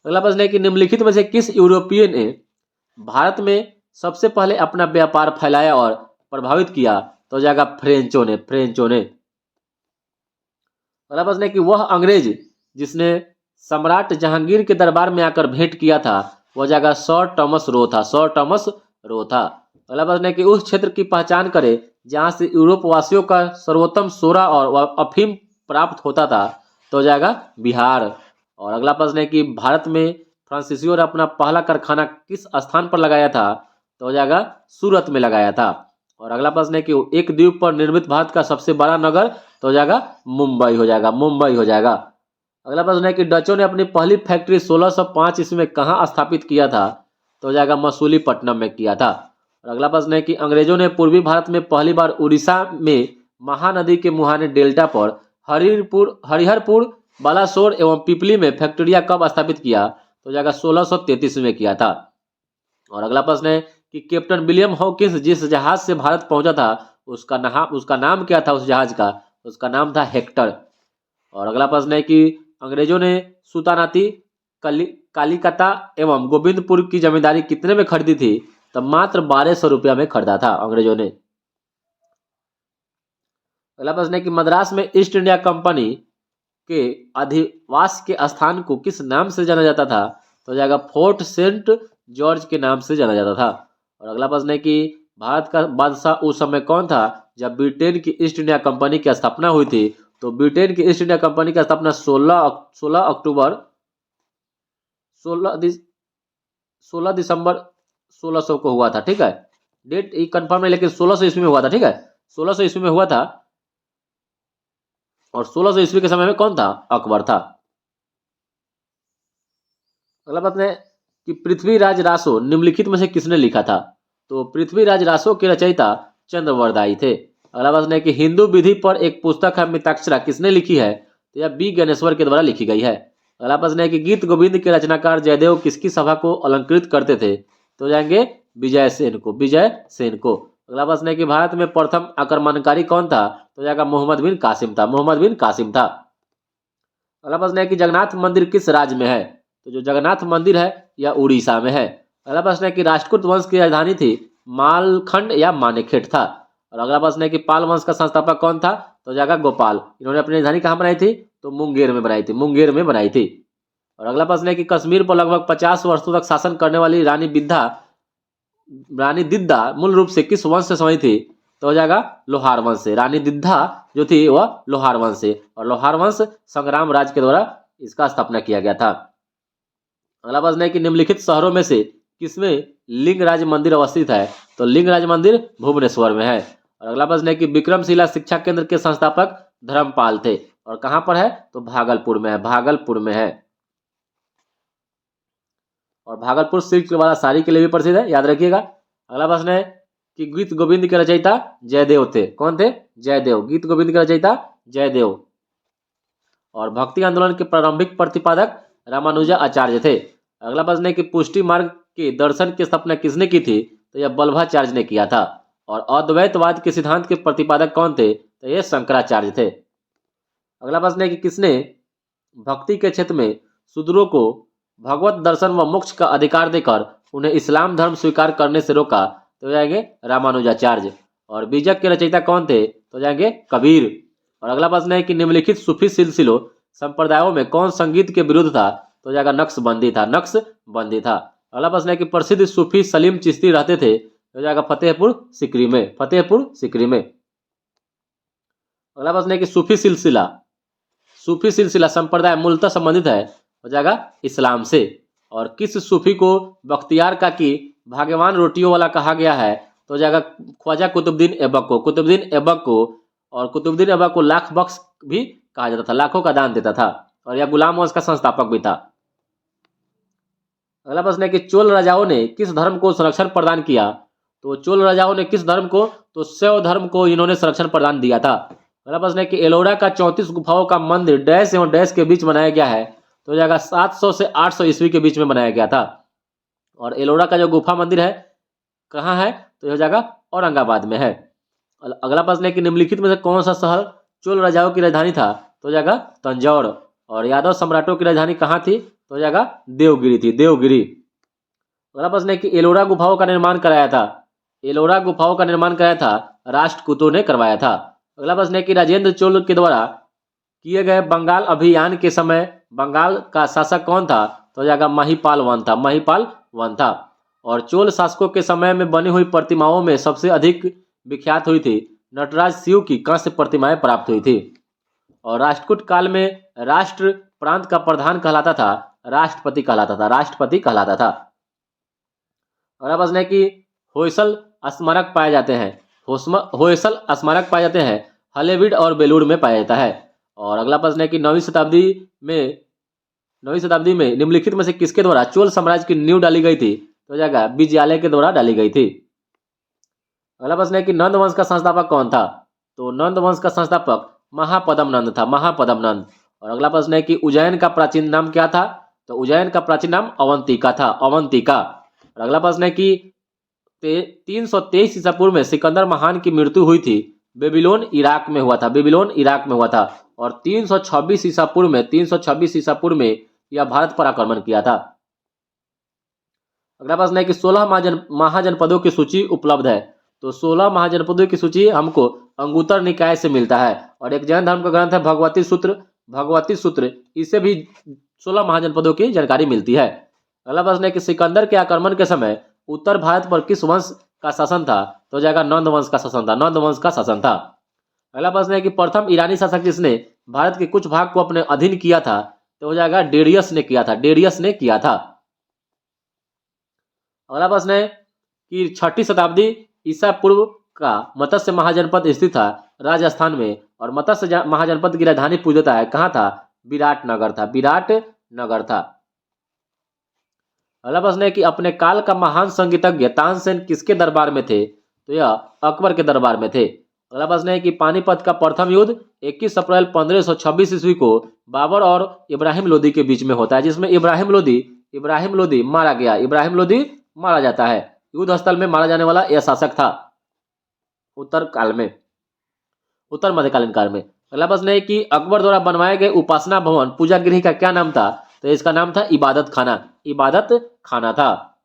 अगला प्रश्न है कि निम्नलिखित में से किस यूरोपीय ने भारत में सबसे पहले अपना व्यापार फैलाया और प्रभावित किया? तो हो जाएगा फ्रेंचों ने। अगला प्रश्न है कि वह अंग्रेज जिसने सम्राट जहांगीर के दरबार में आकर भेंट किया था, वह जगह सर टॉमस रो था। अगला प्रश्न है कि उस क्षेत्र की पहचान करें जहां से यूरोप वासियों का सर्वोत्तम सोरा और अफीम प्राप्त होता था। तो हो जाएगा बिहार। और अगला प्रश्न है कि भारत में फ्रांसीसियों ने अपना पहला कारखाना किस स्थान पर लगाया था? तो हो जाएगा सूरत में लगाया था। और अगला प्रश्न है कि एक द्वीप पर निर्मित भारत का सबसे बड़ा नगर? तो हो जाएगा मुंबई हो जाएगा। अगला प्रश्न है कि डचों ने अपनी पहली फैक्ट्री 1605 ईस्वी में कहाँ स्थापित किया था? तो हो जाएगा मसूलीपट्टनम में किया था। और अगला प्रश्न है कि अंग्रेजों ने पूर्वी भारत में पहली बार उड़ीसा में महानदी के मुहाने डेल्टा पर हरिहरपुर, बालासोर एवं पिपली में फैक्ट्रियां कब स्थापित किया? तो हो जाएगा 1633 में किया था। और अगला प्रश्न है कि कैप्टन विलियम हॉकिंस जिस जहाज से भारत पहुंचा था, उसका नाम क्या था? उस जहाज का उसका नाम था हेक्टर। और अगला प्रश्न है कि अंग्रेजों ने सुल्तानाती कालिकता एवं गोविंदपुर की जमींदारी कितने में खरीदी थी? तो मात्र 1200 रुपया में खरीदा था अंग्रेजों ने। अगला प्रश्न है कि मद्रास में ईस्ट इंडिया कंपनी के अधिवास के स्थान को किस नाम से जाना जाता था? तो हो जाएगा फोर्ट सेंट जॉर्ज के नाम से जाना जाता था। और अगला प्रश्न है कि भारत का बादशाह उस समय कौन था जब ब्रिटेन की ईस्ट इंडिया कंपनी की स्थापना हुई थी? तो ब्रिटेन की ईस्ट इंडिया कंपनी की स्थापना 16 अक्टूबर 16 दिसंबर 1600 को हुआ था। ठीक है, डेट कंफर्म नहीं, लेकिन 1600 ईस्वी में हुआ था। ठीक है, 1600 ईस्वी में हुआ था। और 1600 ईस्वी के समय में कौन था? अकबर था। अगला प्रश्न है कि पृथ्वीराज रासो निम्नलिखित में से किसने लिखा था? तो पृथ्वीराज रासो के रचयिता चंद्रवरदाई थे। अगला प्रश्न है कि हिंदू विधि पर एक पुस्तक है मिताक्षरा किसने लिखी है? तो यह बी गणेश्वर के द्वारा लिखी गई है। अगला प्रश्न है कि गीत गोविंद के रचनाकार जयदेव किसकी सभा को अलंकृत करते थे? तो जाएंगे विजय सेन को। अगला प्रश्न है कि भारत में प्रथम आक्रमणकारी कौन था? तो जाएगा मोहम्मद बिन कासिम था। अगला प्रश्न है कि जगन्नाथ मंदिर किस राज्य में है? तो जो जगन्नाथ मंदिर है यह उड़ीसा में है। अगला प्रश्न है कि राष्ट्रकूट वंश की राजधानी थी मालखंड या मानेखेट था। और अगला प्रश्न है कि पाल वंश का संस्थापक कौन था? तो जाएगा गोपाल। इन्होंने अपनी राजधानी कहाँ बनाई थी? तो मुंगेर में बनाई थी। और अगला प्रश्न है कि कश्मीर पर लगभग 50 वर्षों तक शासन करने वाली रानी दिद्दा मूल रूप से किस वंश से संबंधित थी? तो हो जाएगा लोहार वंश से। रानी दिद्दा जो थी वह लोहार वंश से, और लोहार वंश संग्राम राज के द्वारा इसका स्थापना किया गया था। अगला प्रश्न है कि निम्नलिखित शहरों में से किसमें लिंगराज मंदिर अवस्थित है? तो लिंगराज मंदिर भुवनेश्वर में है। और अगला प्रश्न है कि विक्रमशिला शिक्षा केंद्र के संस्थापक धर्मपाल थे, और कहां पर है? तो भागलपुर में है। और भागलपुर सिल्क वाला साड़ी के लिए भी प्रसिद्ध है, याद रखिएगा। अगला प्रश्न है कि गीत गोविंद के रचयिता जयदेव थे। कौन थे? जयदेव। गीत गोविंद के रचयिता जयदेव। और भक्ति आंदोलन के प्रारंभिक प्रतिपादक रामानुजा आचार्य थे। अगला प्रश्न है कि पुष्टि मार्ग के दर्शन की स्थापना किसने की थी? तो यह वल्लभाचार्य ने किया था। और अद्वैतवाद के सिद्धांत के प्रतिपादक कौन थे? तो यह शंकराचार्य थे। अगला प्रश्न है कि किसने भक्ति के क्षेत्र में शूद्रों को भगवत दर्शन व मोक्ष का अधिकार देकर उन्हें इस्लाम धर्म स्वीकार करने से रोका? तो जाएंगे रामानुजाचार्य। और बीजक के रचयिता कौन थे? तो जाएंगे कबीर। और अगला प्रश्न है कि निम्नलिखित सूफी सिलसिलों संप्रदायों में कौन संगीत के विरुद्ध था? तो जाएगा नक्शबंदी था। अगला प्रश्न है कि प्रसिद्ध सूफी सलीम चिश्ती रहते थे? तो जाएगा फतेहपुर सिकरी में। अगला प्रश्न है कि सूफी सिलसिला संप्रदाय मूलतः संबंधित है? हो जाएगा इस्लाम से। और किस सूफी को बख्तियार का की भाग्यवान रोटियों वाला कहा गया है? तो जाएगा ख्वाजा कुतुबुद्दीन ऐबक को। और कुतुबुद्दीन ऐबक को लाख बख्श भी कहा जाता था, लाखों का दान देता था। और यह गुलाम वंश का संस्थापक भी था। अगला प्रश्न है कि चोल राजाओं ने किस धर्म को संरक्षण प्रदान किया? तो चोल राजाओं ने किस धर्म को? तो शैव धर्म को इन्होंने संरक्षण प्रदान दिया था। अगला प्रश्न है कि एलोरा का 34 गुफाओं का मंदिर डैश एवं डैश के बीच बनाया गया है? तो जाएगा 700 से 800 ईस्वी के बीच में बनाया गया था। और एलोरा का जो गुफा मंदिर है कहाँ है? तो हो जाएगा औरंगाबाद में है। अगला प्रश्न है कि निम्नलिखित में से कौन सा शहर चोल राजाओं की राजधानी था? तो जाएगा तंजौर। और यादव सम्राटों की राजधानी कहाँ थी? तो जाएगा देवगिरी थी। अगला प्रश्न है कि एलोरा गुफाओं का निर्माण कराया था। एलोरा गुफाओं का निर्माण कराया था राष्ट्रकूटों ने करवाया था। अगला प्रश्न है कि राजेंद्र चोल के द्वारा किए गए बंगाल अभियान के समय बंगाल का शासक कौन था? तो हो जाएगा महिपाल वन था, महिपाल वन था। और चोल शासकों के समय में बनी हुई प्रतिमाओं में सबसे अधिक विख्यात हुई थी नटराज शिव की कांस्य प्रतिमाएं प्राप्त हुई थी। और राष्ट्रकूट काल में राष्ट्र प्रांत का प्रधान कहलाता था राष्ट्रपति कहलाता था, राष्ट्रपति कहलाता था। अगला प्रश्न है कि होयसल स्मारक पाए जाते हैं, होयसल स्मारक पाए जाते हैं हलेबीड और बेलूर में पाया जाता है। और अगला प्रश्न है कि 9वीं शताब्दी में निम्नलिखित में से किसके द्वारा चोल साम्राज्य की नींव डाली गई थी? तो जाएगा विजयालय के द्वारा डाली गई थी। अगला प्रश्न है कि नंद वंश का संस्थापक कौन था? तो नंद वंश का संस्थापक महापद्म नंद था, महापद्म नंद। और अगला प्रश्न है कि उज्जैन का प्राचीन नाम क्या था? तो उज्जैन का प्राचीन नाम अवंतिका था, अवंतिका। और अगला प्रश्न है कि 323 ईसा पूर्व में सिकंदर महान की मृत्यु हुई थी बेबीलोन इराक में हुआ था, बेबीलोन इराक में हुआ था। और 326 ईसा पूर्व में, 326 ईसा पूर्व में यह भारत पर आक्रमण किया था। अगला प्रश्न है कि 16 महाजनपदों की सूची उपलब्ध है। तो 16 महाजनपदों की सूची हमको अंगुत्तर निकाय से मिलता है। और एक जैन धर्म का ग्रंथ है भगवती सूत्र, भगवती सूत्र, इससे भी 16 महाजनपदों की जानकारी मिलती है। अगला प्रश्न है कि सिकंदर के आक्रमण के समय उत्तर भारत पर किस वंश का शासन था? तो हो जाएगा नंद वंश का शासन था, नंद वंश का शासन था। अगला प्रश्न है कि प्रथम ईरानी शासक जिसने भारत के कुछ भाग को अपने अधीन किया था? तो हो जाएगा डेरियस ने किया था, डेरियस ने किया था। अगला प्रश्न है कि 6ठी शताब्दी ईसा पूर्व का मत्स्य महाजनपद स्थित था राजस्थान में। और मत्स्य महाजनपद की राजधानी पूजता है कहाँ था? विराटनगर था, विराटनगर था। अगला प्रश्न है कि अपने काल का महान संगीतज्ञ तानसेन किसके दरबार में थे? तो यह अकबर के दरबार में थे। अगला प्रश्न है कि पानीपत का प्रथम युद्ध 21 अप्रैल 1526 ईस्वी को बाबर और इब्राहिम लोदी के बीच में होता है, जिसमें इब्राहिम लोदी मारा गया, इब्राहिम लोदी मारा जाता है। युद्ध स्थल में मारा जाने वाला यह शासक था उत्तर मध्यकालीन काल में। अगला प्रश्न है कि अकबर द्वारा बनवाए गए उपासना भवन पूजा गृह का क्या नाम था? तो इसका नाम था इबादत खाना, इबादत खाना था।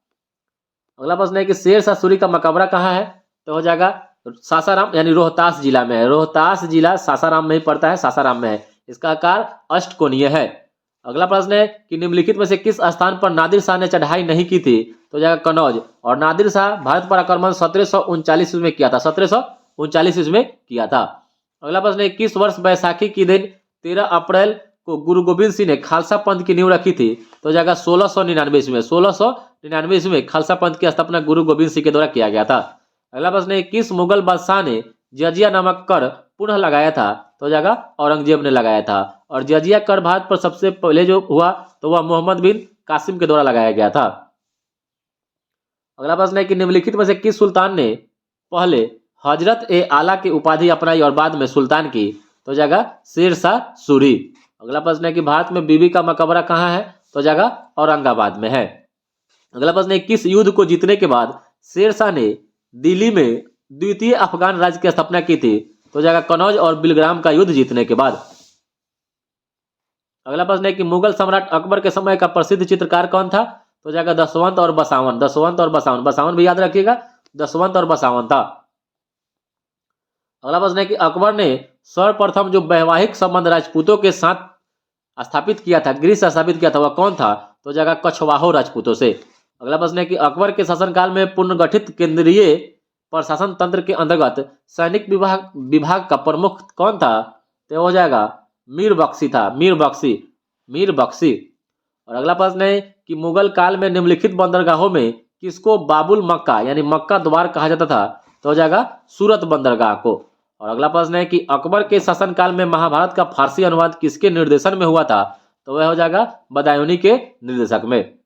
अगला प्रश्न है कि शेर शाह सूरी का मकबरा कहाँ है? तो हो जाएगा सासाराम, यानी रोहतास जिला में है, रोहतास जिला सासाराम में ही पड़ता है, सासाराम में है। इसका आकार अष्टकोणीय है। अगला प्रश्न है कि निम्नलिखित में से किस स्थान पर नादिर शाह ने चढ़ाई नहीं की थी? तो हो जाएगा कनौज। और नादिर शाह भारत पर आक्रमण 1739 में किया था, 1739 में किया था। अगला प्रश्न है किस वर्ष बैसाखी के दिन 13 अप्रैल को गुरु गोविंद सिंह ने खालसा पंथ की नींव रखी थी? तो हो जाएगा 1699 में, 1699 में खालसा पंथ की स्थापना गुरु गोविंद सिंह के द्वारा किया गया था। अगला प्रश्न है किस मुगल बादशाह ने जजिया नामक कर पुनः लगाया था? तो हो जाएगा औरंगजेब ने लगाया था। और जजिया कर भारत पर सबसे पहले जो हुआ तो वह मोहम्मद बिन कासिम के द्वारा लगाया गया था। अगला प्रश्न है कि निम्नलिखित में से किस सुल्तान ने पहले हजरत ए आला की उपाधि अपनाई और बाद में सुल्तान की? तो जाएगा शेर शाह सूरी। अगला प्रश्न है कि भारत में बीबी का मकबरा कहाँ है? तो जाएगा औरंगाबाद में है। अगला प्रश्न है किस युद्ध को जीतने के बाद शेर शाह ने दिल्ली में द्वितीय अफगान राज्य की स्थापना की थी? तो जाएगा कनौज और बिलग्राम का युद्ध जीतने के बाद। अगला प्रश्न है कि मुगल सम्राट अकबर के समय का प्रसिद्ध चित्रकार कौन था? तो जाएगा दसवंत और बसावन, दसवंत और बसावन, बसावन भी याद रखिएगा, दसवंत और बसावन था। अगला प्रश्न है कि अकबर ने सर्वप्रथम जो वैवाहिक संबंध राजपूतों के साथ स्थापित किया था, गृह से स्थापित किया था, वह कौन था? तो जाएगा कछवाहो राजपूतों से। अगला प्रश्न है कि अकबर के शासनकाल में पुनर्गठित केंद्रीय प्रशासन तंत्र के अंतर्गत सैनिक विभाग का प्रमुख कौन था? तो हो जाएगा मीर बख्शी था, मीर बख्शी। और अगला प्रश्न है कि मुगल काल में निम्नलिखित बंदरगाहों में किसको बाबुल मक्का यानी मक्का द्वार कहा जाता था? तो हो जाएगा सूरत बंदरगाह को। और अगला प्रश्न है कि अकबर के शासनकाल में महाभारत का फारसी अनुवाद किसके निर्देशन में हुआ था? तो वह हो जाएगा बदायूनी के निर्देशक में।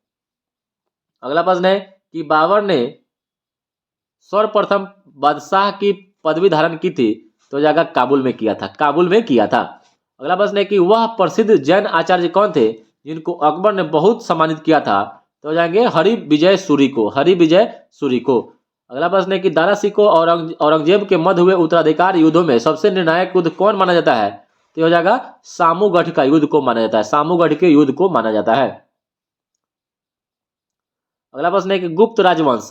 अगला प्रश्न है कि बाबर ने सर्वप्रथम बादशाह की पदवी धारण की थी? तो जाएगा काबुल में किया था, काबुल में किया था। अगला प्रश्न है कि वह प्रसिद्ध जैन आचार्य कौन थे जिनको अकबर ने बहुत सम्मानित किया था? तो हो जाएंगे हरिविजय सूरी को, हरिविजय सूरी को। अगला प्रश्न है कि दारा सिकोह और औरंगजेब के मध्य हुए उत्तराधिकार युद्धों में सबसे निर्णायक युद्ध कौन माना जाता है? तो हो जाएगा सामूगढ़ का युद्ध को माना जाता है, सामूगढ़ के युद्ध को माना जाता है। अगला प्रश्न है कि गुप्त राजवंश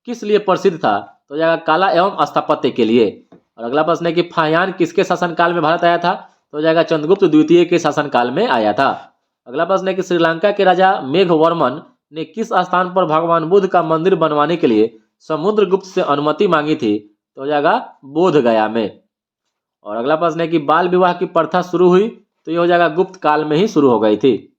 किस लिए प्रसिद्ध था? तो हो जाएगा कला एवं स्थापत्य के लिए। और अगला प्रश्न है कि फाहियान किसके शासनकाल में भारत आया था? तो हो जाएगा चंद्रगुप्त द्वितीय के शासनकाल में आया था। अगला प्रश्न है कि श्रीलंका के राजा मेघवर्मन ने किस स्थान पर भगवान बुद्ध का मंदिर बनवाने के लिए समुद्रगुप्त से अनुमति मांगी थी? तो हो जाएगा बोध गया में। और अगला प्रश्न है कि बाल विवाह की प्रथा शुरू हुई? तो ये हो जाएगा गुप्त काल में ही शुरू हो गई थी।